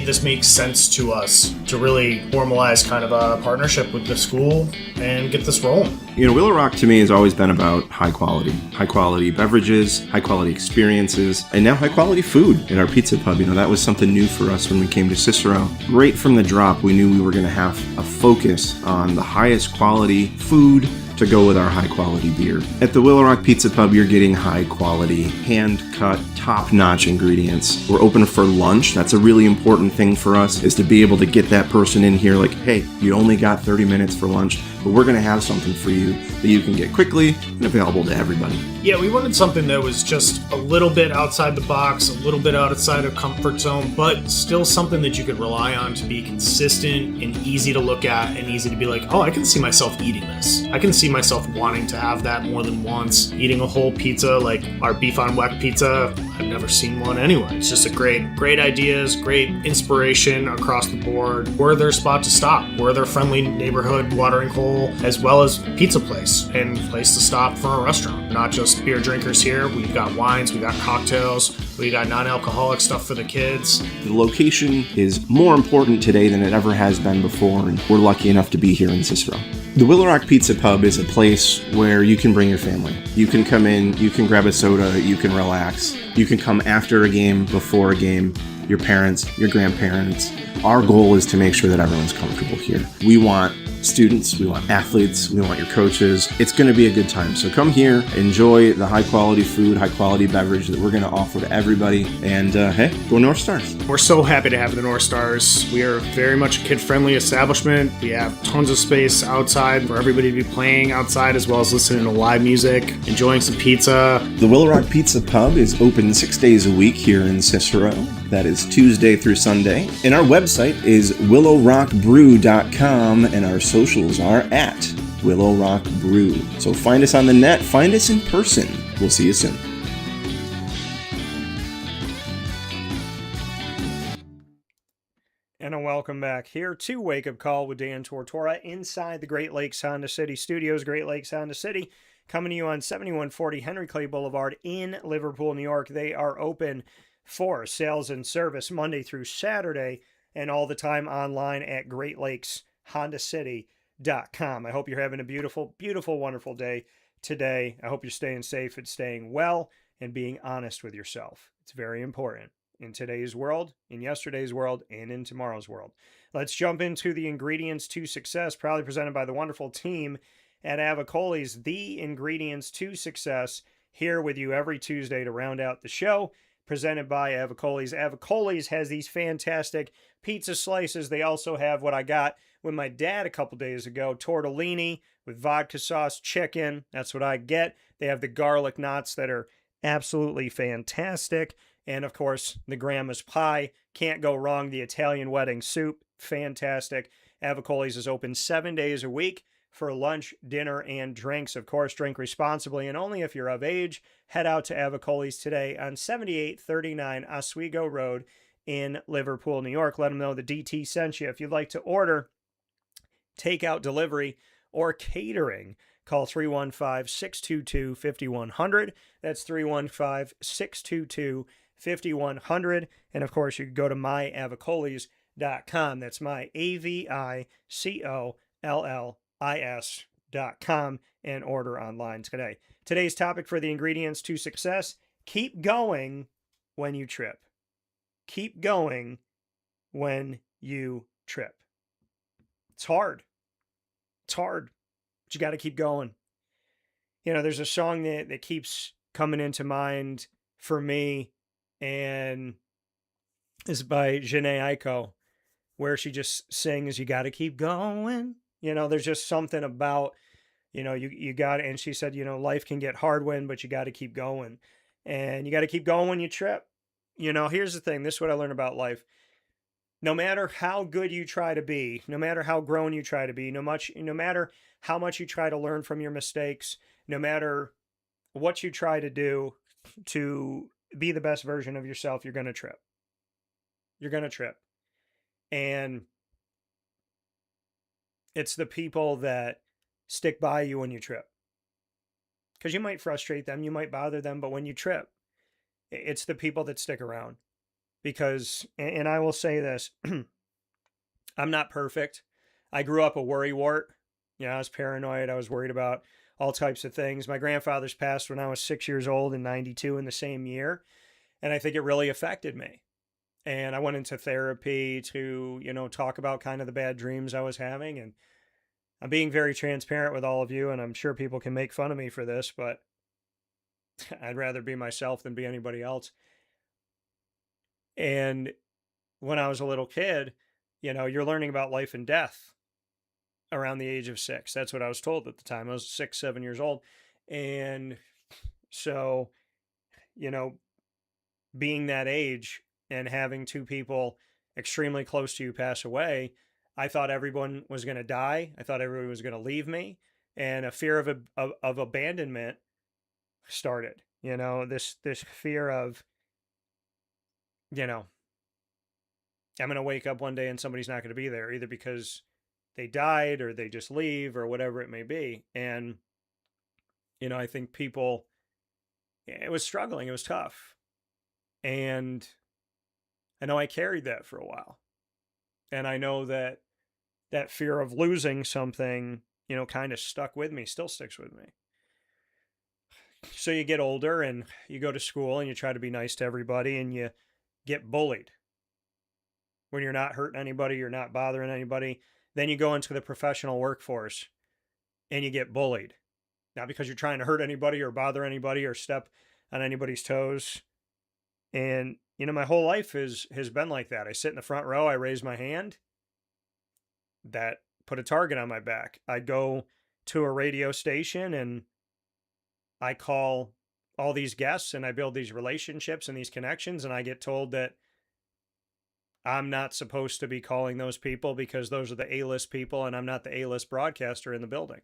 this make sense to us to really formalize kind of a partnership with the school and get this rolling. Willow Rock to me has always been about high quality beverages, high quality experiences, and now high quality food at our pizza pub. That was something new for us when we came to Cicero. Right from the drop, we knew we were going to have a focus on the highest quality food to go with our high quality beer. At the Willow Rock Pizza Pub, you're getting high quality, hand cut, top notch ingredients. We're open for lunch. That's a really important thing for us, is to be able to get that person in here like, hey, you only got 30 minutes for lunch. but we're going to have something for you that you can get quickly and available to everybody. Yeah, we wanted something that was just a little bit outside the box, a little bit outside of comfort zone, but still something that you could rely on to be consistent and easy to look at and easy to be like, oh, I can see myself eating this. I can see myself wanting to have that more than once. Eating a whole pizza like our beef on weck pizza, I've never seen one anywhere. It's just a great ideas, great inspiration across the board. We're their spot to stop. We're their friendly neighborhood watering hole, as well as pizza place and place to stop for a restaurant. Not just beer drinkers here. We've got wines, we got cocktails, we got non-alcoholic stuff for the kids. The location is more important today than it ever has been before, and we're lucky enough to be here in Cicero. The Willow Rock Pizza Pub is a place where you can bring your family. You can come in, you can grab a soda, you can relax. You can come after a game, before a game, your parents, your grandparents. Our goal is to make sure that everyone's comfortable here. We want students, we want athletes, we want your coaches. It's going to be a good time. So come here, enjoy the high quality food, high quality beverage that we're going to offer to everybody. And hey, go North Stars. We're so happy to have the North Stars. We are very much a kid-friendly establishment. We have tons of space outside for everybody to be playing outside, as well as listening to live music, enjoying some pizza. The Willow Rock Pizza Pub is open 6 days a week here in Cicero. That is Tuesday through Sunday. And our website is willowrockbrew.com, and our socials are at Willow Rock Brew. So find us on the net, find us in person. We'll see you soon. And a welcome back here to Wake Up Call with Dan Tortora inside the Great Lakes Honda City Studios. Great Lakes Honda City coming to you on 7140 Henry Clay Boulevard in Liverpool, New York. They are open for sales and service Monday through Saturday and all the time online at GreatLakesHondaCity.com. I hope you're having a beautiful, beautiful, wonderful day today. I hope you're staying safe and staying well and being honest with yourself. It's very important in today's world, in yesterday's world, and in tomorrow's world. Let's jump into the ingredients to success, proudly presented by the wonderful team at Avicolli's, the ingredients to success, here with you every Tuesday to round out the show, presented by Avicolli's. Avicolli's has these fantastic pizza slices. They also have what I got with my dad a couple days ago, tortellini with vodka sauce, chicken. That's what I get. They have the garlic knots that are absolutely fantastic. And of course, the grandma's pie. Can't go wrong. The Italian wedding soup. Fantastic. Avicolli's is open 7 days a week for lunch, dinner, and drinks. Of course, drink responsibly and only if you're of age. Head out to Avicolli's today on 7839 Oswego Road in Liverpool, New York. Let them know the DT sent you. If you'd like to order takeout, delivery, or catering, call 315-622-5100. That's 315-622-5100. And of course, you can go to myavicollis.com. That's my AVICOLLIS.com and order online today. Today's topic for the ingredients to success: keep going when you trip. Keep going when you trip. It's hard. It's hard, but you got to keep going. You know, there's a song that keeps coming into mind for me, and is by Jhené Aiko, where she just sings, you got to keep going. You know, there's just something about, you know, you got it. And she said, you know, life can get hard but you got to keep going. And you got to keep going when you trip. You know, here's the thing. This is what I learned about life. No matter how good you try to be, no matter how grown you try to be, no matter how much you try to learn from your mistakes, no matter what you try to do to be the best version of yourself, you're going to trip. You're going to trip. And it's the people that stick by you when you trip. Because you might frustrate them, you might bother them, but when you trip, it's the people that stick around. Because, and I will say this, I'm not perfect. I grew up a worrywart. You know, I was paranoid. I was worried about all types of things. My grandfather's passed when I was 6 years old in 92 in the same year. And I think it really affected me. And I went into therapy to, you know, talk about kind of the bad dreams I was having. And I'm being very transparent with all of you. And I'm sure people can make fun of me for this, but I'd rather be myself than be anybody else. And when I was a little kid, you know, you're learning about life and death. around the age of 6. That's what I was told at the time. I was 6, 7 years old. And so, being that age and having 2 people extremely close to you pass away, I thought everyone was going to die. I thought everyone was going to leave me. And a fear of abandonment started. This fear of, I'm going to wake up one day and somebody's not going to be there, either because they died or they just leave or whatever it may be. And, I think people, it was struggling. It was tough. And I know I carried that for a while. And I know that fear of losing something, kind of stuck with me, still sticks with me. So you get older and you go to school and you try to be nice to everybody and you get bullied. When you're not hurting anybody, you're not bothering anybody. Then you go into the professional workforce and you get bullied. Not because you're trying to hurt anybody or bother anybody or step on anybody's toes. And, my whole life has been like that. I sit in the front row, I raise my hand. That put a target on my back. I go to a radio station and I call all these guests and I build these relationships and these connections, and I get told that I'm not supposed to be calling those people because those are the A-list people and I'm not the A-list broadcaster in the building.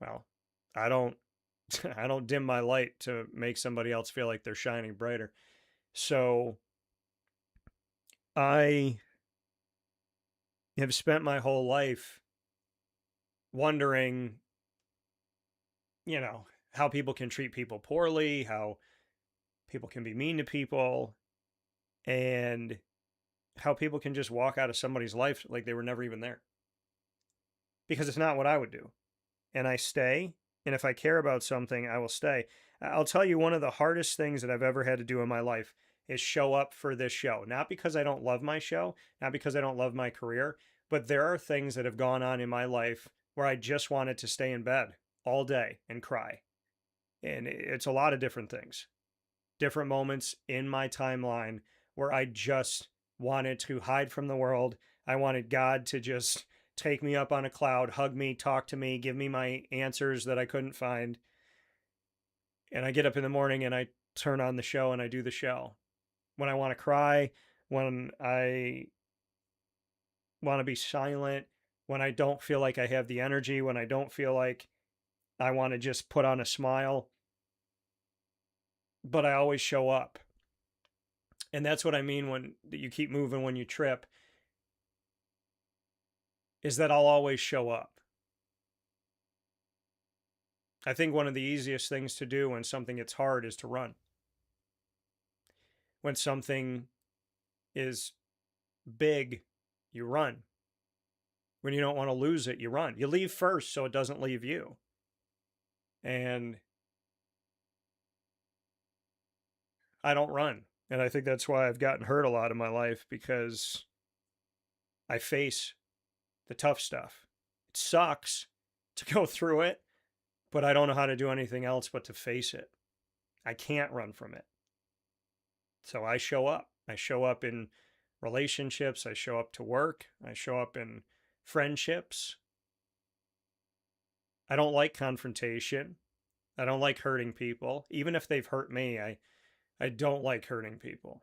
Well, I don't dim my light to make somebody else feel like they're shining brighter. So I have spent my whole life wondering, how people can treat people poorly, how people can be mean to people, and how people can just walk out of somebody's life like they were never even there. Because it's not what I would do. And I stay. And if I care about something, I will stay. I'll tell you, one of the hardest things that I've ever had to do in my life is show up for this show. Not because I don't love my show, not because I don't love my career, but there are things that have gone on in my life where I just wanted to stay in bed all day and cry. And it's a lot of different things. Different moments in my timeline where I just wanted to hide from the world. I wanted God to just take me up on a cloud, hug me, talk to me, give me my answers that I couldn't find. And I get up in the morning and I turn on the show and I do the show. When I want to cry, when I want to be silent, when I don't feel like I have the energy, when I don't feel like I want to just put on a smile. But I always show up. And that's what I mean when you keep moving when you trip, is that I'll always show up. I think one of the easiest things to do when something gets hard is to run. When something is big, you run. When you don't want to lose it, you run. You leave first so it doesn't leave you. And I don't run. And I think that's why I've gotten hurt a lot in my life, because I face the tough stuff. It sucks to go through it, but I don't know how to do anything else but to face it. I can't run from it. So I show up. I show up in relationships. I show up to work. I show up in friendships. I don't like confrontation. I don't like hurting people. Even if they've hurt me, I don't like hurting people.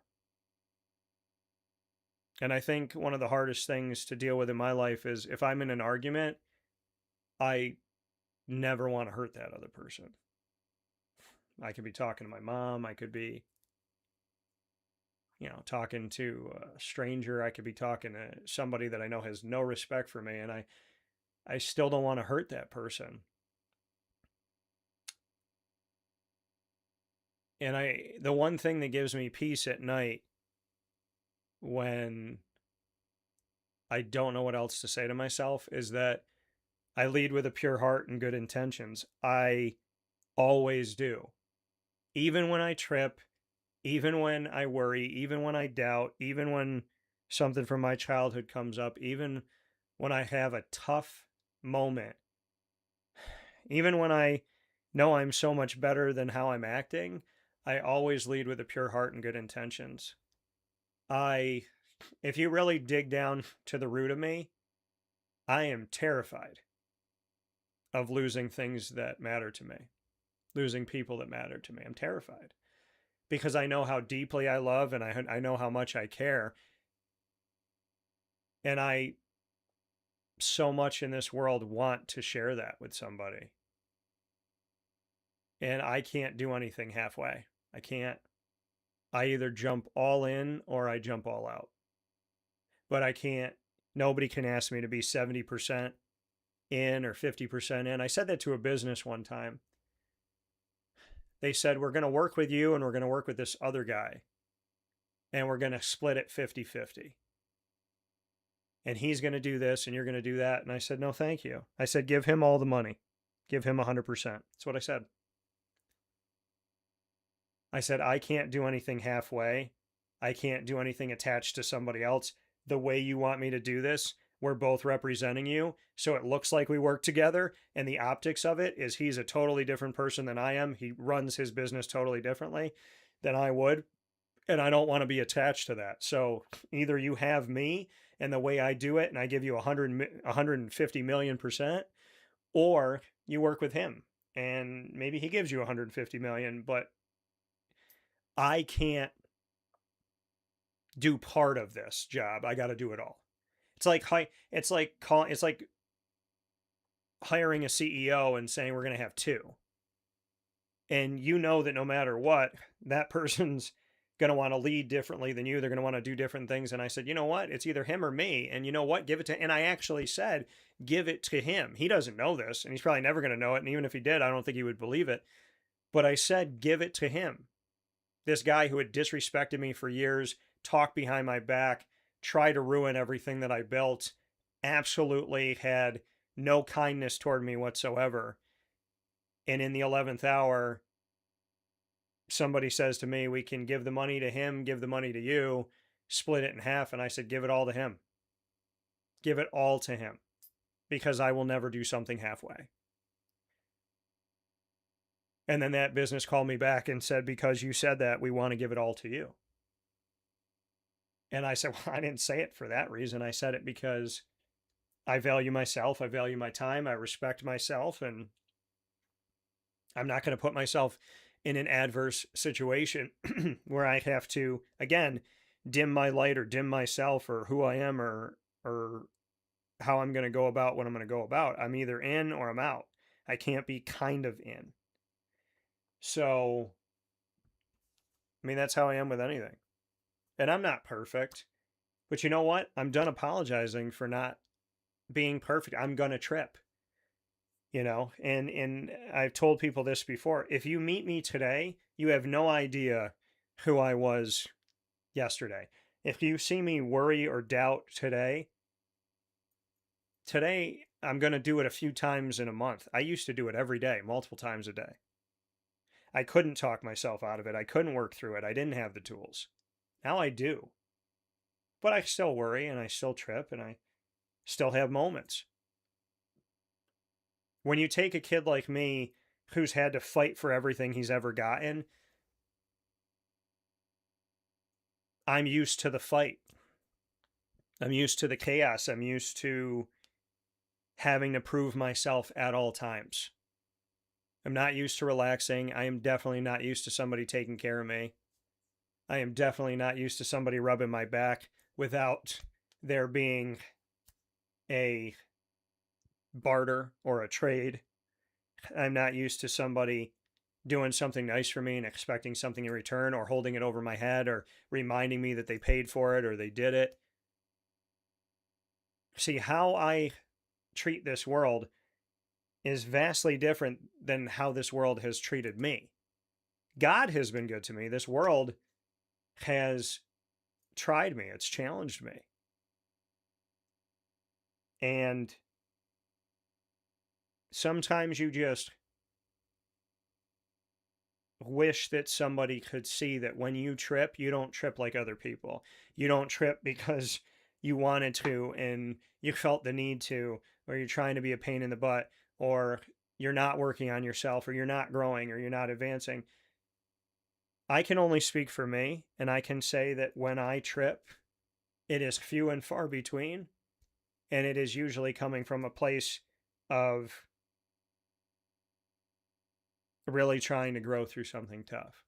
And I think one of the hardest things to deal with in my life is if I'm in an argument, I never want to hurt that other person. I could be talking to my mom. I could be, talking to a stranger. I could be talking to somebody that I know has no respect for me. And I still don't want to hurt that person. And the one thing that gives me peace at night when I don't know what else to say to myself is that I lead with a pure heart and good intentions. I always do. Even when I trip, even when I worry, even when I doubt, even when something from my childhood comes up, even when I have a tough moment, even when I know I'm so much better than how I'm acting, I always lead with a pure heart and good intentions. If you really dig down to the root of me, I am terrified of losing things that matter to me, losing people that matter to me. I'm terrified because I know how deeply I love and I know how much I care. And I so much in this world want to share that with somebody. And I can't do anything halfway. I can't. I either jump all in or I jump all out. But I can't, nobody can ask me to be 70% in or 50% in. I said that to a business one time. They said, we're going to work with you and we're going to work with this other guy. And we're going to split it 50-50. And he's going to do this and you're going to do that. And I said, no, thank you. I said, give him all the money. Give him 100%. That's what I said. I said, I can't do anything halfway. I can't do anything attached to somebody else. The way you want me to do this, we're both representing you. So it looks like we work together. And the optics of it is he's a totally different person than I am. He runs his business totally differently than I would. And I don't want to be attached to that. So either you have me and the way I do it, and I give you 150 million%, or you work with him and maybe he gives you 150 million, but I can't do part of this job. I got to do it all. It's like hiring a CEO and saying we're going to have two. And you know that no matter what, that person's going to want to lead differently than you. They're going to want to do different things. And I said, you know what? It's either him or me. And you know what? Give it to, and I actually said, give it to him. He doesn't know this and he's probably never going to know it. And even if he did, I don't think he would believe it. But I said, give it to him. This guy who had disrespected me for years, talked behind my back, tried to ruin everything that I built, absolutely had no kindness toward me whatsoever. And in the 11th hour, somebody says to me, we can give the money to him, give the money to you, split it in half. And I said, give it all to him. Give it all to him, because I will never do something halfway. And then that business called me back and said, because you said that, we want to give it all to you. And I said, well, I didn't say it for that reason. I said it because I value myself. I value my time. I respect myself. And I'm not going to put myself in an adverse situation where I have to, again, dim my light or dim myself or who I am or how I'm going to go about what I'm going to go about. I'm either in or I'm out. I can't be kind of in. So, I mean, that's how I am with anything. And I'm not perfect. But you know what? I'm done apologizing for not being perfect. I'm going to trip. You know, and I've told people this before. If you meet me today, you have no idea who I was yesterday. If you see me worry or doubt today I'm going to do it a few times in a month. I used to do it every day, multiple times a day. I couldn't talk myself out of it. I couldn't work through it. I didn't have the tools. Now I do. But I still worry and I still trip and I still have moments. When you take a kid like me who's had to fight for everything he's ever gotten, I'm used to the fight. I'm used to the chaos. I'm used to having to prove myself at all times. I'm not used to relaxing. I am definitely not used to somebody taking care of me. I am definitely not used to somebody rubbing my back without there being a barter or a trade. I'm not used to somebody doing something nice for me and expecting something in return, or holding it over my head or reminding me that they paid for it or they did it. See, how I treat this world is vastly different than how this world has treated me. God has been good to me. This world has tried me. It's challenged me. And sometimes you just wish that somebody could see that when you trip, you don't trip like other people. You don't trip because you wanted to and you felt the need to, or you're trying to be a pain in the butt, or you're not working on yourself, or you're not growing, or you're not advancing. I can only speak for me, and I can say that when I trip, it is few and far between. And it is usually coming from a place of really trying to grow through something tough.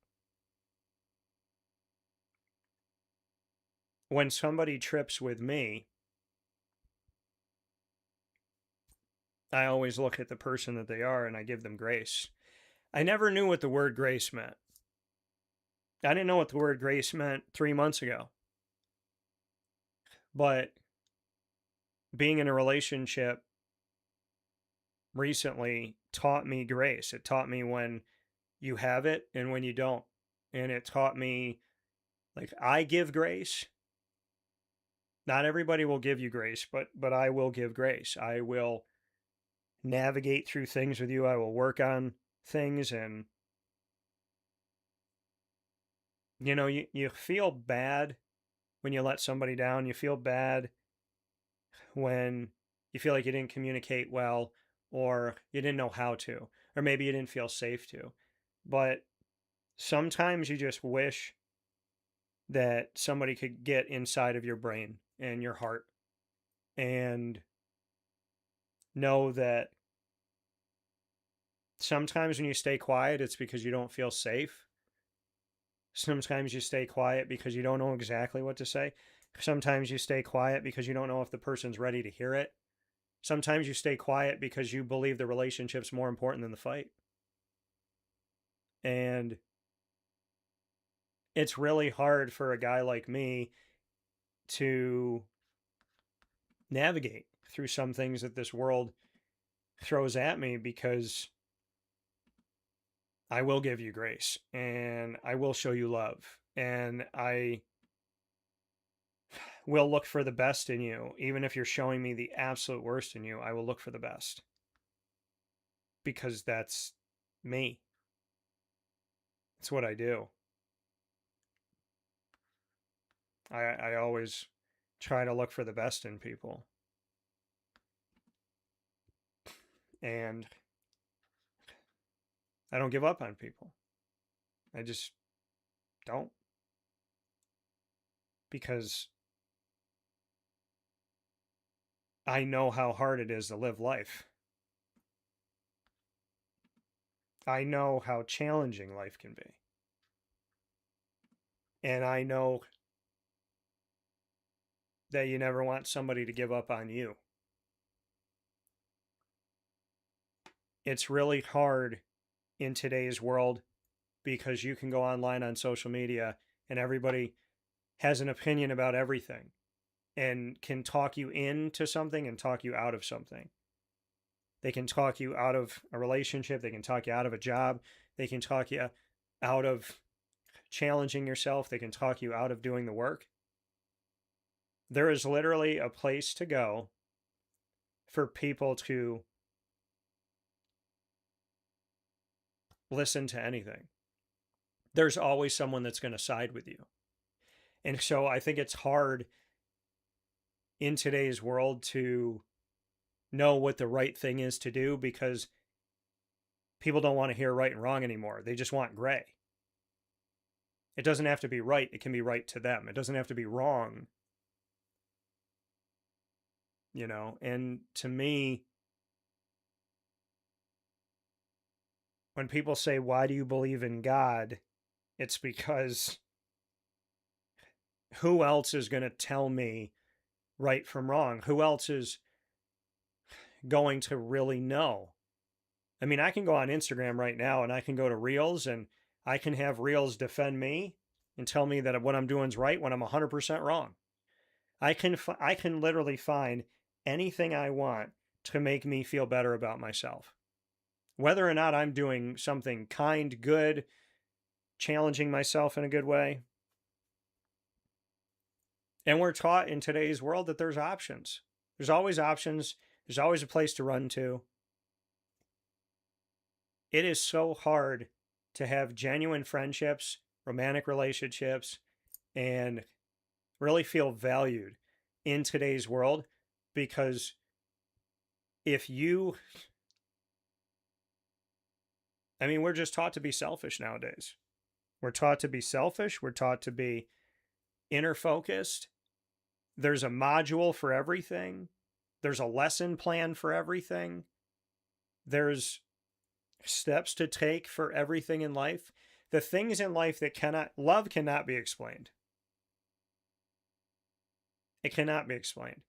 When somebody trips with me, I always look at the person that they are and I give them grace. I never knew what the word grace meant. I didn't know what the word grace meant 3 months ago. But being in a relationship recently taught me grace. It taught me when you have it and when you don't. And it taught me, like, I give grace. Not everybody will give you grace, but I will give grace. I will navigate through things with you. I will work on things. And, you know, you feel bad when you let somebody down. You feel bad when you feel like you didn't communicate well, or you didn't know how to, or maybe you didn't feel safe to. But sometimes you just wish that somebody could get inside of your brain and your heart and know that sometimes when you stay quiet, it's because you don't feel safe. Sometimes you stay quiet because you don't know exactly what to say. Sometimes you stay quiet because you don't know if the person's ready to hear it. Sometimes you stay quiet because you believe the relationship's more important than the fight. And it's really hard for a guy like me to navigate through some things that this world throws at me, because I will give you grace and I will show you love and I will look for the best in you. Even if you're showing me the absolute worst in you, I will look for the best, because that's me. It's what I do. I always try to look for the best in people. And I don't give up on people. I just don't. Because I know how hard it is to live life. I know how challenging life can be. And I know that you never want somebody to give up on you. It's really hard in today's world, because you can go online on social media and everybody has an opinion about everything and can talk you into something and talk you out of something. They can talk you out of a relationship. They can talk you out of a job. They can talk you out of challenging yourself. They can talk you out of doing the work. There is literally a place to go for people to listen to anything. There's always someone that's going to side with you. And so I think it's hard in today's world to know what the right thing is to do, because people don't want to hear right and wrong anymore. They just want gray. It doesn't have to be right. It can be right to them. It doesn't have to be wrong. You know, and to me, when people say, why do you believe in God? It's because who else is going to tell me right from wrong? Who else is going to really know? I mean, I can go on Instagram right now and I can go to Reels and I can have Reels defend me and tell me that what I'm doing is right when I'm 100% wrong. I can literally find anything I want to make me feel better about myself. Whether or not I'm doing something kind, good, challenging myself in a good way. And we're taught in today's world that there's options. There's always options. There's always a place to run to. It is so hard to have genuine friendships, romantic relationships, and really feel valued in today's world, because we're just taught to be selfish nowadays. We're taught to be selfish. We're taught to be inner focused. There's a module for everything. There's a lesson plan for everything. There's steps to take for everything in life. The things in life that love cannot be explained. It cannot be explained.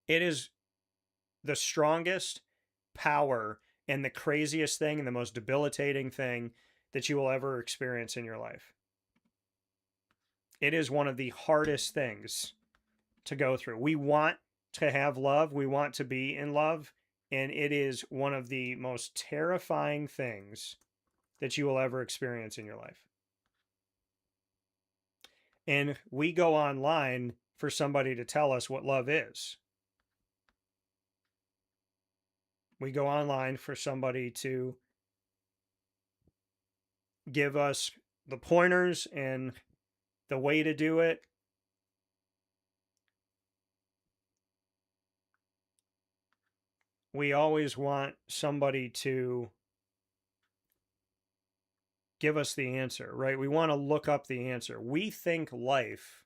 It is the strongest power and the craziest thing and the most debilitating thing that you will ever experience in your life. It is one of the hardest things to go through. We want to have love. We want to be in love. And it is one of the most terrifying things that you will ever experience in your life. And we go online for somebody to tell us what love is. We go online for somebody to give us the pointers and the way to do it. We always want somebody to give us the answer, right? We want to look up the answer. We think life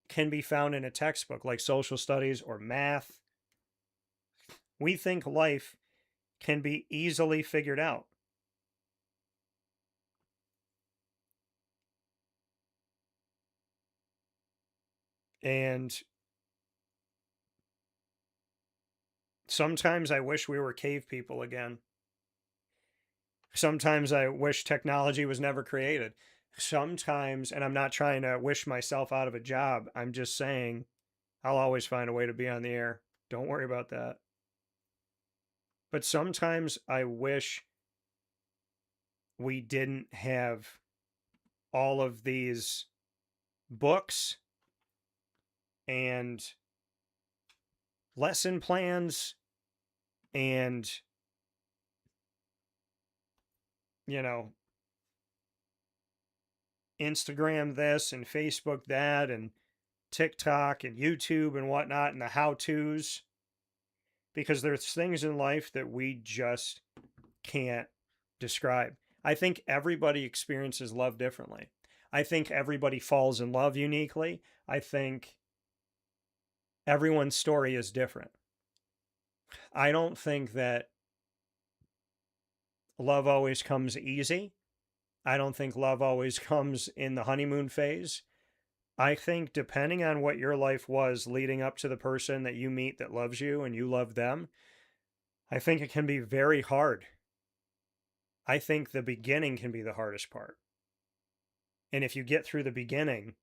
can be found in a textbook like social studies or math. We think life can be easily figured out. And sometimes I wish we were cave people again. Sometimes I wish technology was never created. Sometimes, and I'm not trying to wish myself out of a job, I'm just saying I'll always find a way to be on the air. Don't worry about that. But sometimes I wish we didn't have all of these books and lesson plans and, you know, Instagram this and Facebook that and TikTok and YouTube and whatnot and the how-tos. Because there's things in life that we just can't describe. I think everybody experiences love differently. I think everybody falls in love uniquely. I think everyone's story is different. I don't think that love always comes easy. I don't think love always comes in the honeymoon phase. I think depending on what your life was leading up to the person that you meet that loves you and you love them, I think it can be very hard. I think the beginning can be the hardest part. And if you get through the beginning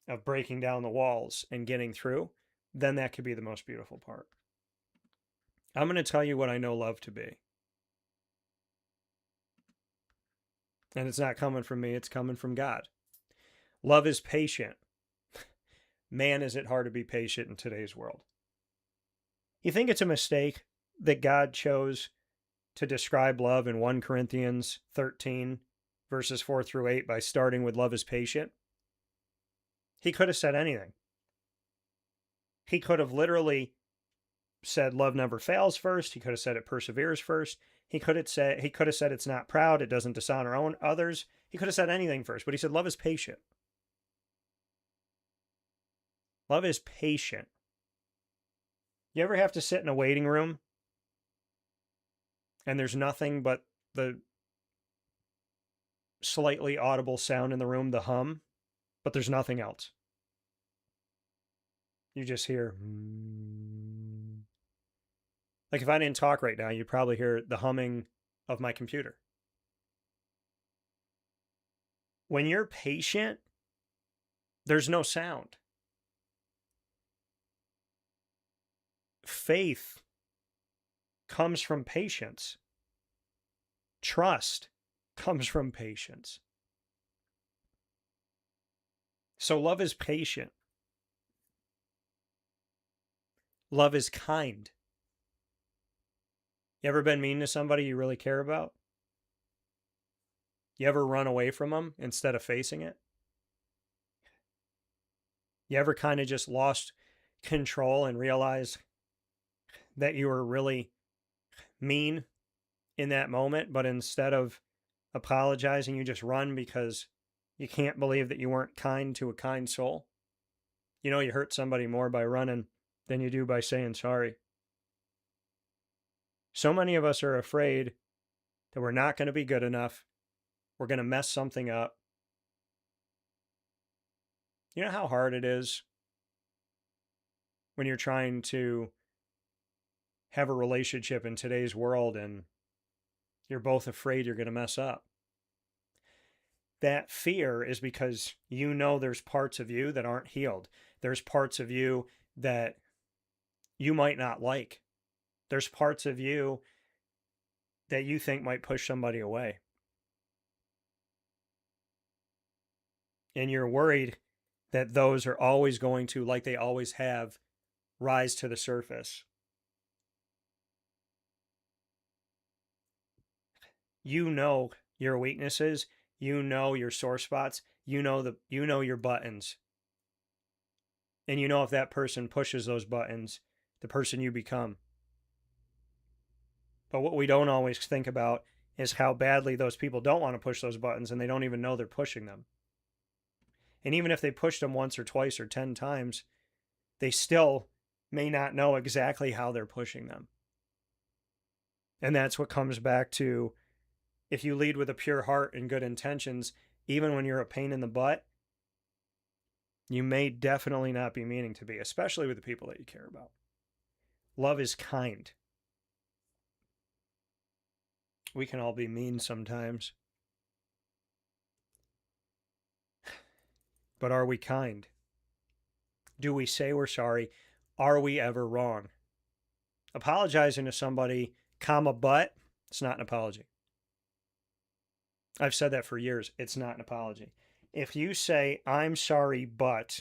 of breaking down the walls and getting through, then that could be the most beautiful part. I'm going to tell you what I know love to be. And it's not coming from me, it's coming from God. Love is patient. Man, is it hard to be patient in today's world. You think it's a mistake that God chose to describe love in 1 Corinthians 13, verses 4 through 8, by starting with love is patient? He could have said anything. He could have literally said love never fails first. He could have said it perseveres first. He could have said it's not proud, it doesn't dishonor others. He could have said anything first, but he said love is patient. Love is patient. You ever have to sit in a waiting room and there's nothing but the slightly audible sound in the room, the hum, but there's nothing else? You just hear... Like if I didn't talk right now, you'd probably hear the humming of my computer. When you're patient, there's no sound. Faith comes from patience. Trust comes from patience. So love is patient. Love is kind. You ever been mean to somebody you really care about? You ever run away from them instead of facing it? You ever kind of just lost control and realized that you were really mean in that moment, but instead of apologizing, you just run because you can't believe that you weren't kind to a kind soul? You know you hurt somebody more by running than you do by saying sorry. So many of us are afraid that we're not going to be good enough. We're going to mess something up. You know how hard it is when you're trying to have a relationship in today's world and you're both afraid you're going to mess up. That fear is because you know there's parts of you that aren't healed. There's parts of you that you might not like. There's parts of you that you think might push somebody away. And you're worried that those are always going to, like they always have, rise to the surface. You know your weaknesses, you know your sore spots, you know your buttons. And you know if that person pushes those buttons, the person you become. But what we don't always think about is how badly those people don't want to push those buttons and they don't even know they're pushing them. And even if they pushed them once or twice or 10 times, they still may not know exactly how they're pushing them. And that's what comes back to, if you lead with a pure heart and good intentions, even when you're a pain in the butt, you may definitely not be meaning to be, especially with the people that you care about. Love is kind. We can all be mean sometimes. But are we kind? Do we say we're sorry? Are we ever wrong? Apologizing to somebody, but it's not an apology. I've said that for years. It's not an apology. If you say, I'm sorry, but,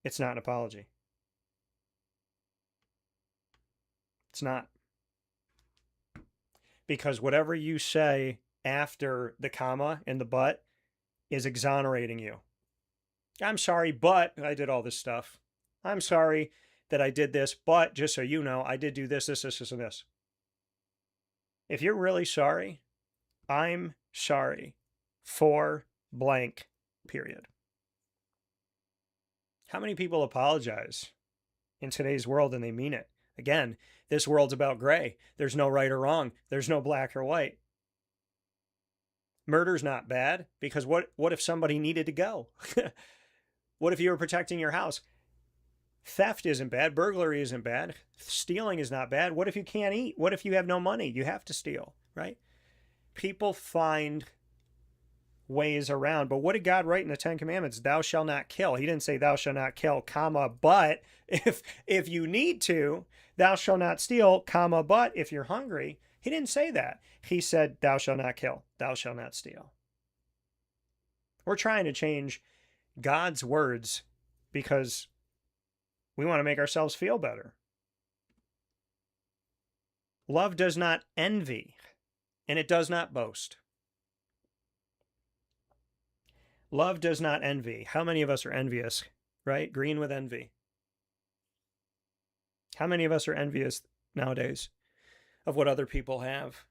it's not an apology. It's not. Because whatever you say after the comma and the but is exonerating you. I'm sorry, but I did all this stuff. I'm sorry that I did this, but just so you know, I did do this, and this. If you're really sorry, I'm sorry for blank, period. How many people apologize in today's world and they mean it? Again, this world's about gray. There's no right or wrong. There's no black or white. Murder's not bad because what if somebody needed to go? What if you were protecting your house? Theft isn't bad. Burglary isn't bad. Stealing is not bad. What if you can't eat? What if you have no money? You have to steal, right? People find ways around. But what did God write in the Ten Commandments? Thou shalt not kill. He didn't say thou shalt not kill, but if you need to, thou shalt not steal, but if you're hungry. He didn't say that. He said thou shalt not kill, thou shalt not steal. We're trying to change God's words because we want to make ourselves feel better. Love does not envy, and it does not boast. Love does not envy. How many of us are envious, right? Green with envy. How many of us are envious nowadays of what other people have?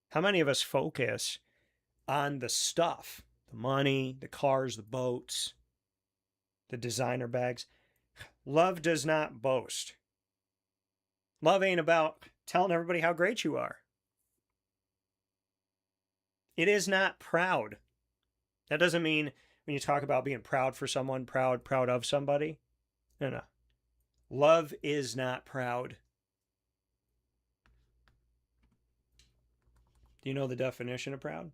How many of us focus on the stuff, the money, the cars, the boats, the designer bags? Love does not boast. Love ain't about telling everybody how great you are. It is not proud. That doesn't mean when you talk about being proud for someone, proud of somebody. No. Love is not proud. Do you know the definition of proud?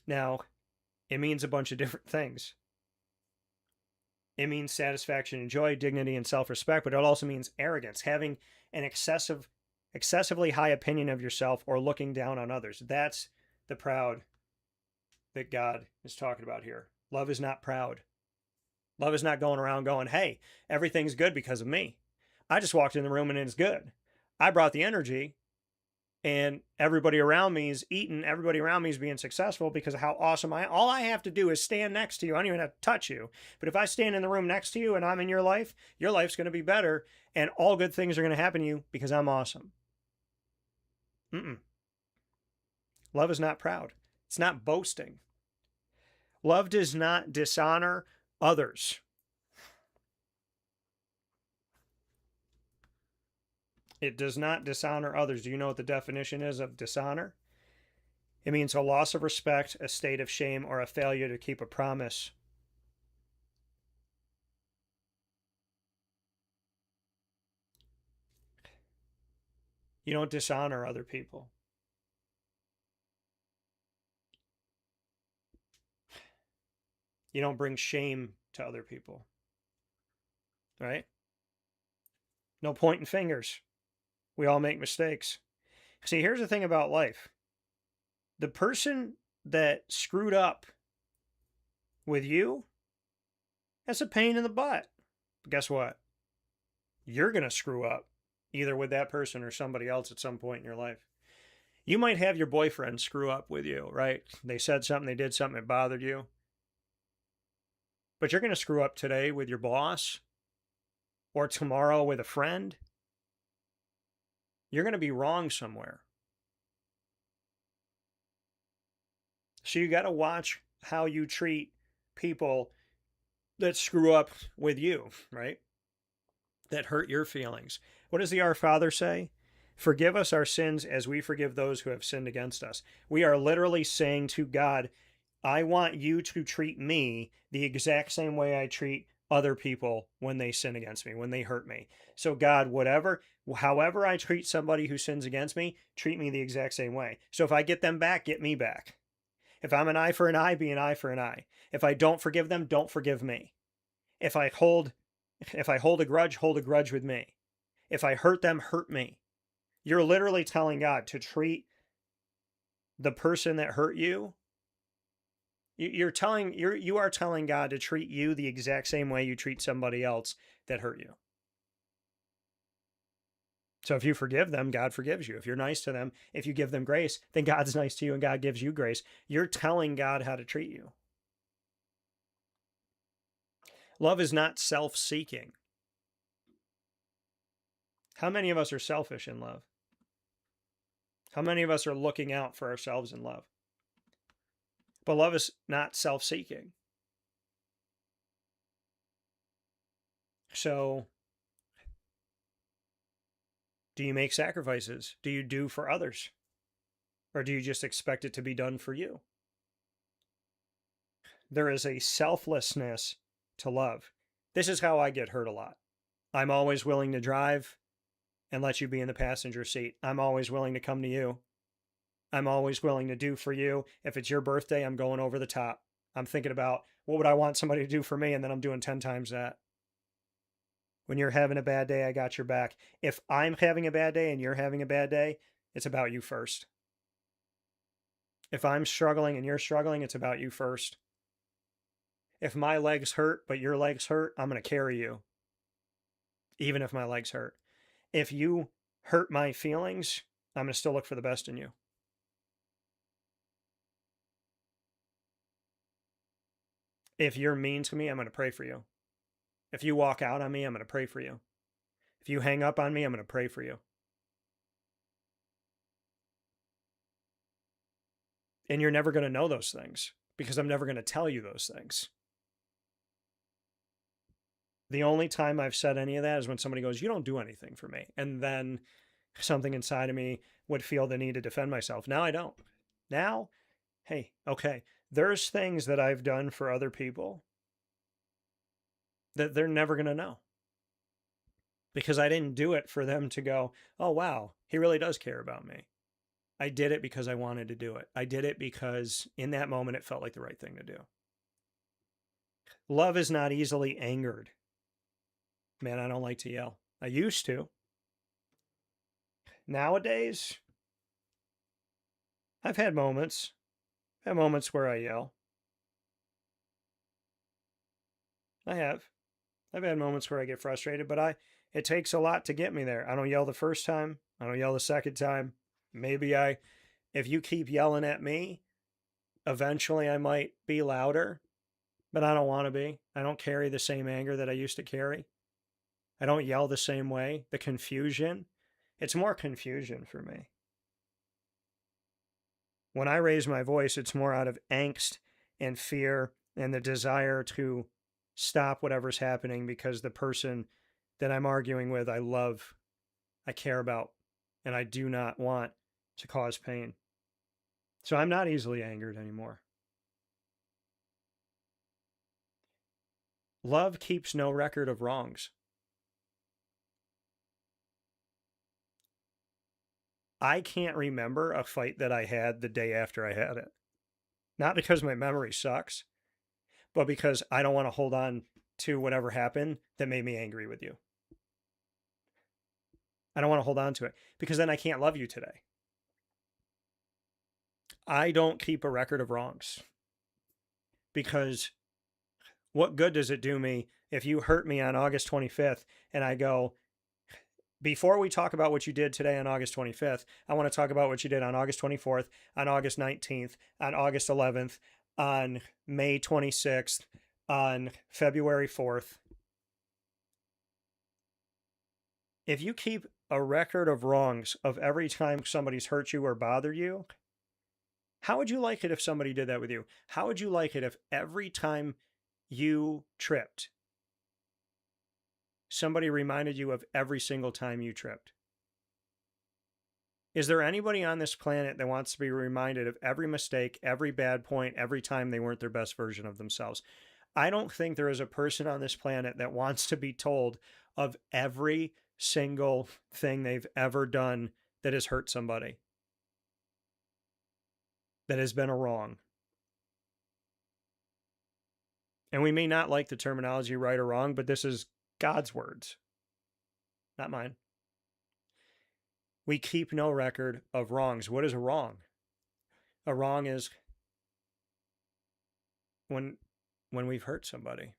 Now, it means a bunch of different things. It means satisfaction and joy, dignity and self-respect, but it also means arrogance, having an excessively high opinion of yourself or looking down on others. That's the proud that God is talking about here. Love is not proud. Love is not going around going, hey, everything's good because of me. I just walked in the room and it's good. I brought the energy and everybody around me is eating. Everybody around me is being successful because of how awesome I am. All I have to do is stand next to you. I don't even have to touch you. But if I stand in the room next to you and I'm in your life's going to be better and all good things are going to happen to you because I'm awesome. Love is not proud. It's not boasting. Love does not dishonor others. It does not dishonor others. Do you know what the definition is of dishonor? It means a loss of respect, a state of shame, or a failure to keep a promise. You don't dishonor other people. You don't bring shame to other people. Right? No pointing fingers. We all make mistakes. See, here's the thing about life. The person that screwed up with you, that's a pain in the butt. But guess what? You're going to screw up either with that person or somebody else at some point in your life. You might have your boyfriend screw up with you, right? They said something, they did something that bothered you. But you're going to screw up today with your boss or tomorrow with a friend. You're going to be wrong somewhere. So you got to watch how you treat people that screw up with you, right? That hurt your feelings. What does the Our Father say? Forgive us our sins as we forgive those who have sinned against us. We are literally saying to God, I want you to treat me the exact same way I treat other people when they sin against me, when they hurt me. So God, however I treat somebody who sins against me, treat me the exact same way. So if I get them back, get me back. If I'm an eye for an eye, be an eye for an eye. If I don't forgive them, don't forgive me. If I hold a grudge, hold a grudge with me. If I hurt them, hurt me. You're literally telling God to treat the person that hurt you. You are telling God to treat you the exact same way you treat somebody else that hurt you. So if you forgive them, God forgives you. If you're nice to them, if you give them grace, then God's nice to you and God gives you grace. You're telling God how to treat you. Love is not self-seeking. How many of us are selfish in love? How many of us are looking out for ourselves in love? But love is not self-seeking. So, do you make sacrifices? Do you do for others? Or do you just expect it to be done for you? There is a selflessness to love. This is how I get hurt a lot. I'm always willing to drive and let you be in the passenger seat. I'm always willing to come to you. I'm always willing to do for you. If it's your birthday, I'm going over the top. I'm thinking about what would I want somebody to do for me, and then I'm doing 10 times that. When you're having a bad day, I got your back. If I'm having a bad day and you're having a bad day, it's about you first. If I'm struggling and you're struggling, it's about you first. If my legs hurt, but your legs hurt, I'm going to carry you. Even if my legs hurt. If you hurt my feelings, I'm going to still look for the best in you. If you're mean to me, I'm going to pray for you. If you walk out on me, I'm going to pray for you. If you hang up on me, I'm going to pray for you. And you're never going to know those things because I'm never going to tell you those things. The only time I've said any of that is when somebody goes, you don't do anything for me. And then something inside of me would feel the need to defend myself. Now I don't. Now, hey, okay, there's things that I've done for other people that they're never going to know. Because I didn't do it for them to go, oh, wow, he really does care about me. I did it because I wanted to do it. I did it because in that moment it felt like the right thing to do. Love is not easily angered. Man, I don't like to yell. I used to. Nowadays, I've had moments. Where I yell. I have. I've had moments where I get frustrated, but it takes a lot to get me there. I don't yell the first time. I don't yell the second time. Maybe if you keep yelling at me, eventually I might be louder, but I don't want to be. I don't carry the same anger that I used to carry. I don't yell the same way. The confusion, it's more confusion for me. When I raise my voice, it's more out of angst and fear and the desire to stop whatever's happening because the person that I'm arguing with, I love, I care about, and I do not want to cause pain. So I'm not easily angered anymore. Love keeps no record of wrongs. I can't remember a fight that I had the day after I had it. Not because my memory sucks, but because I don't want to hold on to whatever happened that made me angry with you. I don't want to hold on to it because then I can't love you today. I don't keep a record of wrongs because what good does it do me if you hurt me on August 25th and I go, before we talk about what you did today on August 25th, I want to talk about what you did on August 24th, on August 19th, on August 11th, on May 26th, on February 4th. If you keep a record of wrongs of every time somebody's hurt you or bothered you, how would you like it if somebody did that with you? How would you like it if every time you tripped, somebody reminded you of every single time you tripped? Is there anybody on this planet that wants to be reminded of every mistake, every bad point, every time they weren't their best version of themselves? I don't think there is a person on this planet that wants to be told of every single thing they've ever done that has hurt somebody, that has been a wrong. And we may not like the terminology right or wrong, but this is God's words, not mine. We keep no record of wrongs. What is a wrong? A wrong is when we've hurt somebody,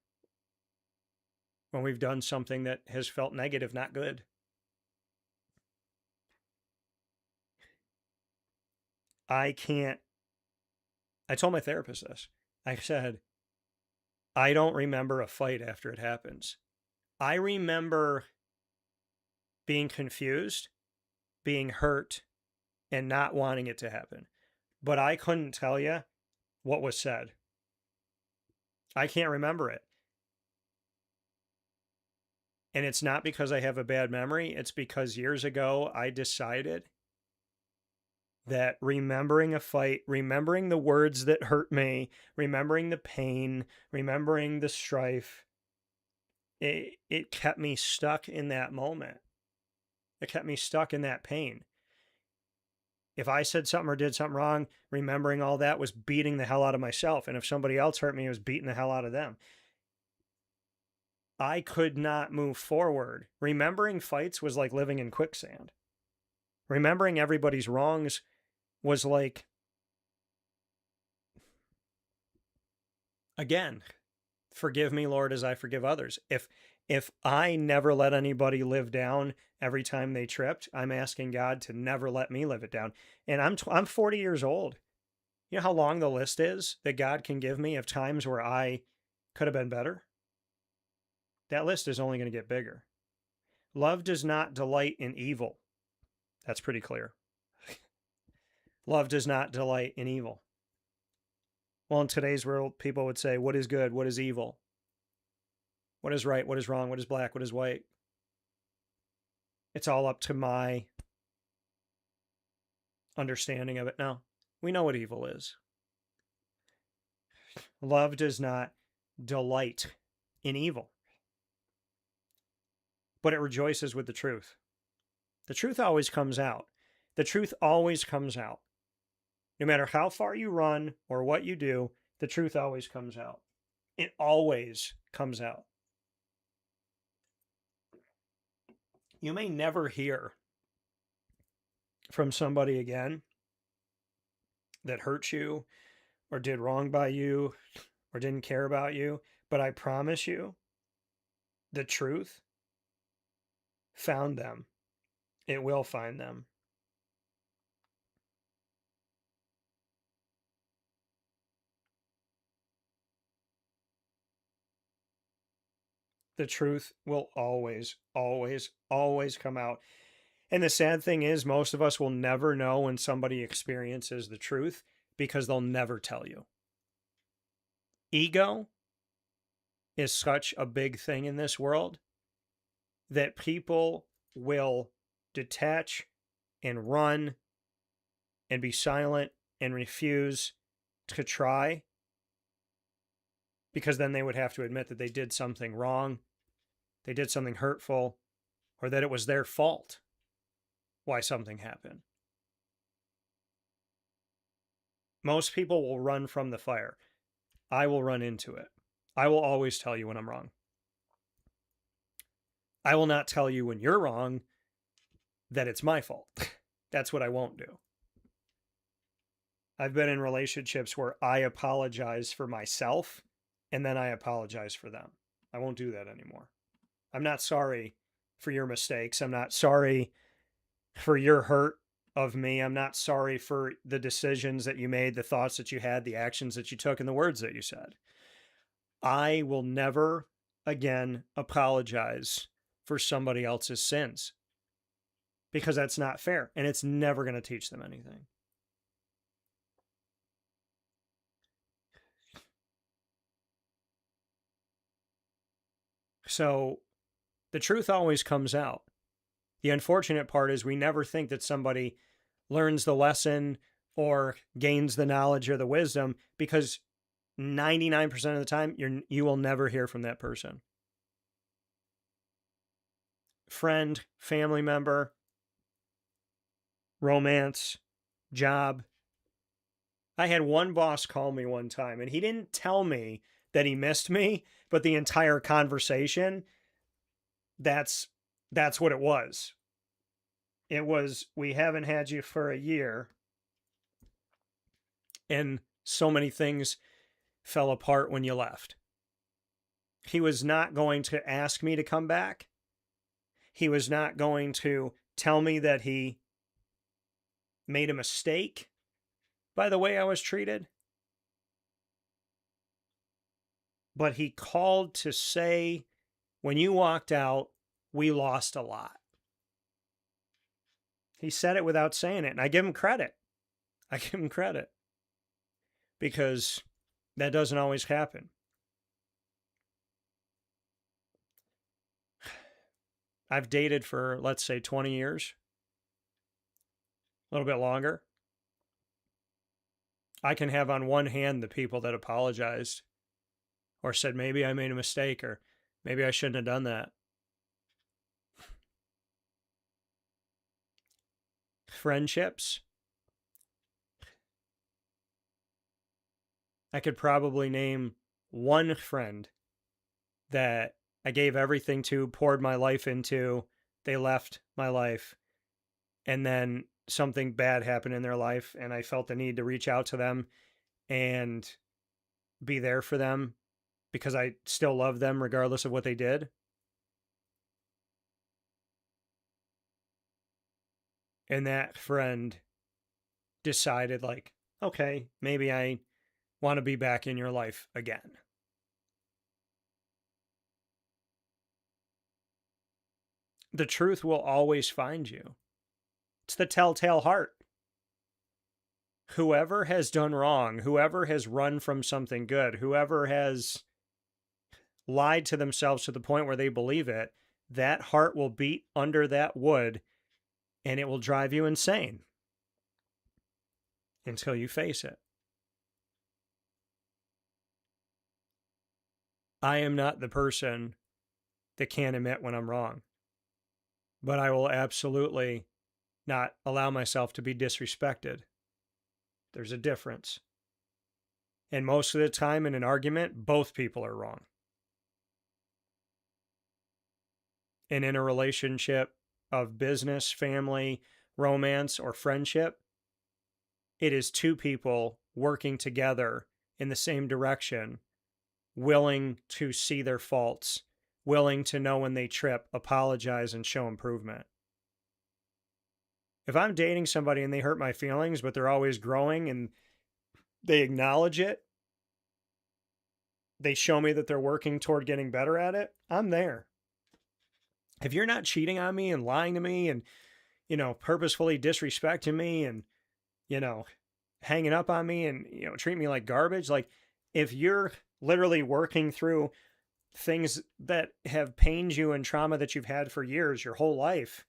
when we've done something that has felt negative, not good. I told my therapist this. I said, I don't remember a fight after it happens. I remember being confused, being hurt, and not wanting it to happen. But I couldn't tell you what was said. I can't remember it. And it's not because I have a bad memory. It's because years ago I decided that remembering a fight, remembering the words that hurt me, remembering the pain, remembering the strife, it kept me stuck in that moment. It kept me stuck in that pain. If I said something or did something wrong, remembering all that was beating the hell out of myself. And if somebody else hurt me, it was beating the hell out of them. I could not move forward. Remembering fights was like living in quicksand. Remembering everybody's wrongs was like, again, forgive me, Lord, as I forgive others. If I never let anybody live down every time they tripped, I'm asking God to never let me live it down. And I'm 40 years old. You know how long the list is that God can give me of times where I could have been better? That list is only going to get bigger. Love does not delight in evil. That's pretty clear. Love does not delight in evil. Well, in today's world, people would say, what is good? What is evil? What is right? What is wrong? What is black? What is white? It's all up to my understanding of it. No, we know what evil is. Love does not delight in evil, but it rejoices with the truth. The truth always comes out. The truth always comes out. No matter how far you run or what you do, the truth always comes out. It always comes out. You may never hear from somebody again that hurt you or did wrong by you or didn't care about you, but I promise you, the truth found them. It will find them. The truth will always, always, always come out. And the sad thing is, most of us will never know when somebody experiences the truth because they'll never tell you. Ego is such a big thing in this world that people will detach and run and be silent and refuse to try, because then they would have to admit that they did something wrong, they did something hurtful, or that it was their fault why something happened. Most people will run from the fire. I will run into it. I will always tell you when I'm wrong. I will not tell you when you're wrong that it's my fault. That's what I won't do. I've been in relationships where I apologize for myself and then I apologize for them. I won't do that anymore. I'm not sorry for your mistakes. I'm not sorry for your hurt of me. I'm not sorry for the decisions that you made, the thoughts that you had, the actions that you took, and the words that you said. I will never again apologize for somebody else's sins, because that's not fair and it's never going to teach them anything. So the truth always comes out. The unfortunate part is we never think that somebody learns the lesson or gains the knowledge or the wisdom, because 99% of the time you will never hear from that person. Friend, family member, romance, job. I had one boss call me one time and he didn't tell me that he missed me, but the entire conversation, that's what it was. It was, we haven't had you for a year, and so many things fell apart when you left. He was not going to ask me to come back. He was not going to tell me that he made a mistake by the way I was treated. But he called to say, when you walked out, we lost a lot. He said it without saying it, and I give him credit. Because that doesn't always happen. I've dated for, let's say, 20 years. A little bit longer. I can have on one hand the people that apologized or said, maybe I made a mistake, or maybe I shouldn't have done that. Friendships. I could probably name one friend that I gave everything to, poured my life into. They left my life, and then something bad happened in their life, and I felt the need to reach out to them and be there for them because I still love them regardless of what they did. And that friend decided, like, okay, maybe I want to be back in your life again. The truth will always find you. It's the telltale heart. Whoever has done wrong, whoever has run from something good, whoever has lied to themselves to the point where they believe it, that heart will beat under that wood and it will drive you insane until you face it. I am not the person that can't admit when I'm wrong, but I will absolutely not allow myself to be disrespected. There's a difference. And most of the time in an argument, both people are wrong. And in a relationship of business, family, romance, or friendship, it is two people working together in the same direction, willing to see their faults, willing to know when they trip, apologize, and show improvement. If I'm dating somebody and they hurt my feelings, but they're always growing and they acknowledge it, they show me that they're working toward getting better at it, I'm there. If you're not cheating on me and lying to me and, purposefully disrespecting me and, hanging up on me and, treat me like garbage, like if you're literally working through things that have pained you and trauma that you've had for years, your whole life.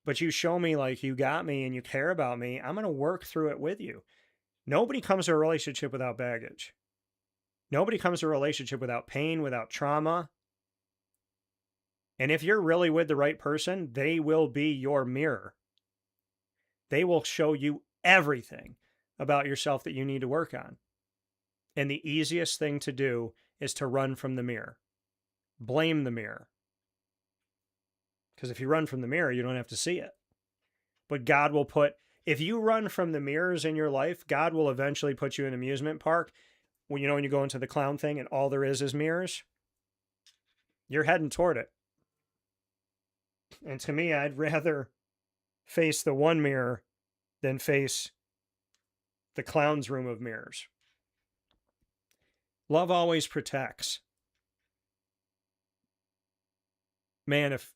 But you show me like you got me and you care about me. I'm going to work through it with you. Nobody comes to a relationship without baggage. Nobody comes to a relationship without pain, without trauma. And if you're really with the right person, they will be your mirror. They will show you everything about yourself that you need to work on. And the easiest thing to do is to run from the mirror. Blame the mirror. Because if you run from the mirror, you don't have to see it. But God will put, if you run from the mirrors in your life, God will eventually put you in an amusement park. When you go into the clown thing and all there is mirrors, you're heading toward it. And to me, I'd rather face the one mirror than face the clown's room of mirrors. Love always protects. Man, if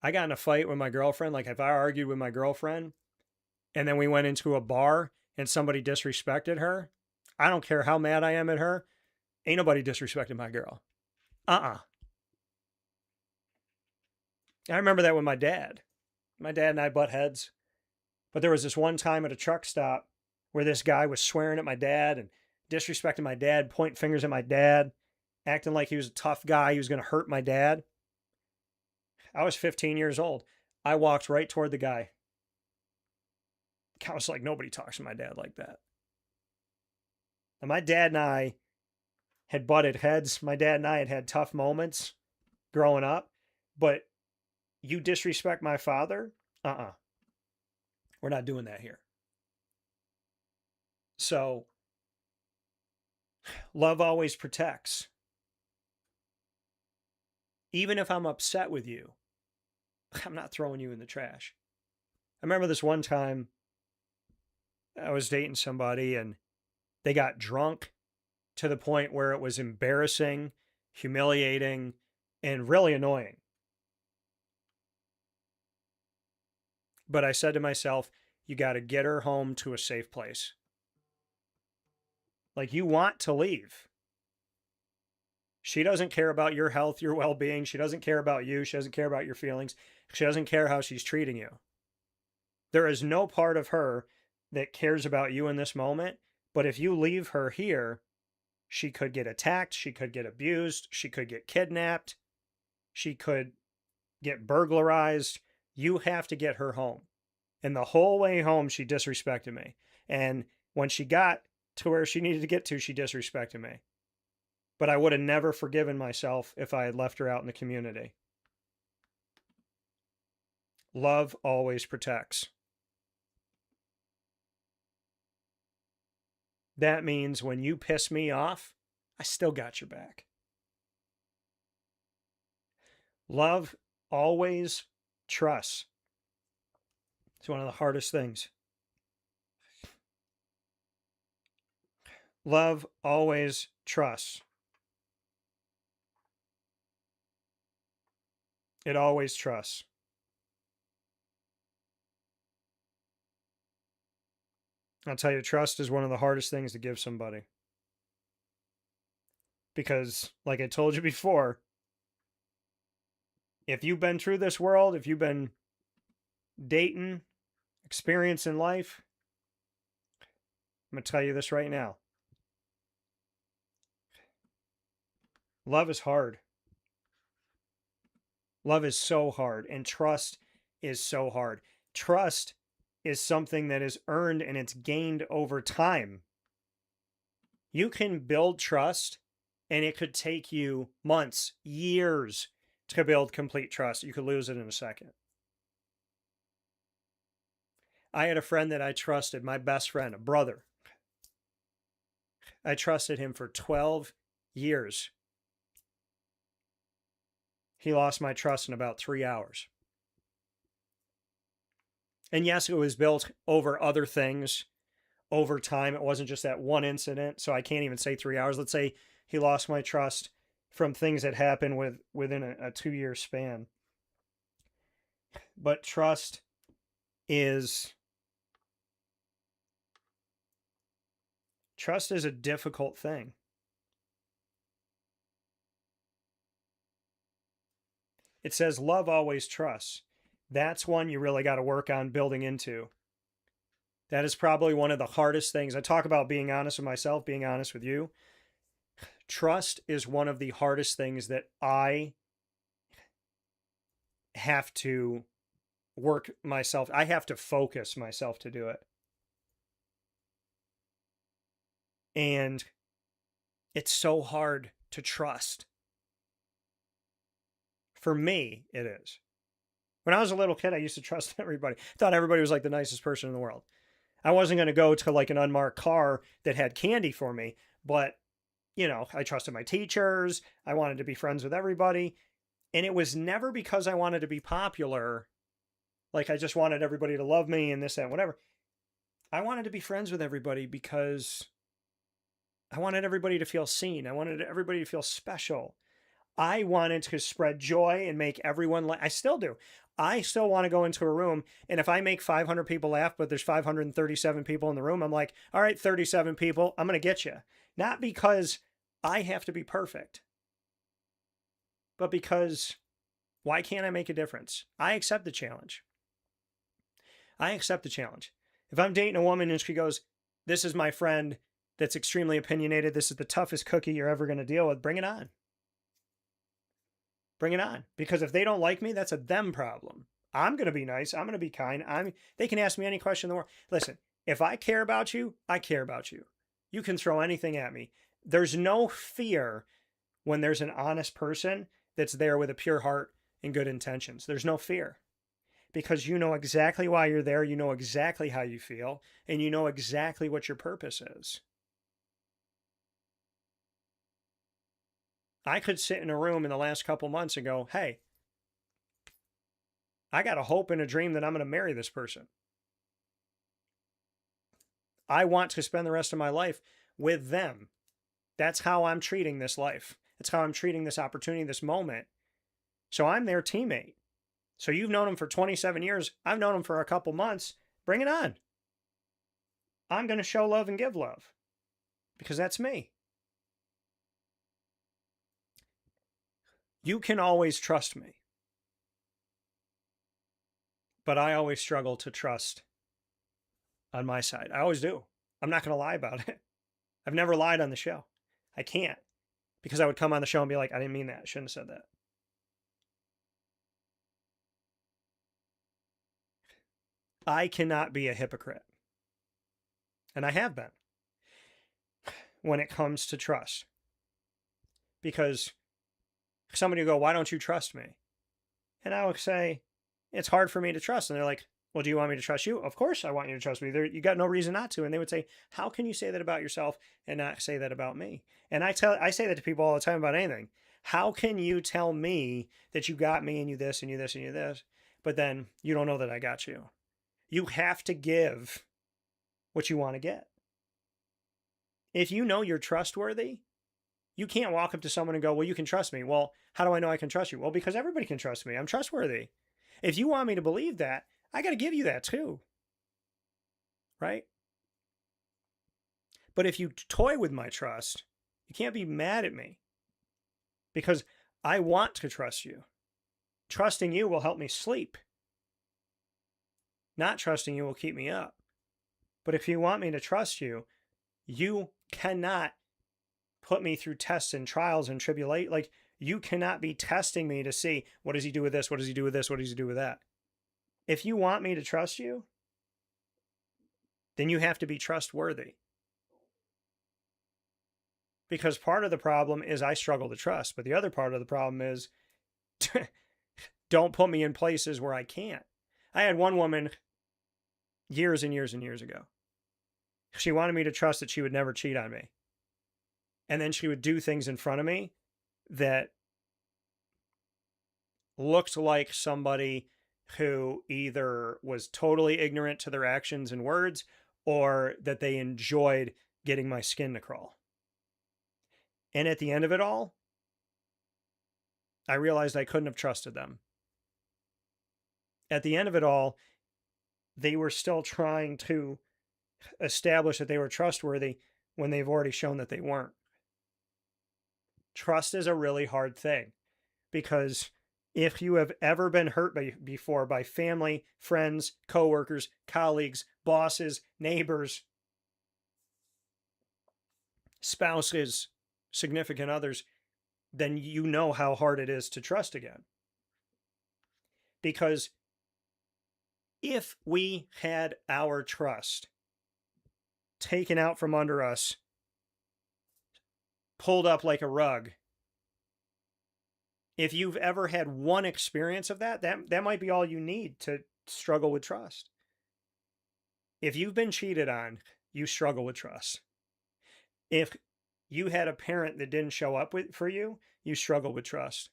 I got in a fight with my girlfriend, like if I argued with my girlfriend and then we went into a bar and somebody disrespected her, I don't care how mad I am at her. Ain't nobody disrespecting my girl. I remember that with my dad. My dad and I butt heads. But there was this one time at a truck stop where this guy was swearing at my dad and disrespecting my dad, pointing fingers at my dad, acting like he was a tough guy. He was going to hurt my dad. I was 15 years old. I walked right toward the guy. I was like, nobody talks to my dad like that. And my dad and I had butted heads. My dad and I had had tough moments growing up. But you disrespect my father? We're not doing that here. So, love always protects. Even if I'm upset with you, I'm not throwing you in the trash. I remember this one time I was dating somebody and they got drunk to the point where it was embarrassing, humiliating, and really annoying. But I said to myself, you got to get her home to a safe place. Like, you want to leave. She doesn't care about your health, your well-being. She doesn't care about you. She doesn't care about your feelings. She doesn't care how she's treating you. There is no part of her that cares about you in this moment. But if you leave her here, she could get attacked. She could get abused. She could get kidnapped. She could get burglarized. You have to get her home. And the whole way home, she disrespected me. And when she got to where she needed to get to, she disrespected me. But I would have never forgiven myself if I had left her out in the community. Love always protects. That means when you piss me off, I still got your back. Love always trusts. It's one of the hardest things. Love always trusts. It always trusts. I'll tell you, trust is one of the hardest things to give somebody. Because, like I told you before, if you've been through this world, if you've been dating, experiencing life, I'm going to tell you this right now. Love is hard. Love is so hard, and trust is so hard. Trust is something that is earned and it's gained over time. You can build trust, and it could take you months, years to build complete trust. You could lose it in a second. I had a friend that I trusted, my best friend, a brother. I trusted him for 12 years. He lost my trust in about 3 hours. And yes, it was built over other things over time. It wasn't just that one incident. So I can't even say 3 hours. Let's say he lost my trust from things that happened within a 2-year span. But trust is a difficult thing. It says love always trusts. That's one you really got to work on building into. That is probably one of the hardest things. I talk about being honest with myself, being honest with you. Trust is one of the hardest things that I have to work myself. I have to focus myself to do it. And it's so hard to trust. For me, it is. When I was a little kid, I used to trust everybody. I thought everybody was like the nicest person in the world. I wasn't going to go to like an unmarked car that had candy for me, but, you know, I trusted my teachers. I wanted to be friends with everybody. And it was never because I wanted to be popular. Like I just wanted everybody to love me and this, that, whatever. I wanted to be friends with everybody because I wanted everybody to feel seen. I wanted everybody to feel special. I wanted to spread joy and make everyone I still do. I still want to go into a room, and if I make 500 people laugh, but there's 537 people in the room, I'm like, all right, 37 people, I'm going to get you. Not because I have to be perfect, but because why can't I make a difference? I accept the challenge. I accept the challenge. If I'm dating a woman and she goes, this is my friend that's extremely opinionated, this is the toughest cookie you're ever going to deal with, bring it on. Bring it on. Because if they don't like me, that's a them problem. I'm going to be nice. I'm going to be kind. They can ask me any question in the world. Listen, if I care about you, I care about you. You can throw anything at me. There's no fear when there's an honest person that's there with a pure heart and good intentions. There's no fear. Because you know exactly why you're there. You know exactly how you feel. And you know exactly what your purpose is. I could sit in a room in the last couple months and go, hey, I got a hope and a dream that I'm going to marry this person. I want to spend the rest of my life with them. That's how I'm treating this life. That's how I'm treating this opportunity, this moment. So I'm their teammate. So you've known them for 27 years. I've known them for a couple months. Bring it on. I'm going to show love and give love because that's me. You can always trust me. But I always struggle to trust on my side. I always do. I'm not going to lie about it. I've never lied on the show. I can't. Because I would come on the show and be like, I didn't mean that. I shouldn't have said that. I cannot be a hypocrite. And I have been. When it comes to trust. Because somebody will go, why don't you trust me? And I would say, it's hard for me to trust. And they're like, well, do you want me to trust you? Of course I want you to trust me. You got no reason not to. And they would say, how can you say that about yourself and not say that about me? And I say that to people all the time about anything. How can you tell me that you got me and you this and you this and you this, but then you don't know that I got you? You have to give what you want to get. If you know you're trustworthy, you can't walk up to someone and go, well, you can trust me. Well, how do I know I can trust you? Well, because everybody can trust me. I'm trustworthy. If you want me to believe that, I got to give you that too. Right? But if you toy with my trust, you can't be mad at me because I want to trust you. Trusting you will help me sleep. Not trusting you will keep me up. But if you want me to trust you, you cannot put me through tests and trials and tribulate. Like, you cannot be testing me to see, what does he do with this? What does he do with this? What does he do with that? If you want me to trust you, then you have to be trustworthy. Because part of the problem is I struggle to trust, but the other part of the problem is don't put me in places where I can't. I had one woman years and years and years ago. She wanted me to trust that she would never cheat on me. And then she would do things in front of me that looked like somebody who either was totally ignorant to their actions and words or that they enjoyed getting my skin to crawl. And at the end of it all, I realized I couldn't have trusted them. At the end of it all, they were still trying to establish that they were trustworthy when they've already shown that they weren't. Trust is a really hard thing because If you have ever been hurt before by family, friends, coworkers, colleagues, bosses, neighbors, spouses, significant others, then you know how hard it is to trust again. Because if we had our trust taken out from under us, pulled up like a rug, if you've ever had one experience of that might be all you need to struggle with trust. If you've been cheated on, you struggle with trust. If you had a parent that didn't show up for you, you struggle with trust.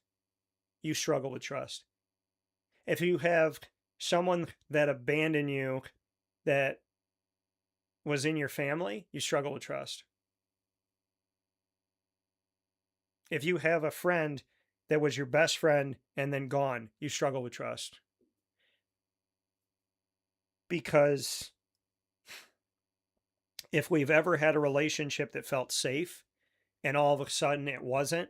You struggle with trust. If you have someone that abandoned you that was in your family, you struggle with trust. If you have a friend that was your best friend and then gone, you struggle with trust. Because if we've ever had a relationship that felt safe and all of a sudden it wasn't,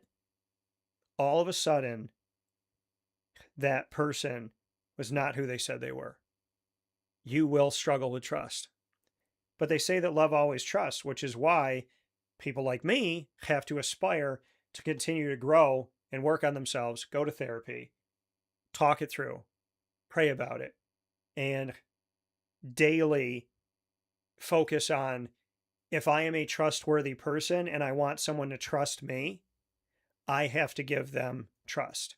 all of a sudden that person was not who they said they were, you will struggle with trust. But they say that love always trusts, which is why people like me have to aspire to continue to grow and work on themselves, go to therapy, talk it through, pray about it, and daily focus on, if I am a trustworthy person and I want someone to trust me, I have to give them trust.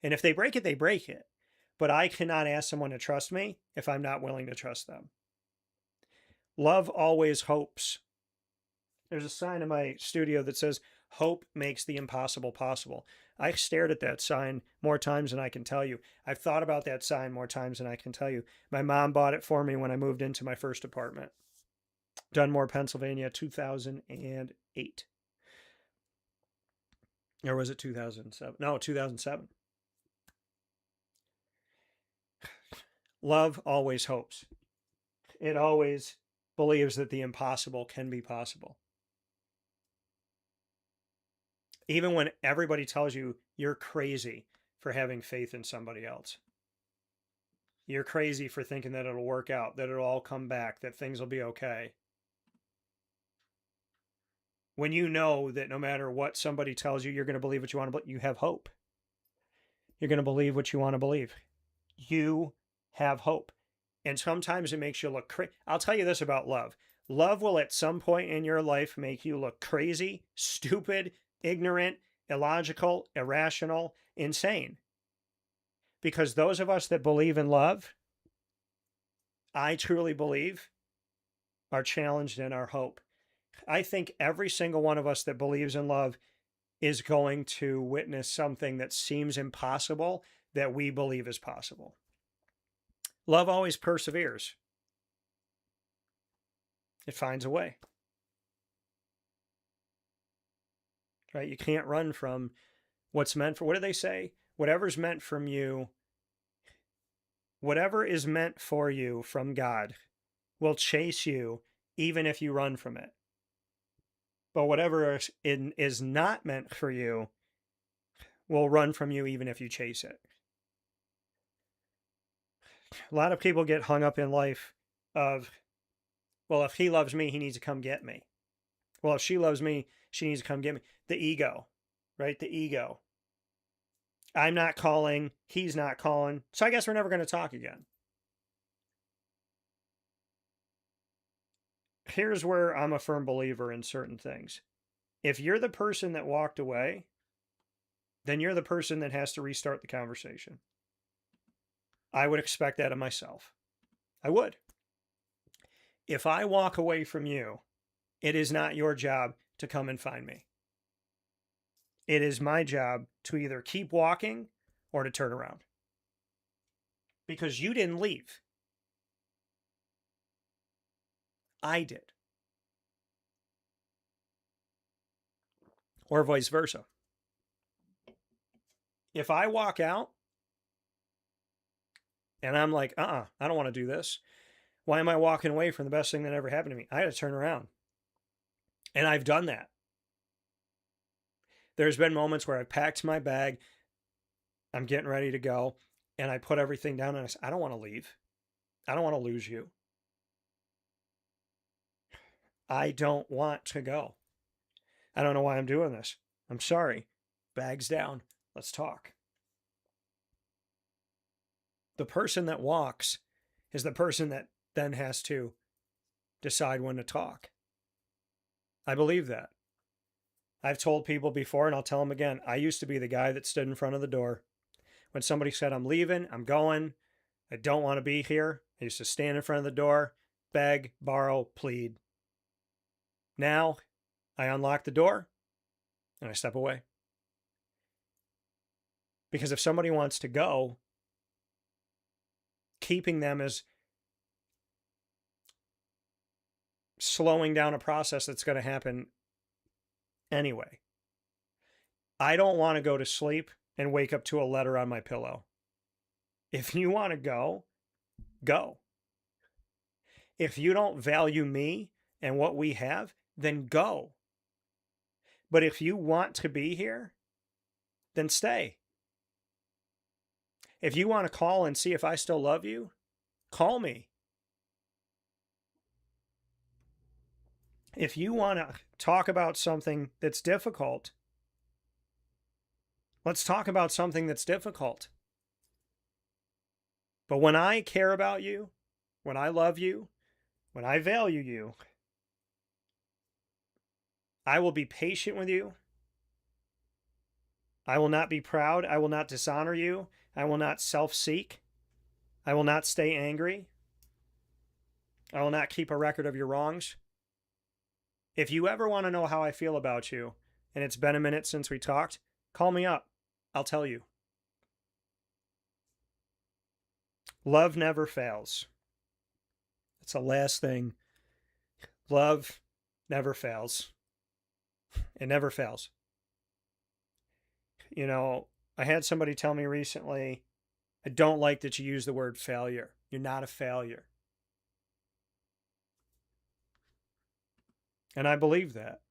And if they break it, they break it. But I cannot ask someone to trust me if I'm not willing to trust them. Love always hopes. There's a sign in my studio that says, hope makes the impossible possible. I stared at that sign more times than I can tell you. I've thought about that sign more times than I can tell you. My mom bought it for me when I moved into my first apartment. Dunmore, Pennsylvania, 2008. Or was it 2007? No, 2007. Love always hopes. It always believes that the impossible can be possible. Even when everybody tells you you're crazy for having faith in somebody else. You're crazy for thinking that it'll work out, that it'll all come back, that things will be okay. When you know that no matter what somebody tells you, you're going to believe what you want to believe, you have hope. You're going to believe what you want to believe. You have hope. And sometimes it makes you look crazy. I'll tell you this about love. Love will at some point in your life make you look crazy, stupid, ignorant, illogical, irrational, insane. Because those of us that believe in love, I truly believe, are challenged in our hope. I think every single one of us that believes in love is going to witness something that seems impossible that we believe is possible. Love always perseveres. It finds a way. Right? You can't run from what's meant for. What do they say? Whatever's meant from you, whatever is meant for you from God will chase you even if you run from it. But whatever is not meant for you will run from you even if you chase it. A lot of people get hung up in life of, well, if he loves me, he needs to come get me. Well, if she loves me, she needs to come get me. The ego, right? The ego. I'm not calling, he's not calling, so I guess we're never going to talk again. Here's where I'm a firm believer in certain things. If you're the person that walked away, then you're the person that has to restart the conversation. I would expect that of myself. I would. If I walk away from you, it is not your job to come and find me. It is my job to either keep walking or to turn around. Because you didn't leave. I did. Or vice versa. If I walk out and I'm like, I don't want to do this. Why am I walking away from the best thing that ever happened to me? I had to turn around. And I've done that. There's been moments where I've packed my bag, I'm getting ready to go, and I put everything down and I said, I don't want to leave. I don't want to lose you. I don't want to go. I don't know why I'm doing this. I'm sorry. Bags down. Let's talk. The person that walks is the person that then has to decide when to talk. I believe that. I've told people before, and I'll tell them again, I used to be the guy that stood in front of the door. When somebody said, I'm leaving, I'm going, I don't want to be here, I used to stand in front of the door, beg, borrow, plead. Now, I unlock the door and I step away. Because if somebody wants to go, keeping them is slowing down a process that's going to happen anyway. I don't want to go to sleep and wake up to a letter on my pillow. If you want to go, go. If you don't value me and what we have, then go. But if you want to be here, then stay. If you want to call and see if I still love you, call me. If you want to talk about something that's difficult, let's talk about something that's difficult. But when I care about you, when I love you, when I value you, I will be patient with you. I will not be proud. I will not dishonor you. I will not self-seek. I will not stay angry. I will not keep a record of your wrongs. If you ever want to know how I feel about you, and it's been a minute since we talked, call me up. I'll tell you. Love never fails. That's the last thing. Love never fails. It never fails. You know, I had somebody tell me recently, I don't like that you use the word failure. You're not a failure. And I believe that.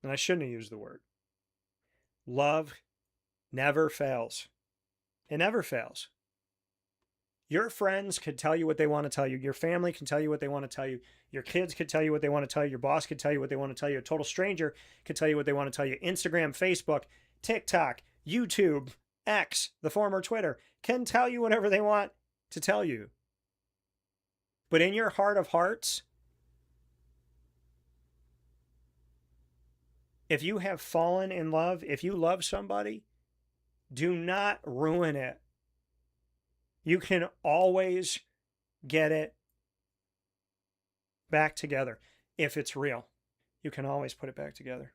And I shouldn't have used the word. Love never fails. It never fails. Your friends could tell you what they want to tell you. Your family can tell you what they want to tell you. Your kids could tell you what they want to tell you. Your boss could tell you what they want to tell you. A total stranger could tell you what they want to tell you. Instagram, Facebook, TikTok, YouTube, X, the former Twitter, can tell you whatever they want to tell you. But in your heart of hearts, if you have fallen in love, if you love somebody, do not ruin it. You can always get it back together. If it's real, you can always put it back together.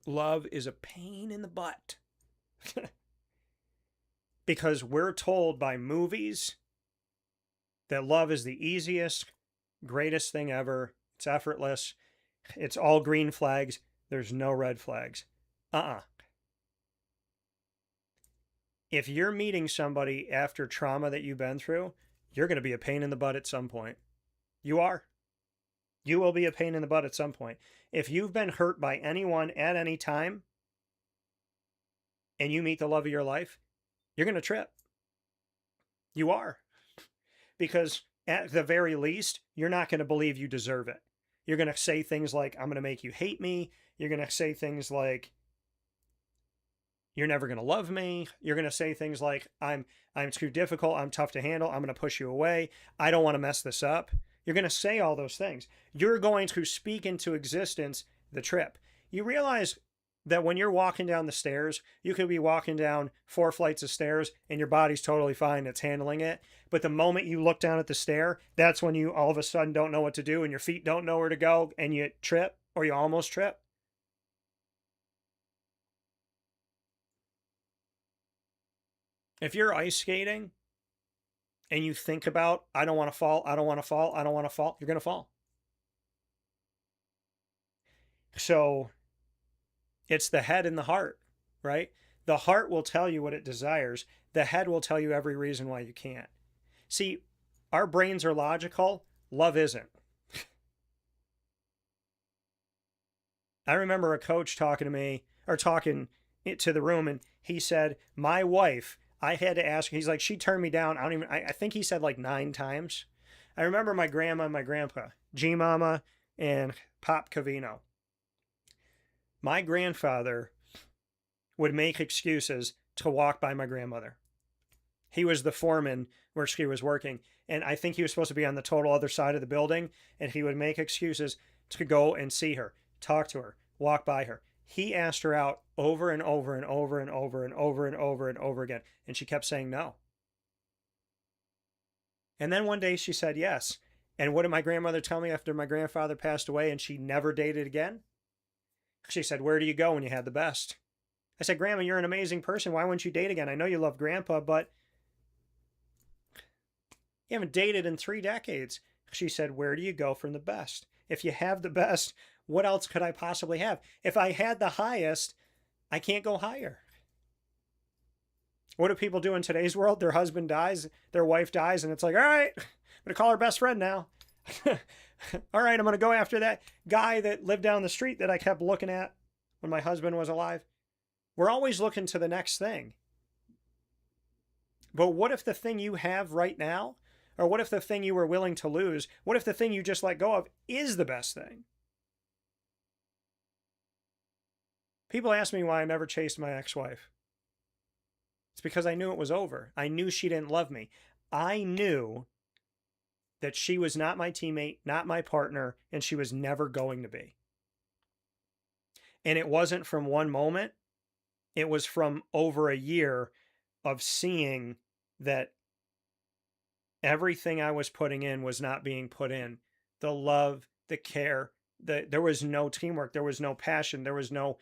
Love is a pain in the butt. Because we're told by movies that love is the easiest, greatest thing ever. It's effortless. It's all green flags. There's no red flags. If you're meeting somebody after trauma that you've been through, you're going to be a pain in the butt at some point. You are. You will be a pain in the butt at some point. If you've been hurt by anyone at any time, and you meet the love of your life, you're going to trip. You are. Because at the very least, you're not going to believe you deserve it. You're going to say things like, I'm going to make you hate me. You're going to say things like, you're never going to love me. You're going to say things like, I'm too difficult. I'm tough to handle. I'm going to push you away. I don't want to mess this up. You're going to say all those things. You're going to speak into existence the trip. You realize that when you're walking down the stairs, you could be walking down 4 flights of stairs and your body's totally fine. It's handling it. But the moment you look down at the stair, that's when you all of a sudden don't know what to do and your feet don't know where to go and you trip or you almost trip. If you're ice skating and you think about, I don't want to fall, I don't want to fall, I don't want to fall, you're going to fall. So it's the head and the heart, right? The heart will tell you what it desires. The head will tell you every reason why you can't. See, our brains are logical. Love isn't. I remember a coach talking to me, or talking to the room, and he said, my wife, I had to ask, he's like, she turned me down. I think he said like 9 times. I remember my grandma and my grandpa, G-Mama and Pop Cavino. My grandfather would make excuses to walk by my grandmother. He was the foreman where she was working, and I think he was supposed to be on the total other side of the building, and he would make excuses to go and see her, talk to her, walk by her. He asked her out over and over and over and over and over and over and over again, and she kept saying no. And then one day she said yes. And what did my grandmother tell me after my grandfather passed away and she never dated again? She said, where do you go when you had the best? I said, Grandma, you're an amazing person. Why wouldn't you date again? I know you love Grandpa, but you haven't dated in 3 decades. She said, where do you go from the best? If you have the best, what else could I possibly have? If I had the highest, I can't go higher. What do people do in today's world? Their husband dies, their wife dies, and it's like, all right, I'm going to call her best friend now. All right, I'm going to go after that guy that lived down the street that I kept looking at when my husband was alive. We're always looking to the next thing. But what if the thing you have right now, or what if the thing you were willing to lose, what if the thing you just let go of is the best thing? People ask me why I never chased my ex-wife. It's because I knew it was over. I knew she didn't love me. I knew that she was not my teammate, not my partner, and she was never going to be. And it wasn't from one moment. It was from over a year of seeing that everything I was putting in was not being put in. The love, the care, there was no teamwork. There was no passion. There was no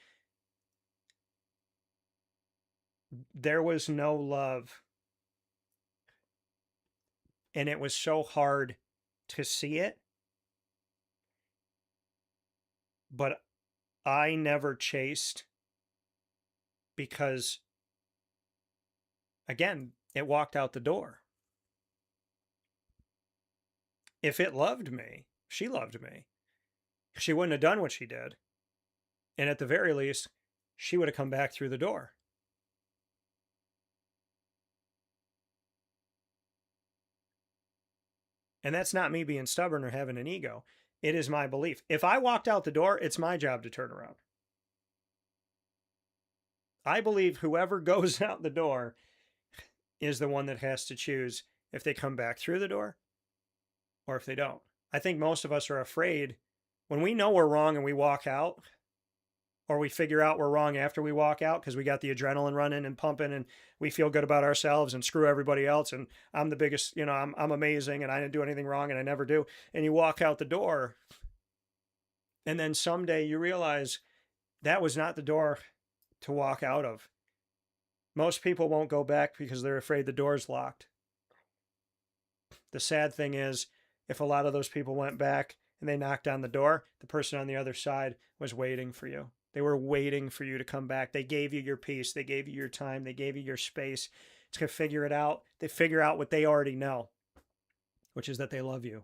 love. And it was so hard to see it. But I never chased because, again, it walked out the door. If it loved me, she loved me, she wouldn't have done what she did. And at the very least, she would have come back through the door. And that's not me being stubborn or having an ego. It is my belief. If I walked out the door, it's my job to turn around. I believe whoever goes out the door is the one that has to choose if they come back through the door or if they don't. I think most of us are afraid when we know we're wrong and we walk out, or we figure out we're wrong after we walk out because we got the adrenaline running and pumping and we feel good about ourselves and screw everybody else. And I'm the biggest, I'm amazing and I didn't do anything wrong and I never do. And you walk out the door and then someday you realize that was not the door to walk out of. Most people won't go back because they're afraid the door's locked. The sad thing is, if a lot of those people went back and they knocked on the door, the person on the other side was waiting for you. They were waiting for you to come back. They gave you your peace. They gave you your time. They gave you your space to figure it out. They figure out what they already know, which is that they love you.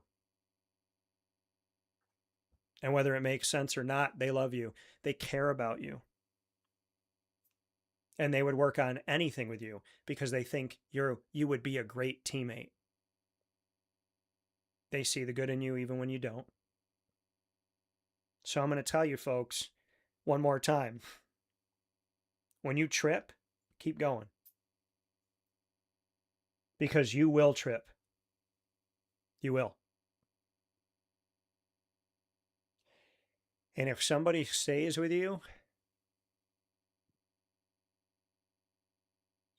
And whether it makes sense or not, they love you. They care about you. And they would work on anything with you because they think you would be a great teammate. They see the good in you even when you don't. So I'm going to tell you folks one more time. When you trip, keep going. Because you will trip. You will. And if somebody stays with you,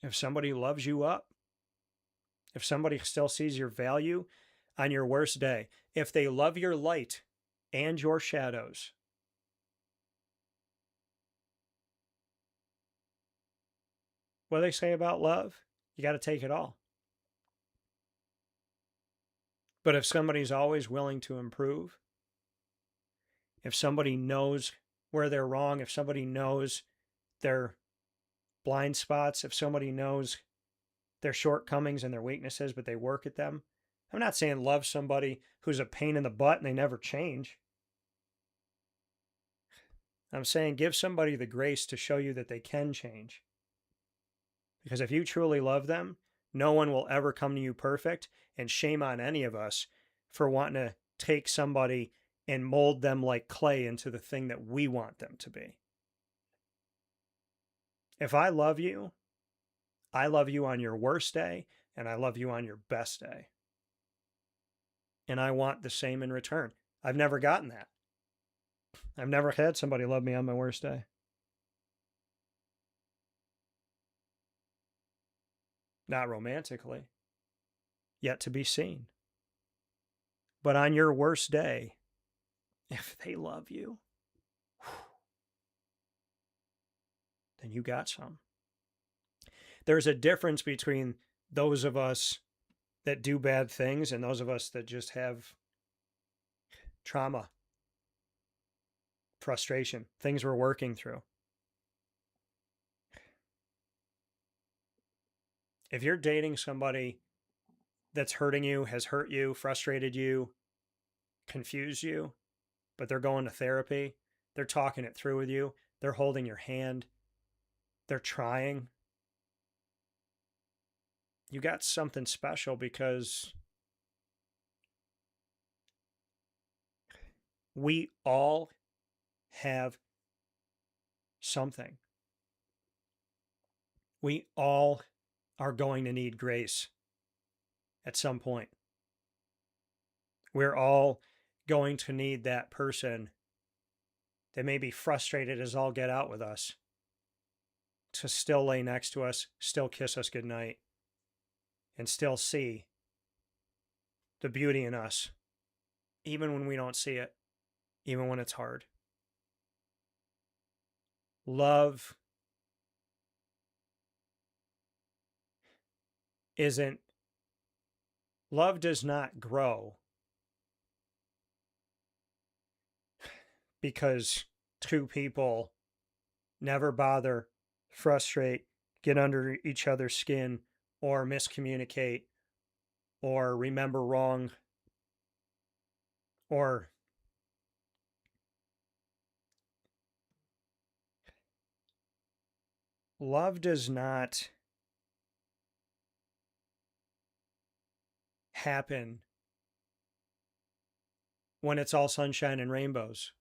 if somebody loves you up, if somebody still sees your value on your worst day, if they love your light and your shadows, what do they say about love? You got to take it all. But if somebody's always willing to improve, if somebody knows where they're wrong, if somebody knows their blind spots, if somebody knows their shortcomings and their weaknesses, but they work at them. I'm not saying love somebody who's a pain in the butt and they never change. I'm saying give somebody the grace to show you that they can change. Because if you truly love them, no one will ever come to you perfect, and shame on any of us for wanting to take somebody and mold them like clay into the thing that we want them to be. If I love you on your worst day, and I love you on your best day. And I want the same in return. I've never gotten that. I've never had somebody love me on my worst day. Not romantically. Yet to be seen. But on your worst day, if they love you, then you got some. There's a difference between those of us that do bad things and those of us that just have trauma, frustration, things we're working through. If you're dating somebody that's hurting you, has hurt you, frustrated you, confused you, but they're going to therapy, they're talking it through with you, they're holding your hand, they're trying, you got something special, because we all have something. We all are going to need grace at some point. We're all going to need that person that may be frustrated as all get out with us to still lay next to us, still kiss us goodnight, and still see the beauty in us, even when we don't see it, even when it's hard. Love does not grow because two people never bother, frustrate, get under each other's skin, or miscommunicate, or remember wrong, or love does not happen when it's all sunshine and rainbows.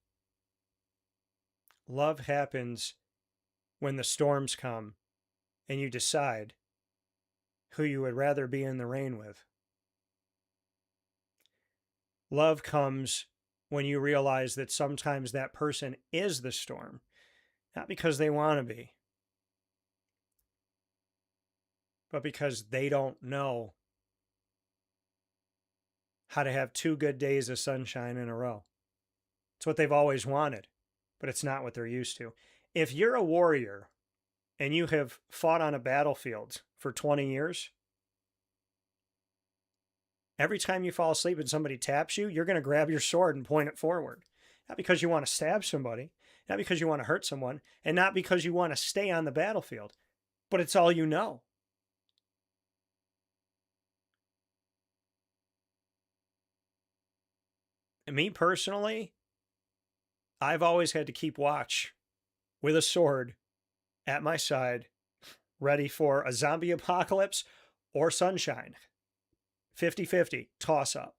Love happens when the storms come and you decide who you would rather be in the rain with. Love comes when you realize that sometimes that person is the storm, not because they want to be, but because they don't know how to have 2 good days of sunshine in a row. It's what they've always wanted, but it's not what they're used to. If you're a warrior and you have fought on a battlefield for 20 years, every time you fall asleep and somebody taps you, you're going to grab your sword and point it forward. Not because you want to stab somebody, not because you want to hurt someone, and not because you want to stay on the battlefield, but it's all you know. And me personally, I've always had to keep watch with a sword at my side, ready for a zombie apocalypse or sunshine. 50-50, toss up.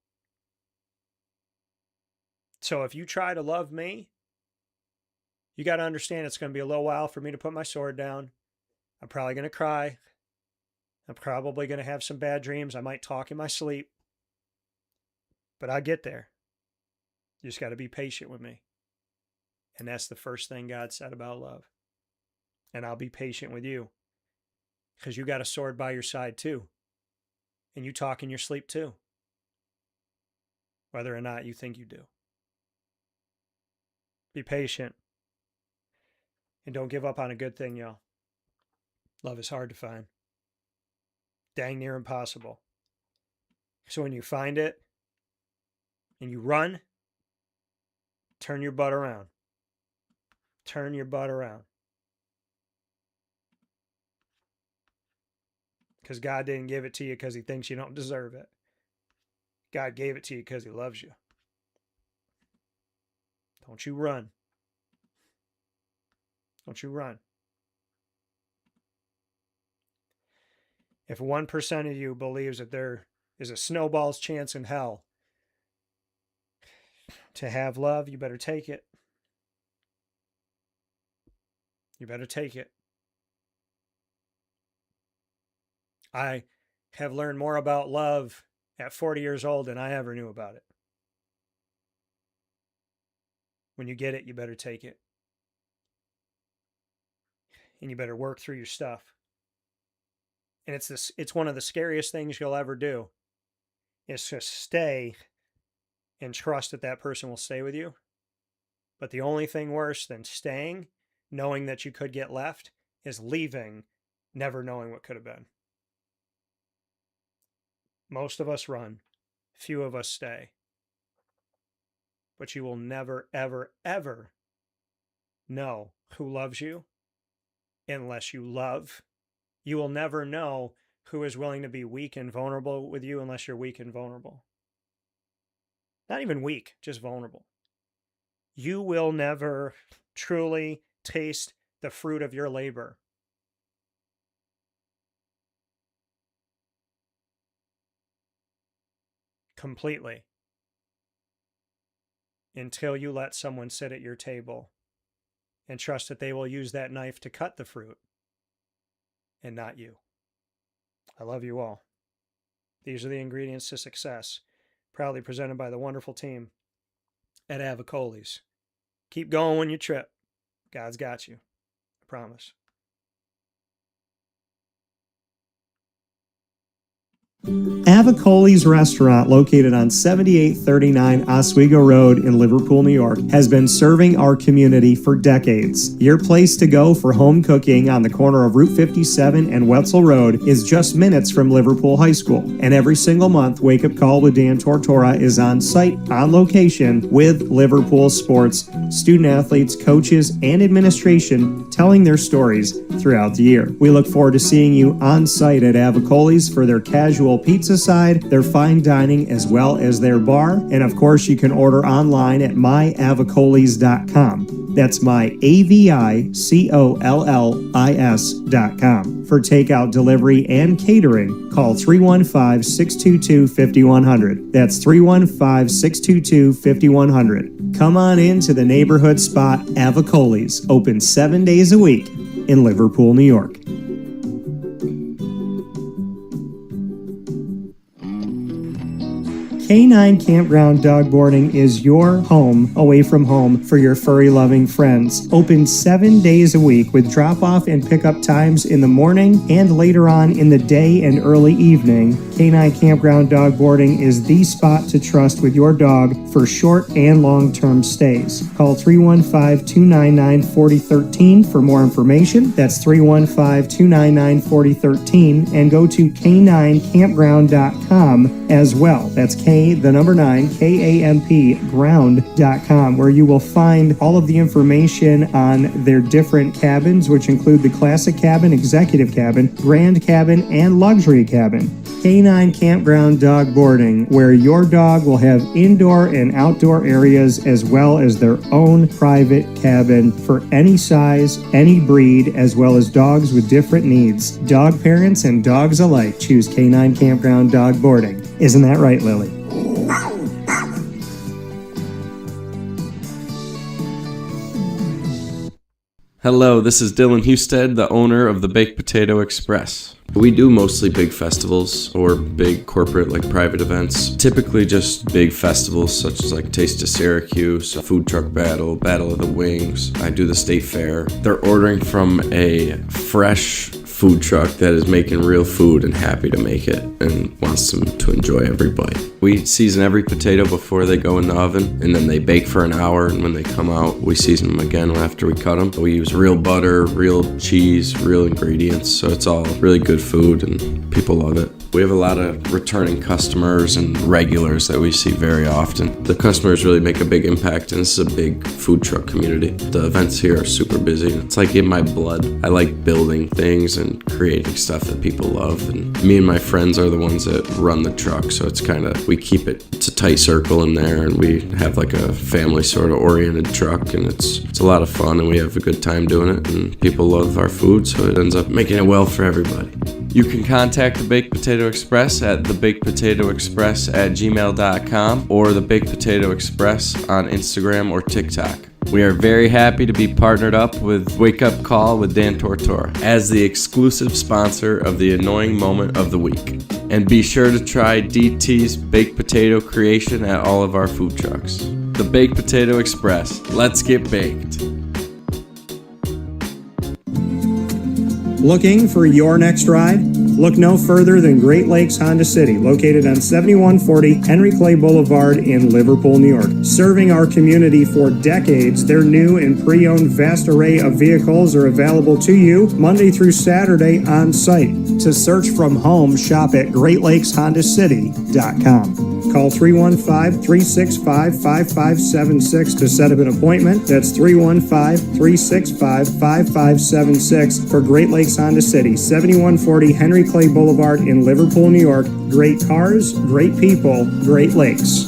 So if you try to love me, you got to understand it's going to be a little while for me to put my sword down. I'm probably going to cry. I'm probably going to have some bad dreams. I might talk in my sleep. But I'll get there. You just got to be patient with me. And that's the first thing God said about love. And I'll be patient with you. Because you got a sword by your side too. And you talk in your sleep too. Whether or not you think you do. Be patient. And don't give up on a good thing, y'all. Love is hard to find. Dang near impossible. So when you find it and you run, turn your butt around. Turn your butt around. Because God didn't give it to you because he thinks you don't deserve it. God gave it to you because he loves you. Don't you run. Don't you run. If 1% of you believes that there is a snowball's chance in hell to have love, you better take it. You better take it. I have learned more about love at 40 years old than I ever knew about it. When you get it, you better take it. And you better work through your stuff. And it's one of the scariest things you'll ever do, is to stay and trust that that person will stay with you. But the only thing worse than staying, knowing that you could get left, is leaving, never knowing what could have been. Most of us run. Few of us stay. But you will never, ever, ever know who loves you unless you love. You will never know who is willing to be weak and vulnerable with you unless you're weak and vulnerable. Not even weak, just vulnerable. You will never truly taste the fruit of your labor. Completely. Until you let someone sit at your table and trust that they will use that knife to cut the fruit and not you. I love you all. These are the ingredients to success, proudly presented by the wonderful team at Avicolli's. Keep going when you trip. God's got you. I promise. Avicolli's restaurant, located on 7839 Oswego Road in Liverpool, New York, has been serving our community for decades. Your place to go for home cooking on the corner of Route 57 and Wetzel Road is just minutes from Liverpool High School. And every single month, Wake Up Call with Dan Tortora is on site, on location, with Liverpool sports, student athletes, coaches, and administration telling their stories throughout the year. We look forward to seeing you on site at Avicolli's for their casual pizza side, their fine dining, as well as their bar. And of course, you can order online at myavicollis.com. That's myavicollis.com. For takeout, delivery, and catering, call 315-622-5100. That's 315-622-5100. Come on in to the neighborhood spot Avicolli's, open 7 days a week in Liverpool, New York. K9 Campground Dog Boarding is your home away from home for your furry-loving friends. Open 7 days a week with drop-off and pickup times in the morning and later on in the day and early evening. K9 Campground Dog Boarding is the spot to trust with your dog for short and long-term stays. Call 315-299-4013 for more information. That's 315-299-4013, and go to k9campground.com as well. That's K9, ground.com, where you will find all of the information on their different cabins, which include the classic cabin, executive cabin, grand cabin, and luxury cabin. K9 Campground Dog Boarding, where your dog will have indoor and outdoor areas as well as their own private cabin for any size, any breed, as well as dogs with different needs. Dog parents and dogs alike choose K9 Campground Dog Boarding. Isn't that right, Lily? Hello, this is Dylan Husted, the owner of the Baked Potato Express. We do mostly big festivals or big corporate like private events. Typically just big festivals such as like Taste of Syracuse, Food Truck Battle, Battle of the Wings. I do the State Fair. They're ordering from a fresh food truck that is making real food and happy to make it and wants them to enjoy every bite. We season every potato before they go in the oven, and then they bake for an hour, and when they come out, we season them again after we cut them. We use real butter, real cheese, real ingredients, so it's all really good food and people love it. We have a lot of returning customers and regulars that we see very often. The customers really make a big impact, and this is a big food truck community. The events here are super busy. It's like in my blood. I like building things and and creating stuff that people love. And me and my friends are the ones that run the truck, so it's kind of, we keep it's a tight circle in there, and we have like a family sort of oriented truck, and it's a lot of fun, and we have a good time doing it, and people love our food, so it ends up making it well for everybody. You can contact the Baked Potato Express at thebakedpotatoexpress@gmail.com or the Baked Potato Express on Instagram or TikTok. We are very happy to be partnered up with Wake Up Call with Dan Tortora as the exclusive sponsor of the Annoying Moment of the Week. And be sure to try DT's Baked Potato creation at all of our food trucks. The Baked Potato Express. Let's get baked. Looking for your next ride? Look no further than Great Lakes Honda City, located on 7140 Henry Clay Boulevard in Liverpool, New York. Serving our community for decades, their new and pre-owned vast array of vehicles are available to you Monday through Saturday on site. To search from home, shop at GreatLakesHondaCity.com. Call 315-365-5576 to set up an appointment. That's 315-365-5576 for Great Lakes Honda City, 7140 Henry Clay Boulevard in Liverpool, New York. Great cars, great people, Great Lakes.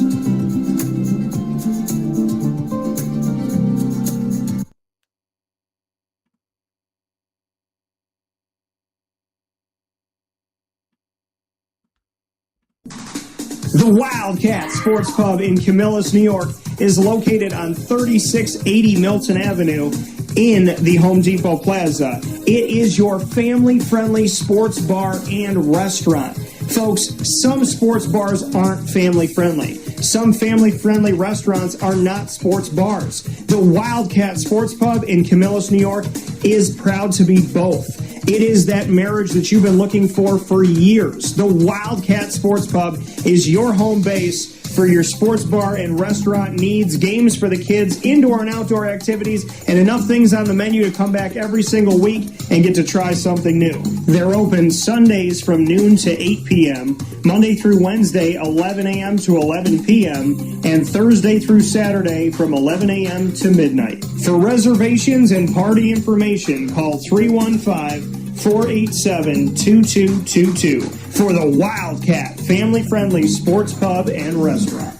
The Wildcat Sports Pub in Camillus, New York is located on 3680 Milton Avenue in the Home Depot Plaza. It is your family-friendly sports bar and restaurant. Folks, some sports bars aren't family-friendly. Some family-friendly restaurants are not sports bars. The Wildcat Sports Pub in Camillus, New York is proud to be both. It is that marriage that you've been looking for years. The Wildcat Sports Pub is your home base for your sports bar and restaurant needs, games for the kids, indoor and outdoor activities, and enough things on the menu to come back every single week and get to try something new. They're open Sundays from noon to 8 p.m., Monday through Wednesday, 11 a.m. to 11 p.m., and Thursday through Saturday from 11 a.m. to midnight. For reservations and party information, call 315-487-2222 for the Wildcat family-friendly sports pub and restaurant.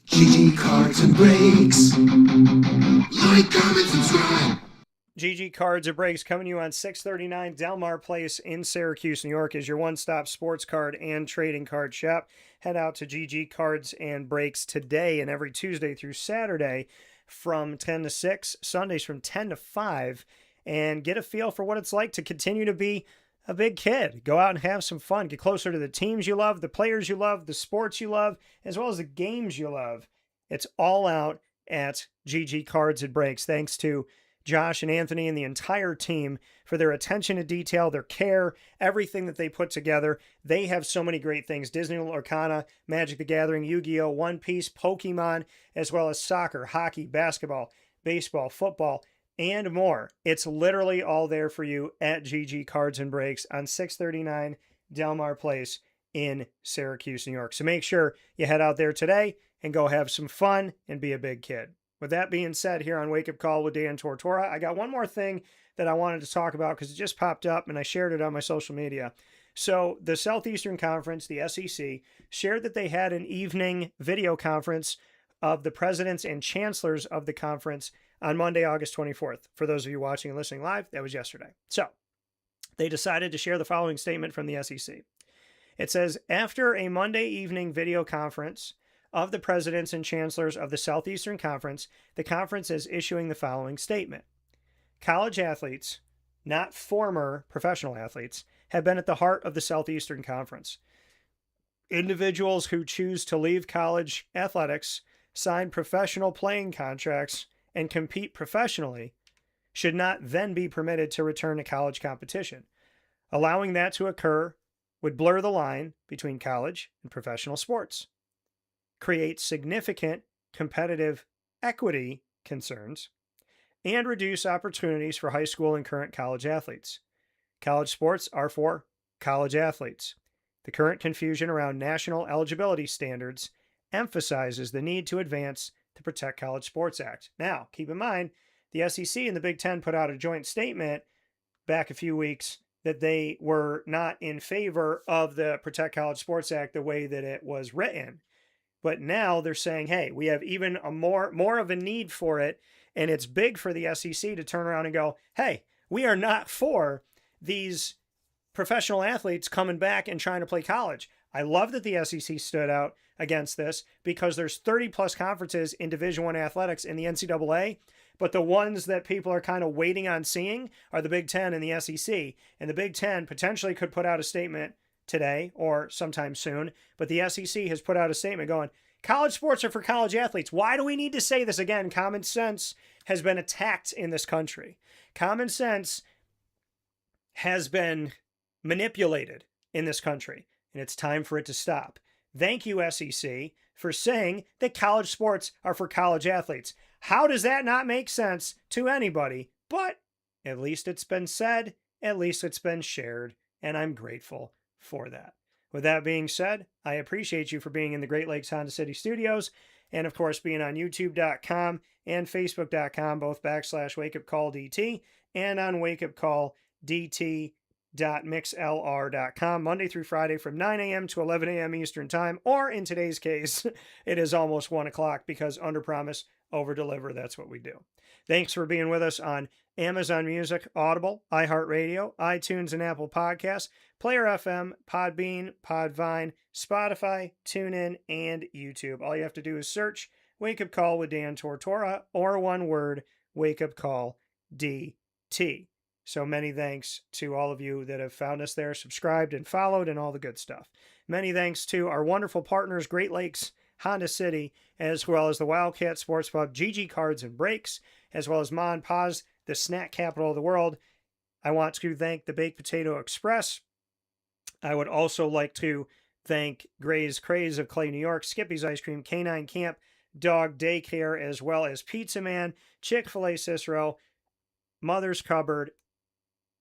GG Cards and Breaks. Like, comment, subscribe. GG Cards and Breaks coming to you on 639 Delmar Place in Syracuse, New York is your one-stop sports card and trading card shop. Head out to GG Cards and Breaks today and every Tuesday through Saturday from 10 to 6, Sundays from 10 to 5, and get a feel for what it's like to continue to be a big kid. Go out and have some fun. Get closer to the teams you love, the players you love, the sports you love, as well as the games you love. It's all out at GG Cards and Breaks. Thanks to Josh and Anthony and the entire team for their attention to detail, their care, everything that they put together. They have so many great things. Disney Lorcana, Magic the Gathering, Yu-Gi-Oh!, One Piece, Pokemon, as well as soccer, hockey, basketball, baseball, football, and more. It's literally all there for you at GG Cards and Breaks on 639 Delmar Place in Syracuse, New York. So make sure you head out there today and go have some fun and be a big kid. With that being said, here on Wake Up Call with Dan Tortora, I got one more thing that I wanted to talk about because it just popped up and I shared it on my social media. So the Southeastern Conference, the SEC, shared that they had an evening video conference of the presidents and chancellors of the conference on Monday, August 24th. For those of you watching and listening live, that was yesterday. So they decided to share the following statement from the SEC. It says, after a Monday evening video conference of the presidents and chancellors of the Southeastern Conference, the conference is issuing the following statement. College athletes, not former professional athletes, have been at the heart of the Southeastern Conference. Individuals who choose to leave college athletics, sign professional playing contracts, and compete professionally should not then be permitted to return to college competition. Allowing that to occur would blur the line between college and professional sports, create significant competitive equity concerns, and reduce opportunities for high school and current college athletes. College sports are for college athletes. The current confusion around national eligibility standards emphasizes the need to advance the Protect College Sports Act. Now, keep in mind, the SEC and the Big Ten put out a joint statement back a few weeks that they were not in favor of the Protect College Sports Act the way that it was written. But now they're saying, hey, we have even a more of a need for it, and it's big for the SEC to turn around and go, hey, we are not for these professional athletes coming back and trying to play college. I love that the SEC stood out against this because there's 30 plus conferences in Division I athletics in the NCAA, but the ones that people are kind of waiting on seeing are the Big Ten and the SEC. And the Big Ten potentially could put out a statement today or sometime soon, but the SEC has put out a statement going, college sports are for college athletes. Why do we need to say this again? Common sense has been attacked in this country. Common sense has been manipulated in this country, and it's time for it to stop. Thank you, SEC, for saying that college sports are for college athletes. How does that not make sense to anybody? But at least it's been said, at least it's been shared, and I'm grateful for that. With that being said, I appreciate you for being in the Great Lakes Honda City Studios, and of course being on youtube.com and facebook.com, both /wakeupcalldt, and on wakeupcalldt.mixlr.com, Monday through Friday from 9 a.m. to 11 a.m. Eastern Time, or in today's case, it is almost 1 o'clock because under promise, over deliver. That's what we do. Thanks for being with us on Amazon Music, Audible, iHeartRadio, iTunes, and Apple Podcasts, Player FM, Podbean, Podvine, Spotify, TuneIn, and YouTube. All you have to do is search Wake Up Call with Dan Tortora, or one word, Wake Up Call DT. So many thanks to all of you that have found us there, subscribed and followed, and all the good stuff. Many thanks to our wonderful partners, Great Lakes Honda City, as well as the Wildcat Sports Pub, GG Cards and Breaks, as well as Ma and Pa's, the snack capital of the world. I want to thank the Baked Potato Express. I would also like to thank Gray's Craze of Clay, New York, Skippy's Ice Cream, Canine Camp, Dog Daycare, as well as Pizza Man, Chick-fil-A Cicero, Mother's Cupboard,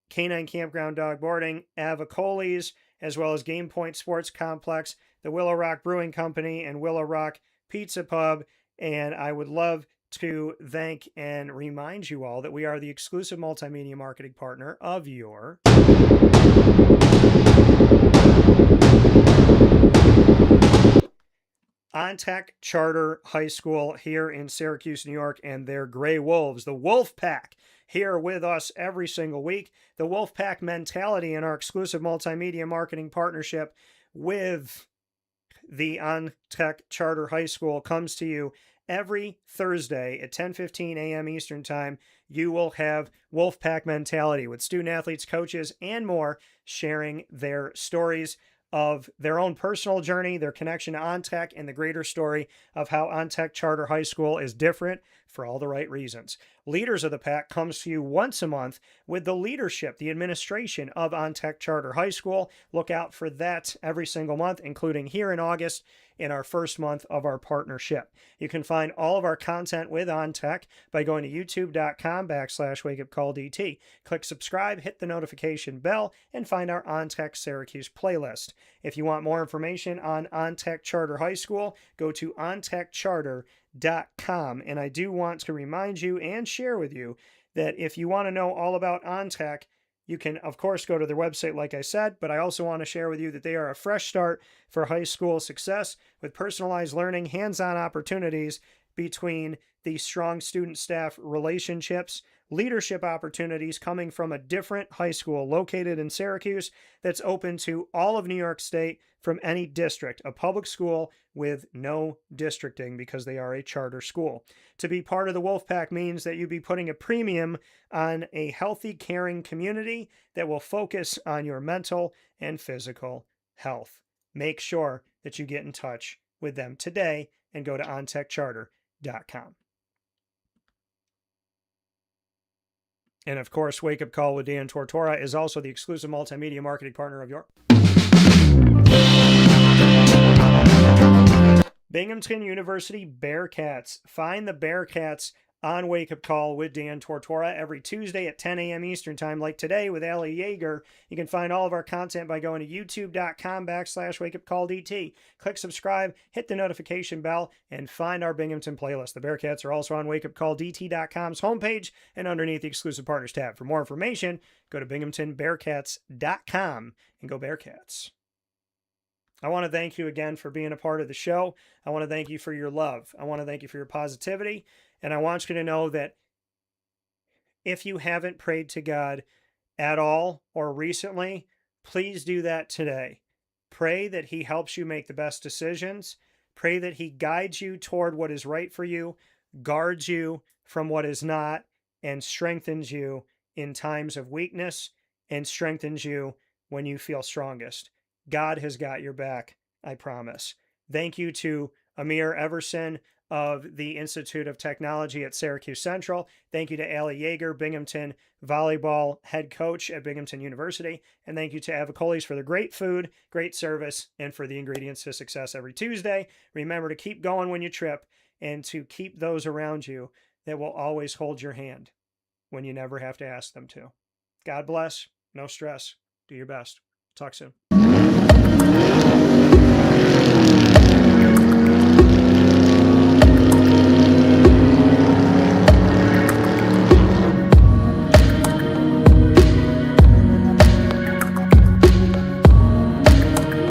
Canine Campground Dog Boarding, Avicolli's, as well as Game Point Sports Complex, the Willow Rock Brewing Company, and Willow Rock Pizza Pub. And I would love to thank and remind you all that we are the exclusive multimedia marketing partner of your OnTech Charter High School here in Syracuse, New York, and their Gray Wolves, the Wolf Pack, here with us every single week. The Wolf Pack mentality in our exclusive multimedia marketing partnership with the OnTech Charter High School comes to you every Thursday at 10:15 a.m. Eastern Time. You will have Wolf Pack mentality with student athletes, coaches, and more sharing their stories of their own personal journey, their connection to OnTech, and the greater story of how OnTech Charter High School is different for all the right reasons. Leaders of the Pack comes to you once a month with the leadership, the administration of OnTech Charter High School. Look out for that every single month, including here in August in our first month of our partnership. You can find all of our content with OnTech by going to youtube.com/wakeupcalldt. Click subscribe, hit the notification bell, and find our OnTech Syracuse playlist. If you want more information on OnTech Charter High School, go to ontechcharter.com. And I do want to remind you and share with you that if you want to know all about OnTech, you can, of course, go to their website, like I said, but I also want to share with you that they are a fresh start for high school success with personalized learning, hands-on opportunities between the strong student-staff relationships, leadership opportunities coming from a different high school located in Syracuse that's open to all of New York State from any district, a public school with no districting because they are a charter school. To be part of the Wolfpack means that you'd be putting a premium on a healthy, caring community that will focus on your mental and physical health. Make sure that you get in touch with them today and go to ontechcharter.com. And of course, Wake Up Call with Dan Tortora is also the exclusive multimedia marketing partner of your Binghamton University Bearcats. Find the Bearcats on Wake Up Call with Dan Tortora every Tuesday at 10 a.m. Eastern Time, like today with Allie Yaeger. You can find all of our content by going to youtube.com/wakeupcalldt. Click subscribe, hit the notification bell, and find our Binghamton playlist. The Bearcats are also on wakeupcalldt.com's homepage and underneath the exclusive partners tab. For more information, go to binghamtonbearcats.com and go Bearcats. I want to thank you again for being a part of the show. I want to thank you for your love. I want to thank you for your positivity. And I want you to know that if you haven't prayed to God at all or recently, please do that today. Pray that He helps you make the best decisions. Pray that He guides you toward what is right for you, guards you from what is not, and strengthens you in times of weakness, and strengthens you when you feel strongest. God has got your back, I promise. Thank you to Amir Everson of the Institute of Technology at Syracuse Central. Thank you to Allie Yaeger, Binghamton Volleyball head coach at Binghamton University. And thank you to Avicolli's for the great food, great service, and for the ingredients to success every Tuesday. Remember to keep going when you trip and to keep those around you that will always hold your hand when you never have to ask them to. God bless. No stress. Do your best. Talk soon.